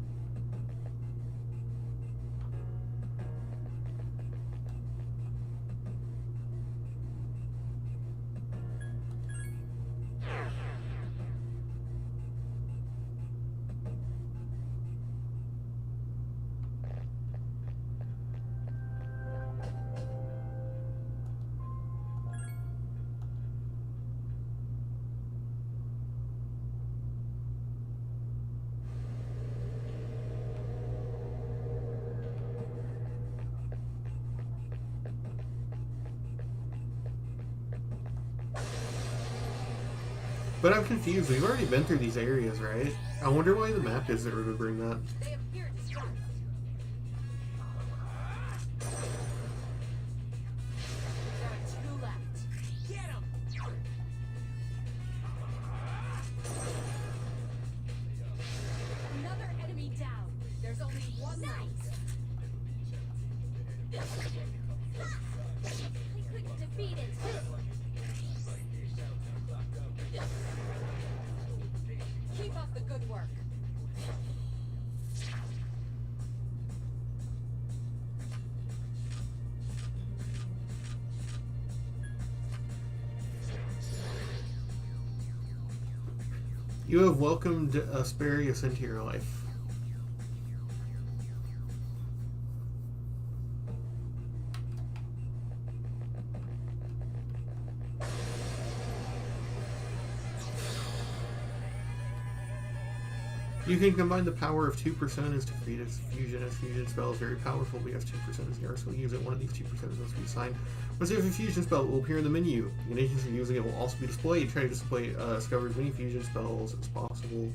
But I'm confused. We've already been through these areas, right? I wonder why the map isn't remembering that. They appear distracted. There are 2 left. Get 'em! Another enemy down. There's only 1 left. I couldn't defeat it. Keep up the good work. You have welcomed Asperius into your life. You can combine the power of 2 personas to create a fusion. A fusion spell is very powerful. We have 2 personas in the arsenal. Use it. One of these 2 personas must be assigned. Once you have a fusion spell, it will appear in the menu. The conditions for using it will also be displayed. Try to display discover as many fusion spells as possible.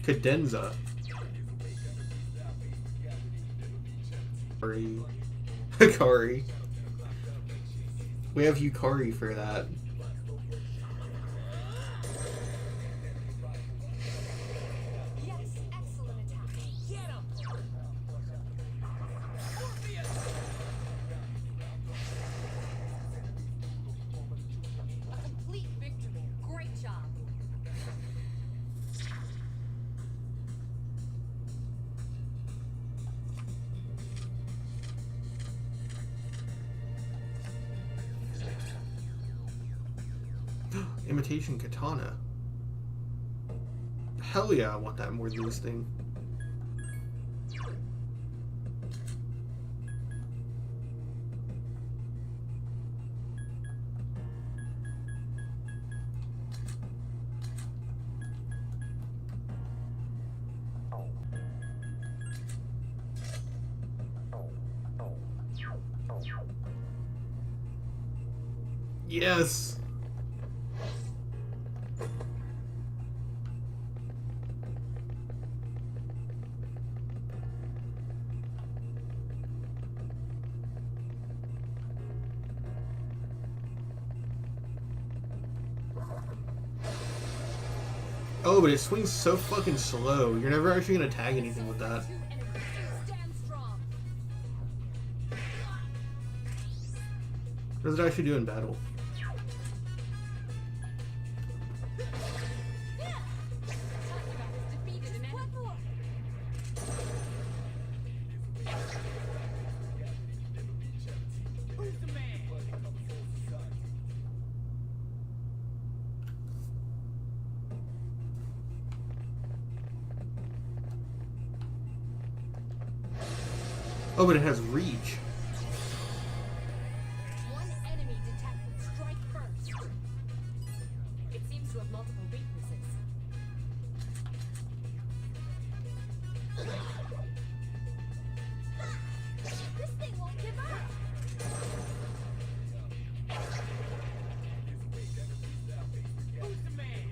Cadenza. Hikari. We have Yukari for that. Yes, excellent attack. Get 'em! A complete victory. Great job. Imitation katana. Hell yeah, I want that more than this thing. Yes! Oh, but it swings so fucking slow. You're never actually gonna tag anything with that. 2 enemies. Stand strong. What does it actually do in battle? Defeated an enemy. Who's the man? Oh, but it has reach. 1 enemy detected. Strike first. It seems to have multiple weaknesses. This thing won't give up. Who's the man?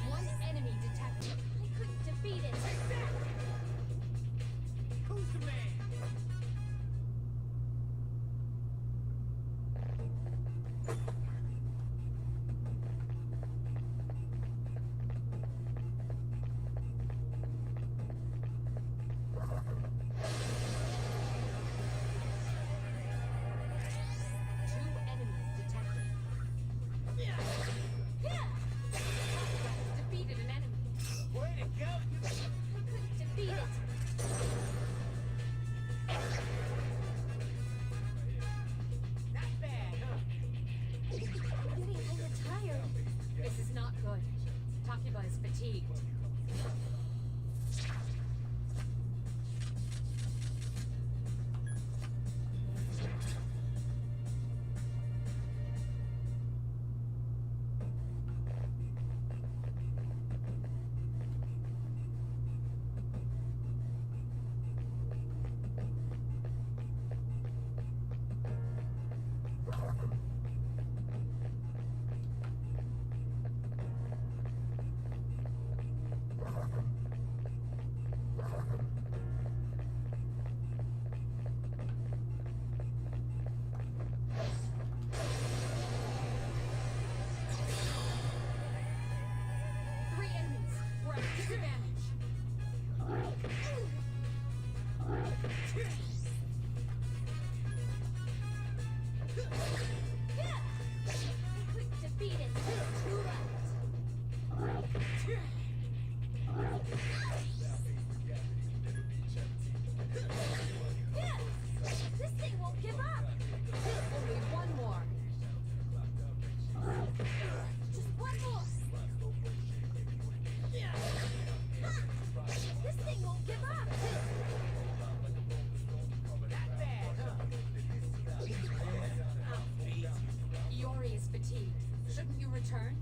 One enemy detected. I couldn't defeat it. damage. Quick defeat it. Two left. This thing won't give up. Only one more. Just one more. This thing won't give up. Not bad, huh? I'm beat. Iori is fatigued. Shouldn't you return?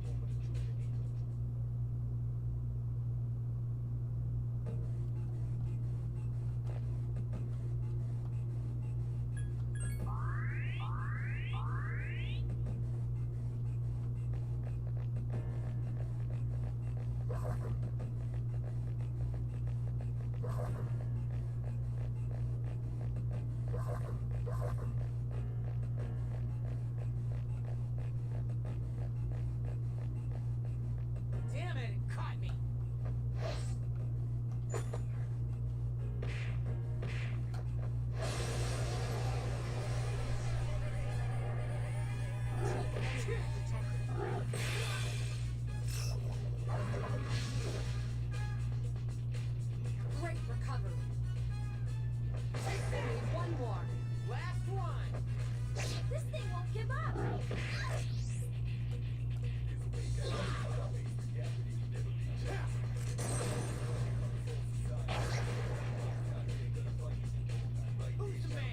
Damn it, it caught me. Great recovery. Only one more. Last one. This thing won't give up. Who's the man?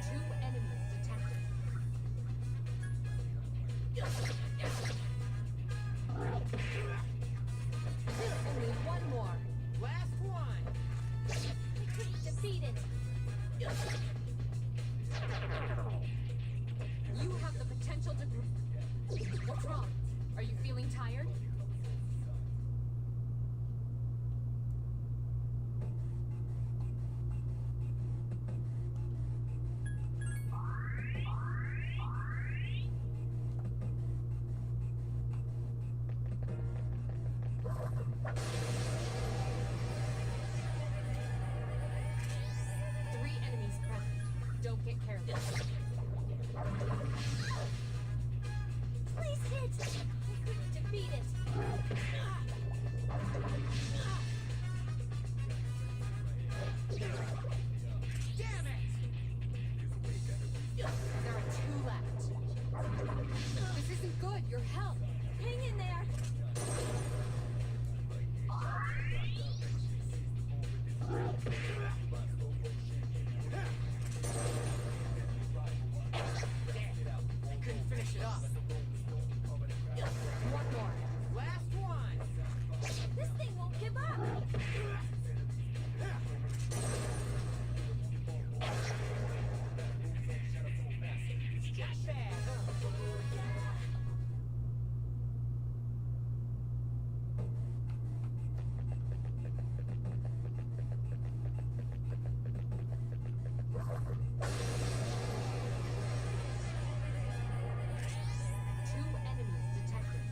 Two enemies detected. Only one more. Last one. We couldn't defeat it. You have the potential to... What's wrong? Are you feeling tired? Three enemies present. Don't get careless. Please hit! We couldn't defeat it. Damn it! There are two left. This isn't good. Your health. Hang in there. I couldn't finish it off. One more. Last one. This thing won't give up. Not bad, huh? Two enemies detected.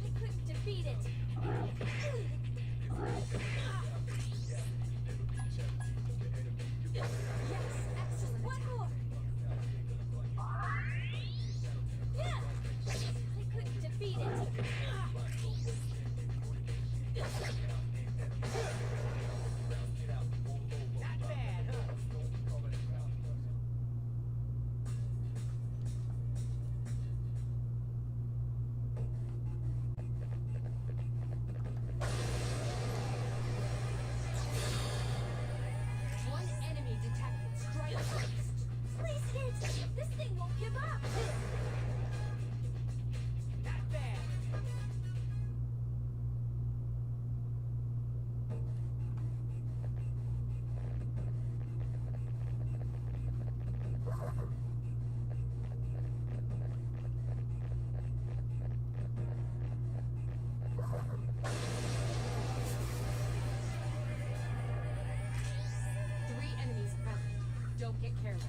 I couldn't defeat it. Yes, that's just one more. One enemy detected. Strike first. Please hit! This thing won't give up! Not bad. Three enemies present. Don't get careless.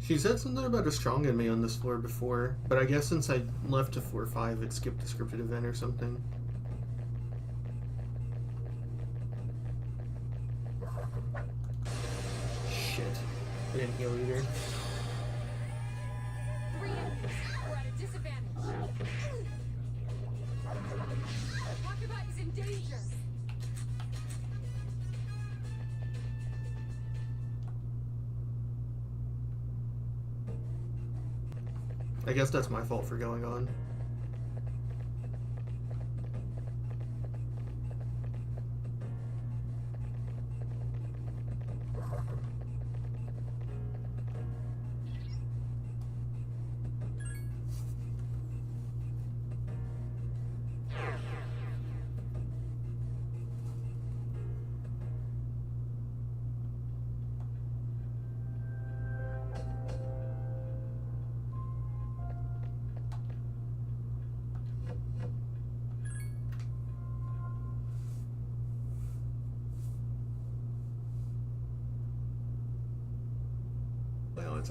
She said something about a strong enemy on this floor before, but I guess since I left to floor 5, it skipped a scripted event or something. Shit. I didn't heal either. Three enemies. We're at a disadvantage. Rockabye is in danger. I guess that's my fault for going on.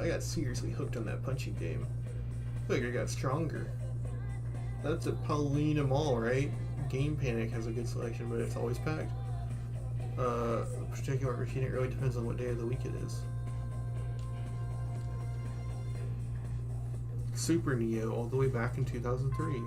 I got seriously hooked on that punching game. I feel like I got stronger. That's at Paulina Mall, right? Game Panic has a good selection, but it's always packed. Particular routine, it really depends on what day of the week it is. Super Neo, all the way back in 2003.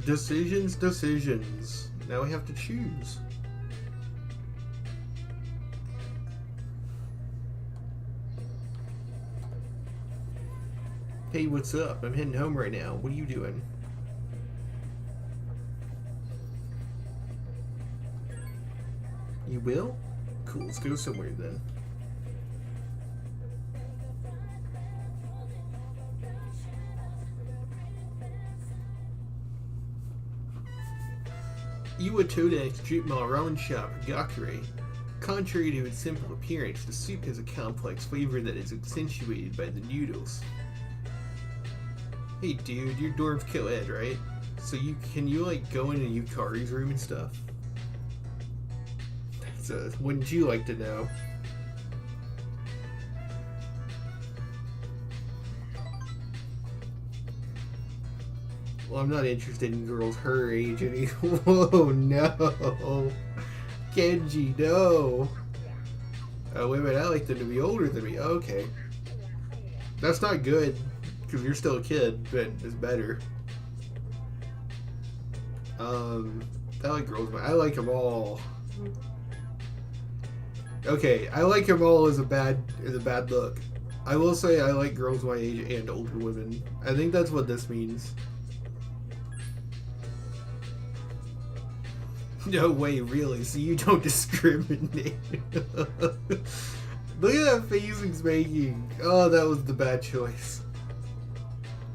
Decisions. Now we have to choose. Hey, what's up? I'm heading home right now. What are you doing? You will? Cool, let's go somewhere then. Iwatoda's Jutma ramen shop, Gakure. Contrary to its simple appearance, the soup has a complex flavor that is accentuated by the noodles. Hey dude, you're dorm's co-ed, right? So can you like go into Yukari's room and stuff? Wouldn't you like to know? Well, I'm not interested in girls her age anymore. Whoa, no. Kenji, no. Oh, wait a minute, I like them to be older than me. Okay. That's not good, because you're still a kid, but it's better. I like girls. I like them all. Okay, I like them all as a bad look. I will say I like girls my age and older women. I think that's what this means. No way, really. So you don't discriminate. Look at that face he's making. Oh, that was the bad choice.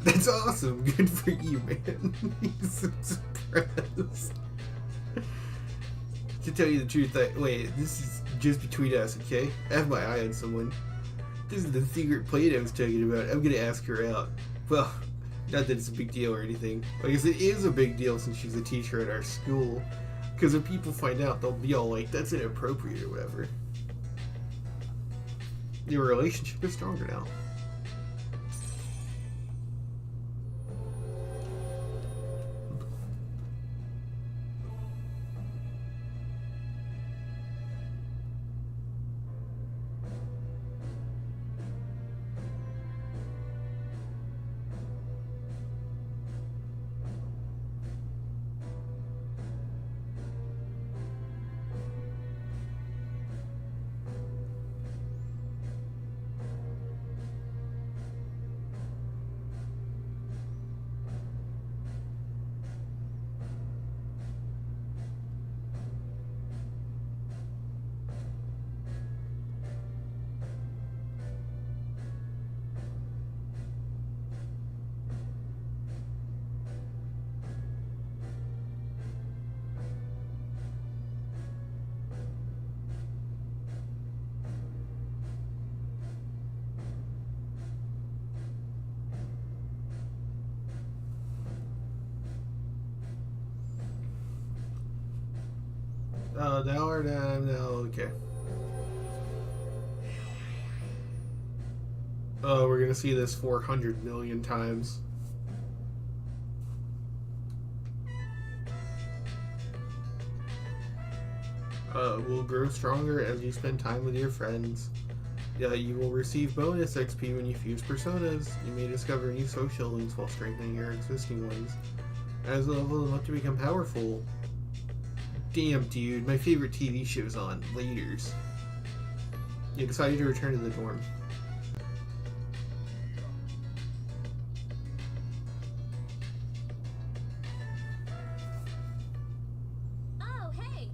That's awesome. Good for you, man. He's so surprised. To tell you the truth, wait, this is just between us, okay? I have my eye on someone. This is the secret plate I was talking about. I'm gonna ask her out. Well, not that it's a big deal or anything. I guess it is a big deal since she's a teacher at our school. Because if people find out, they'll be all like, that's inappropriate or whatever. Your relationship is stronger now. Now or now, okay. Oh, we're gonna see this 400 million times. Will grow stronger as you spend time with your friends. You will receive bonus XP when you fuse personas. You may discover new social links while strengthening your existing ones. As you level them up to become powerful. Damn, dude, my favorite TV show's on. Laters. You decided to return to the dorm. Oh, hey!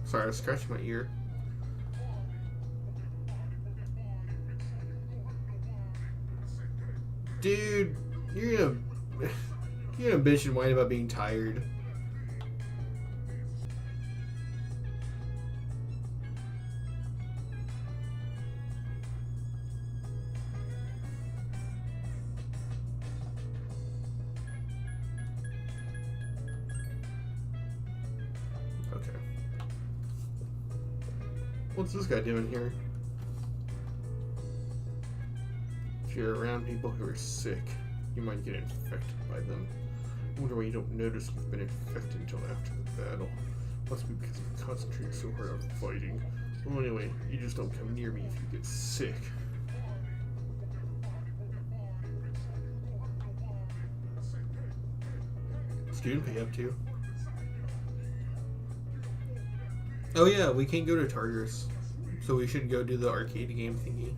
Sorry, I was scratching my ear. Dude, you're gonna bitch and whine about being tired. Okay. What's this guy doing here? If you're around people who are sick, you might get infected by them. I wonder why you don't notice you've been infected until after the battle. Must be because you concentrate so hard on fighting. Well, anyway, you just don't come near me if you get sick. Student pay up to? Oh yeah, we can't go to Tartarus, so we should go do the arcade game thingy.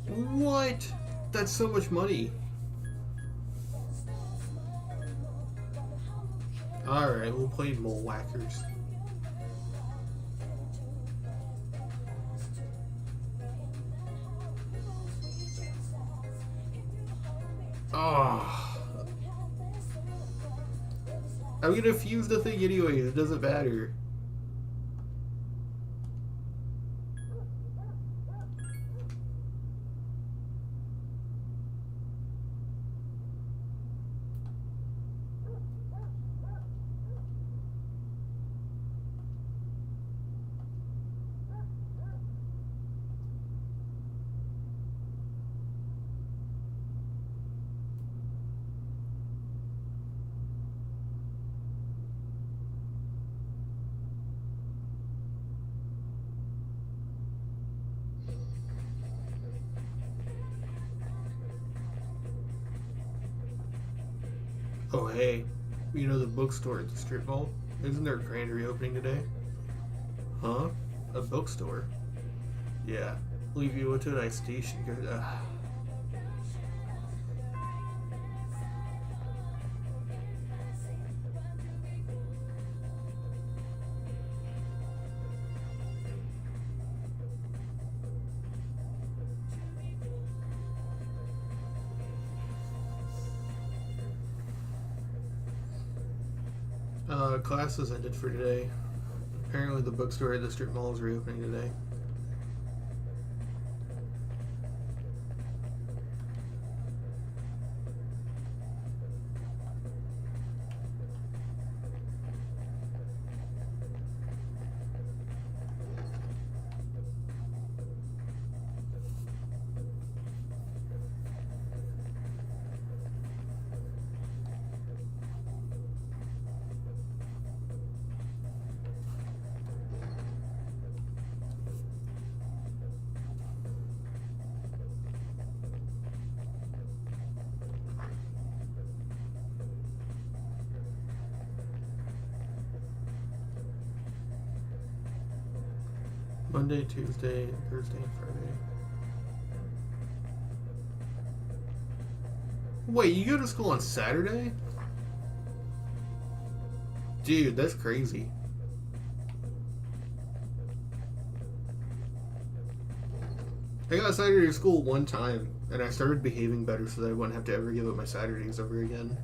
What? That's so much money. Alright, we'll play Mole Whackers. Oh. I'm gonna fuse the thing anyways, it doesn't matter. Oh hey, you know the bookstore at the strip mall? Isn't there a grand reopening today? Huh? A bookstore? Yeah. Leave you to a nice station. Classes ended for today. Apparently the bookstore at the strip mall is reopening today. Monday, Tuesday, Thursday, and Friday. Wait, you go to school on Saturday? Dude, that's crazy. I got Saturday to school one time, and I started behaving better so that I wouldn't have to ever give up my Saturdays ever again.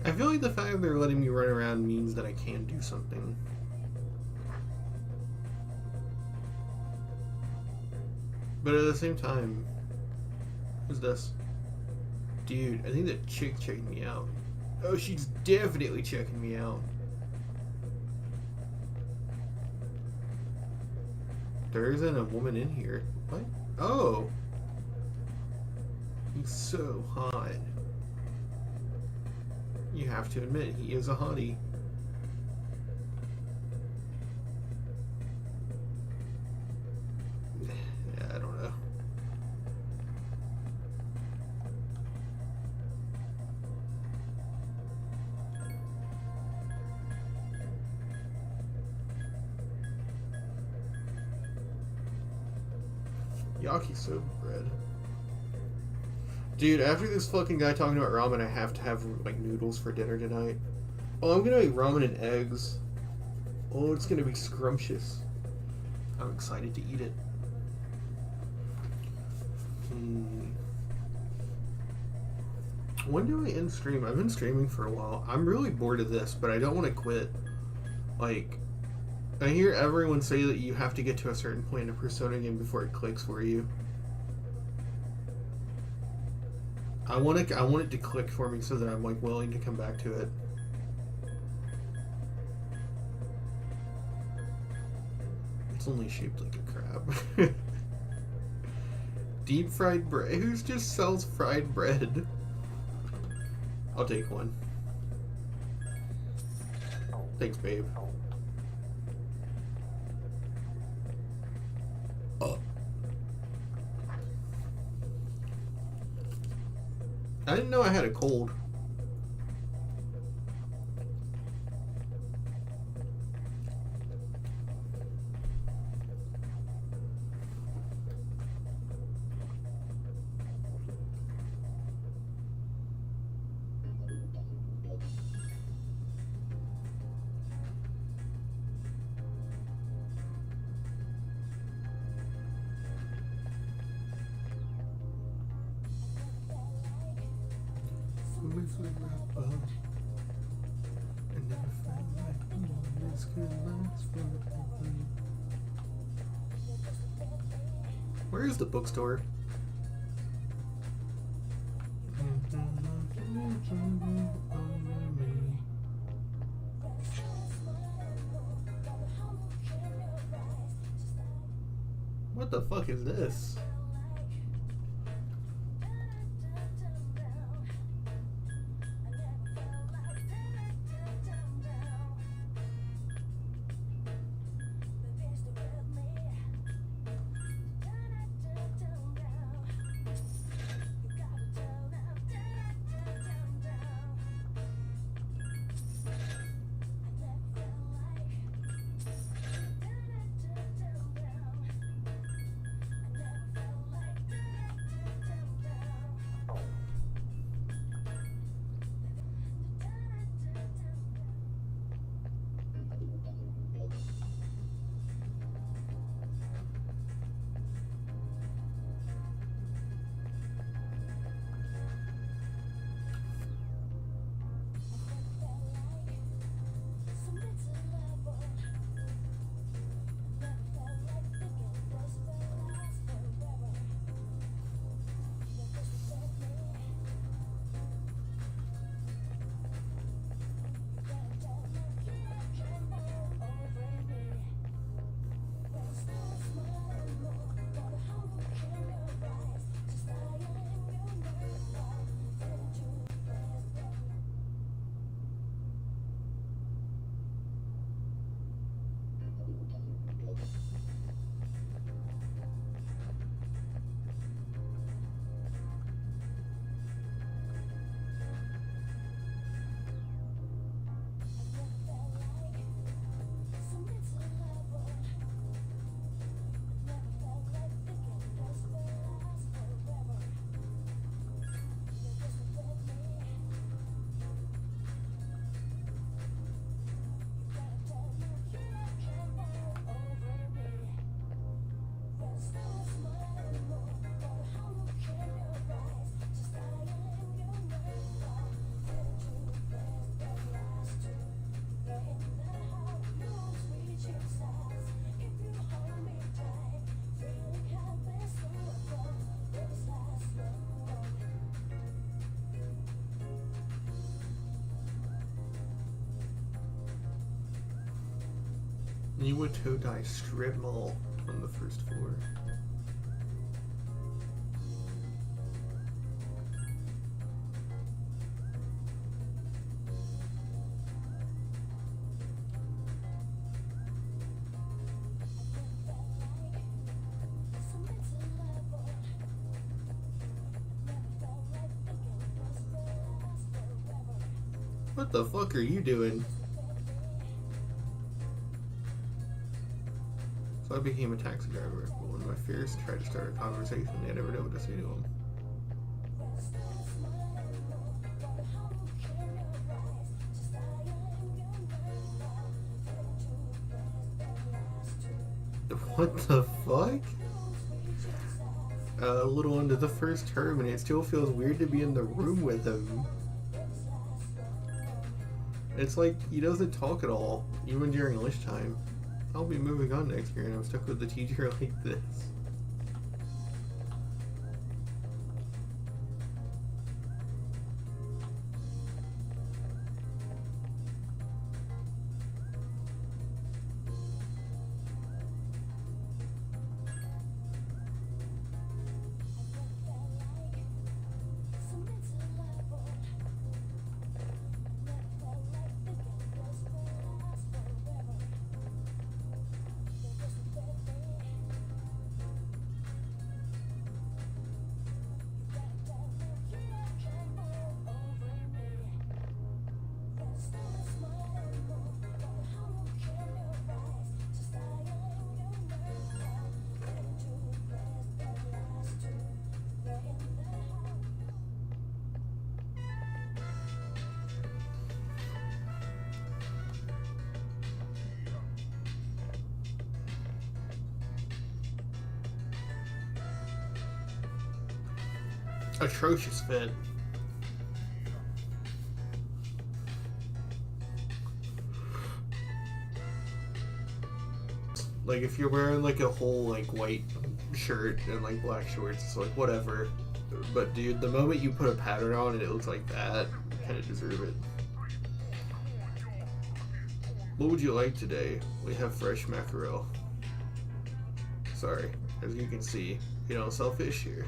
I feel like the fact that they're letting me run around means that I can do something. But at the same time, who's this? Dude, I think that chick checking me out. Oh, she's definitely checking me out. There isn't a woman in here. What? Oh! He's so hot. You have to admit, he is a hottie. Yeah, I don't know. Yakisoba bread. Dude, after this fucking guy talking about ramen, I have to have, like, noodles for dinner tonight. Oh, I'm gonna make ramen and eggs. Oh, it's gonna be scrumptious. I'm excited to eat it. When do I end stream? I've been streaming for a while. I'm really bored of this, but I don't want to quit. Like, I hear everyone say that you have to get to a certain point in a Persona game before it clicks for you. I want it to click for me so that I'm, like, willing to come back to it. It's only shaped like a crab. Deep fried bread. Who just sells fried bread? I'll take one. Thanks, babe. I didn't know I had a cold. Where is the bookstore? What the fuck is this? New Todai Strip Mall on the first floor. What the fuck are you doing? So I became a taxi driver, but when my fears tried to start a conversation, I never know what to say to them. What the fuck? A little into the first term, and it still feels weird to be in the room with him. It's like he doesn't talk at all, even during lunchtime. I'll be moving on next year, and I'm stuck with the teacher like this. Atrocious fit. Like if you're wearing like a whole like white shirt and like black shorts, it's like whatever. But dude, the moment you put a pattern on and it looks like that, you kind of deserve it. What would you like today? We have fresh mackerel. Sorry, as you can see, you don't sell fish here.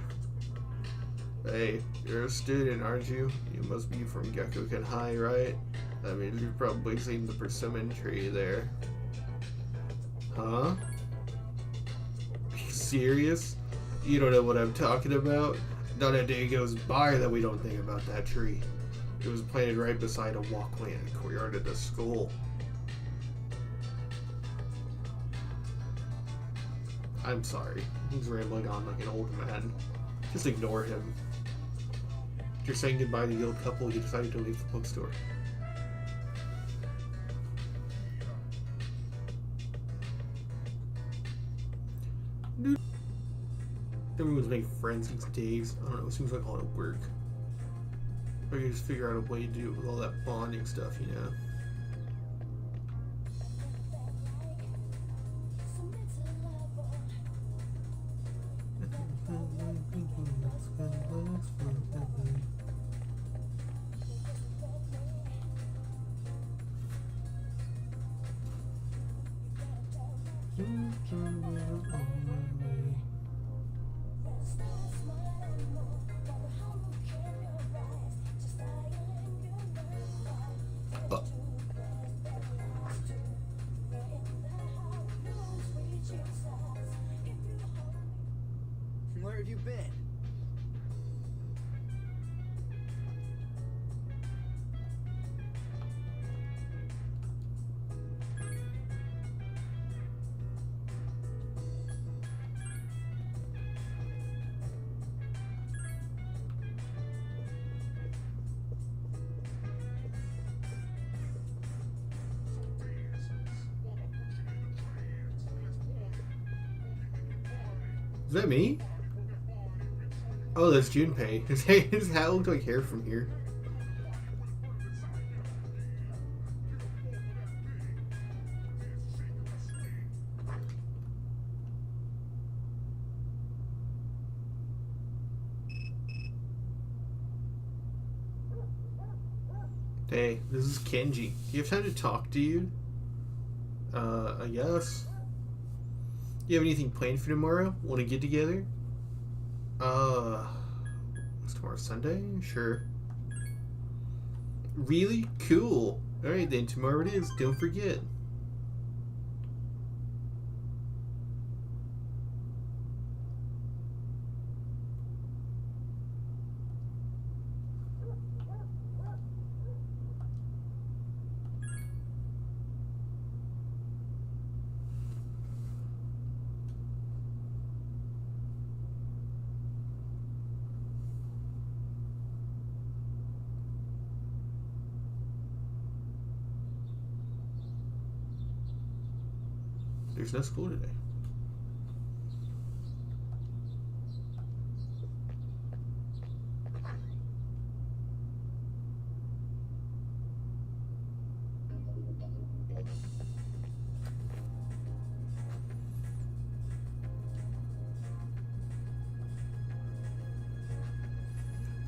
Hey, you're a student, aren't you? You must be from Gekuken High, right? I mean, you've probably seen the persimmon tree there. Huh? Are you serious? You don't know what I'm talking about? Not a day goes by that we don't think about that tree. It was planted right beside a walkway in the courtyard of the school. I'm sorry. He's rambling on like an old man. Just ignore him. After saying goodbye to the old couple, you decided to leave the bookstore. Dude. Everyone's making friends these days. I don't know, it seems like a lot of work. Or you just figure out a way to do it with all that bonding stuff, you know? Where have you been? Is that me? Oh, that's Junpei. His hat looked like hair from here. Hey, this is Kenji. Do you have time to talk, dude? I guess. You have anything planned for tomorrow? Want to get together? Is tomorrow Sunday? Sure. Really? Cool. Alright then, tomorrow it is. Don't forget. There's no school today.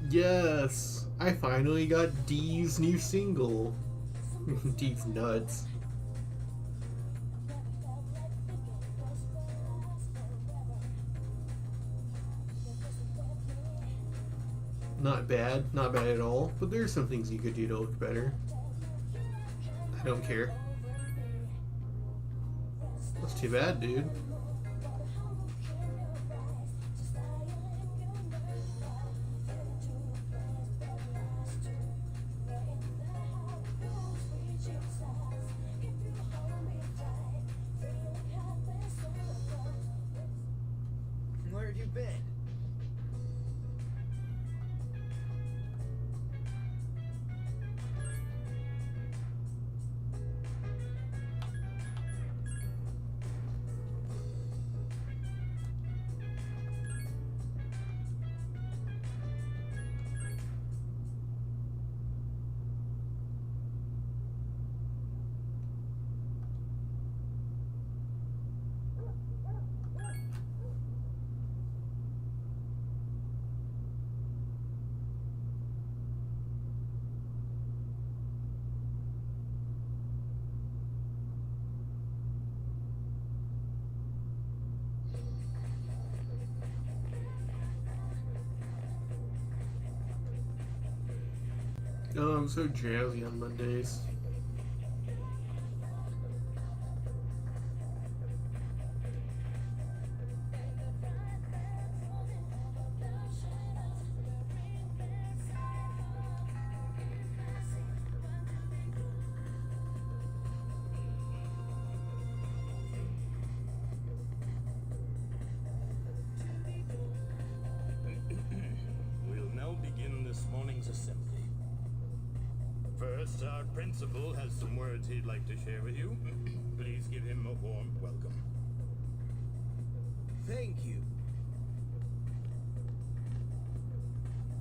Yes! I finally got D's new single. D's nuts. Not bad at all, but there's some things you could do to look better. I don't care. That's too bad, dude. Where have you been? Oh, I'm so drowsy on Mondays. We'll now begin this morning's assembly. First, our principal has some words he'd like to share with you. Please give him a warm welcome. Thank you.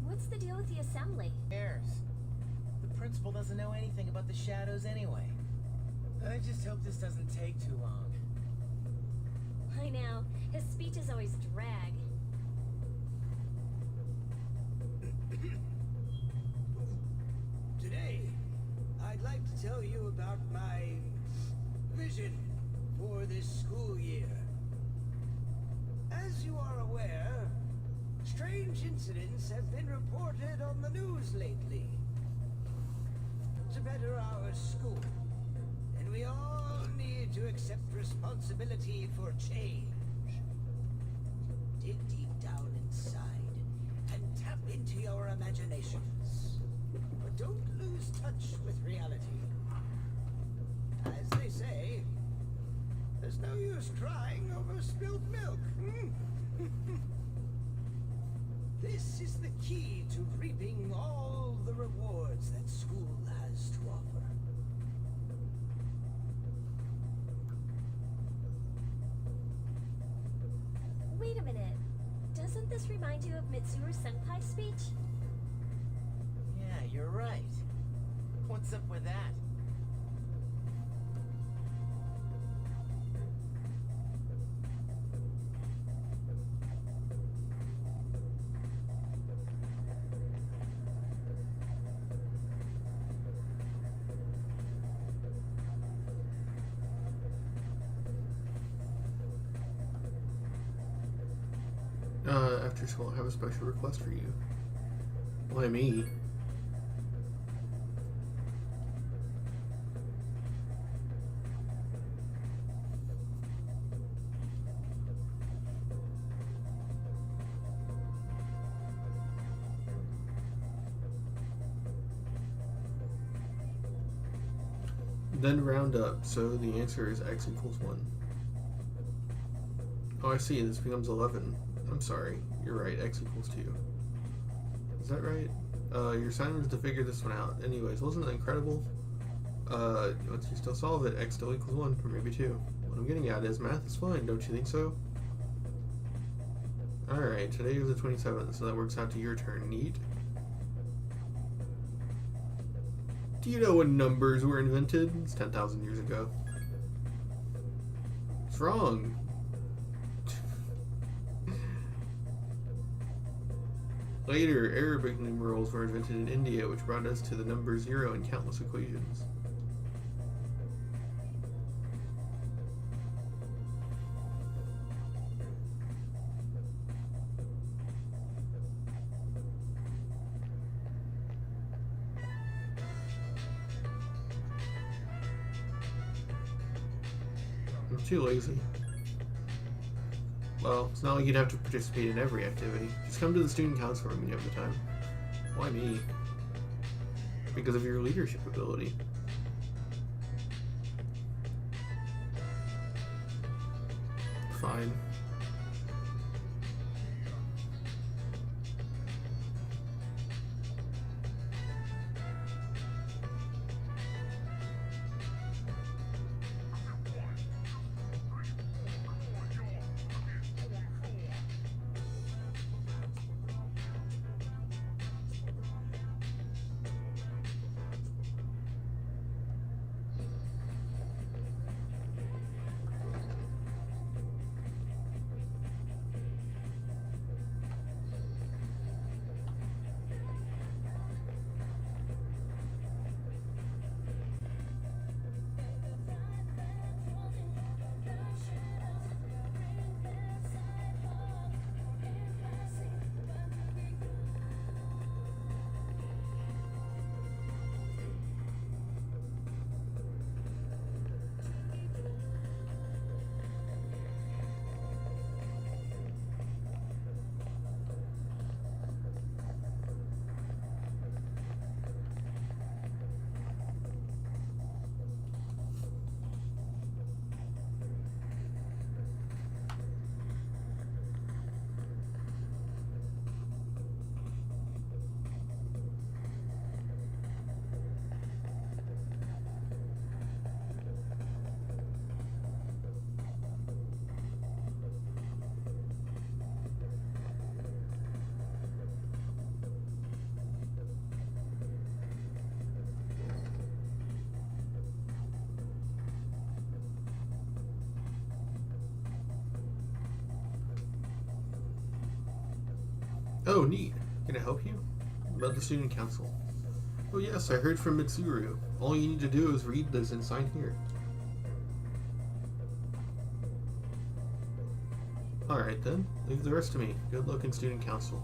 What's the deal with the assembly? Cares? The principal doesn't know anything about the shadows anyway. I just hope this doesn't take too long. I know. His speeches always drag. Today, I'd like to tell you about my vision for this school year. As you are aware, strange incidents have been reported on the news lately. To better our school, and we all need to accept responsibility for change. Dig deep down inside and tap into your imaginations. But don't lose touch with reality. As they say, there's no use crying over spilled milk. This is the key to reaping all the rewards that school has to offer. Wait a minute. Doesn't this remind you of Mitsuru Senpai's speech? Yeah, you're right. What's up with that? After school, I have a special request for you. Why me? Then round up, so the answer is x equals 1. Oh, I see, this becomes 11. I'm sorry, you're right, x equals 2. Is that right? Your assignment is to figure this one out. Anyways, wasn't that incredible? Once you still solve it, x still equals 1, or maybe 2. What I'm getting at is math is fun, don't you think so? Alright, today is the 27th, so that works out to your turn. Neat. Do you know when numbers were invented? It's 10,000 years ago. What's wrong? Later, Arabic numerals were invented in India, which brought us to the number 0 in countless equations. I'm too lazy. Well, it's not like you'd have to participate in every activity. Just come to the student council room when you have the time. Why me? Because of your leadership ability. Fine. Oh, neat. Can I help you? About the student council. Oh yes, I heard from Mitsuru. All you need to do is read this and sign here. Alright then, leave the rest to me. Good luck in student council.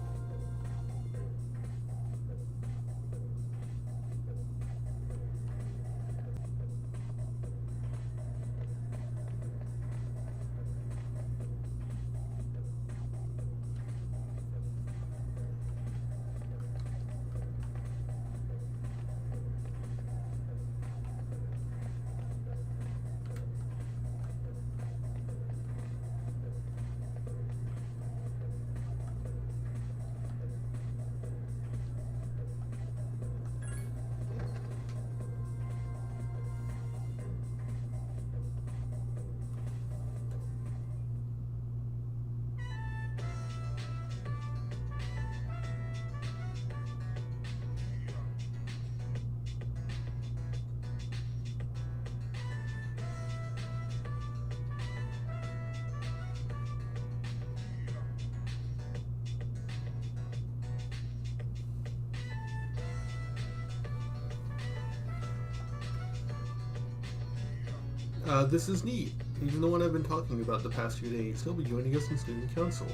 This is neat. Even the one I've been talking about the past few days, he'll be joining us in student council.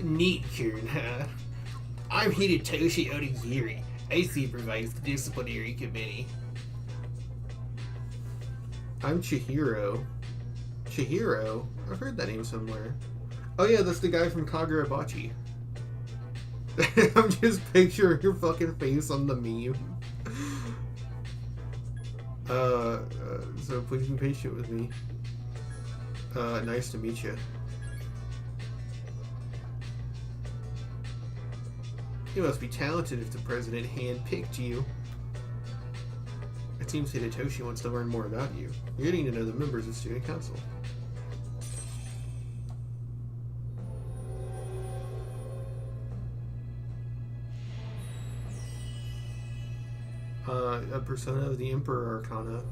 Neat, Kieran, huh? I'm Hidetoshi Odagiri. I supervise the disciplinary committee. I'm Chihiro. Chihiro? I've heard that name somewhere. Oh yeah, that's the guy from Kagurabachi. I'm just picturing your fucking face on the meme. So please be patient with me. Nice to meet you. You must be talented if the president handpicked you. It seems Hidetoshi wants to learn more about you. You're getting to know the members of student council. A persona of the Emperor Arcana.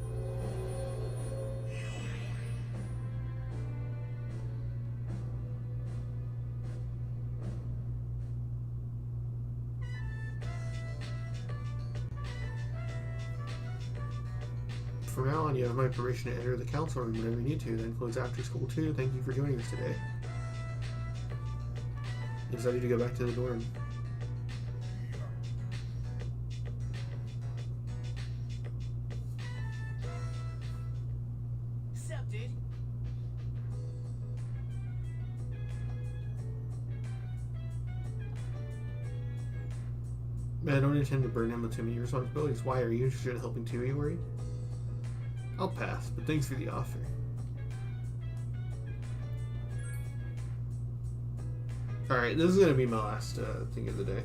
From now on, you have my permission to enter the council room whenever you need to. That includes after school too. Thank you for joining us today. Excited to go back to the dorm. I don't intend to burden him with too many responsibilities. Why? Are you interested in helping too, Iori? I'll pass, but thanks for the offer. Alright, this is going to be my last thing of the day.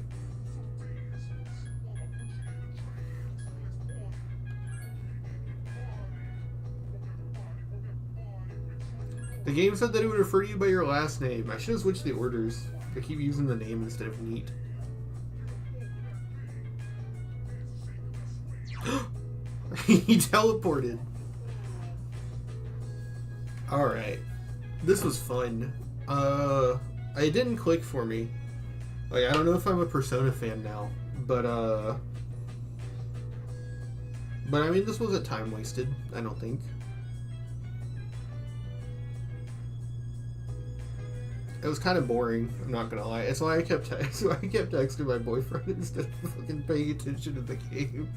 The game said that it would refer to you by your last name. I should have switched the orders. I keep using the name instead of neat. He teleported. Alright. This was fun. It didn't click for me. Like, I don't know if I'm a Persona fan now, but I mean, this wasn't time wasted, I don't think. It was kind of boring, I'm not gonna lie. That's why I kept texting my boyfriend instead of fucking paying attention to the game.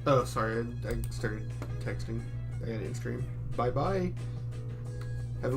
Oh, sorry, I started texting. I got in stream. Bye-bye.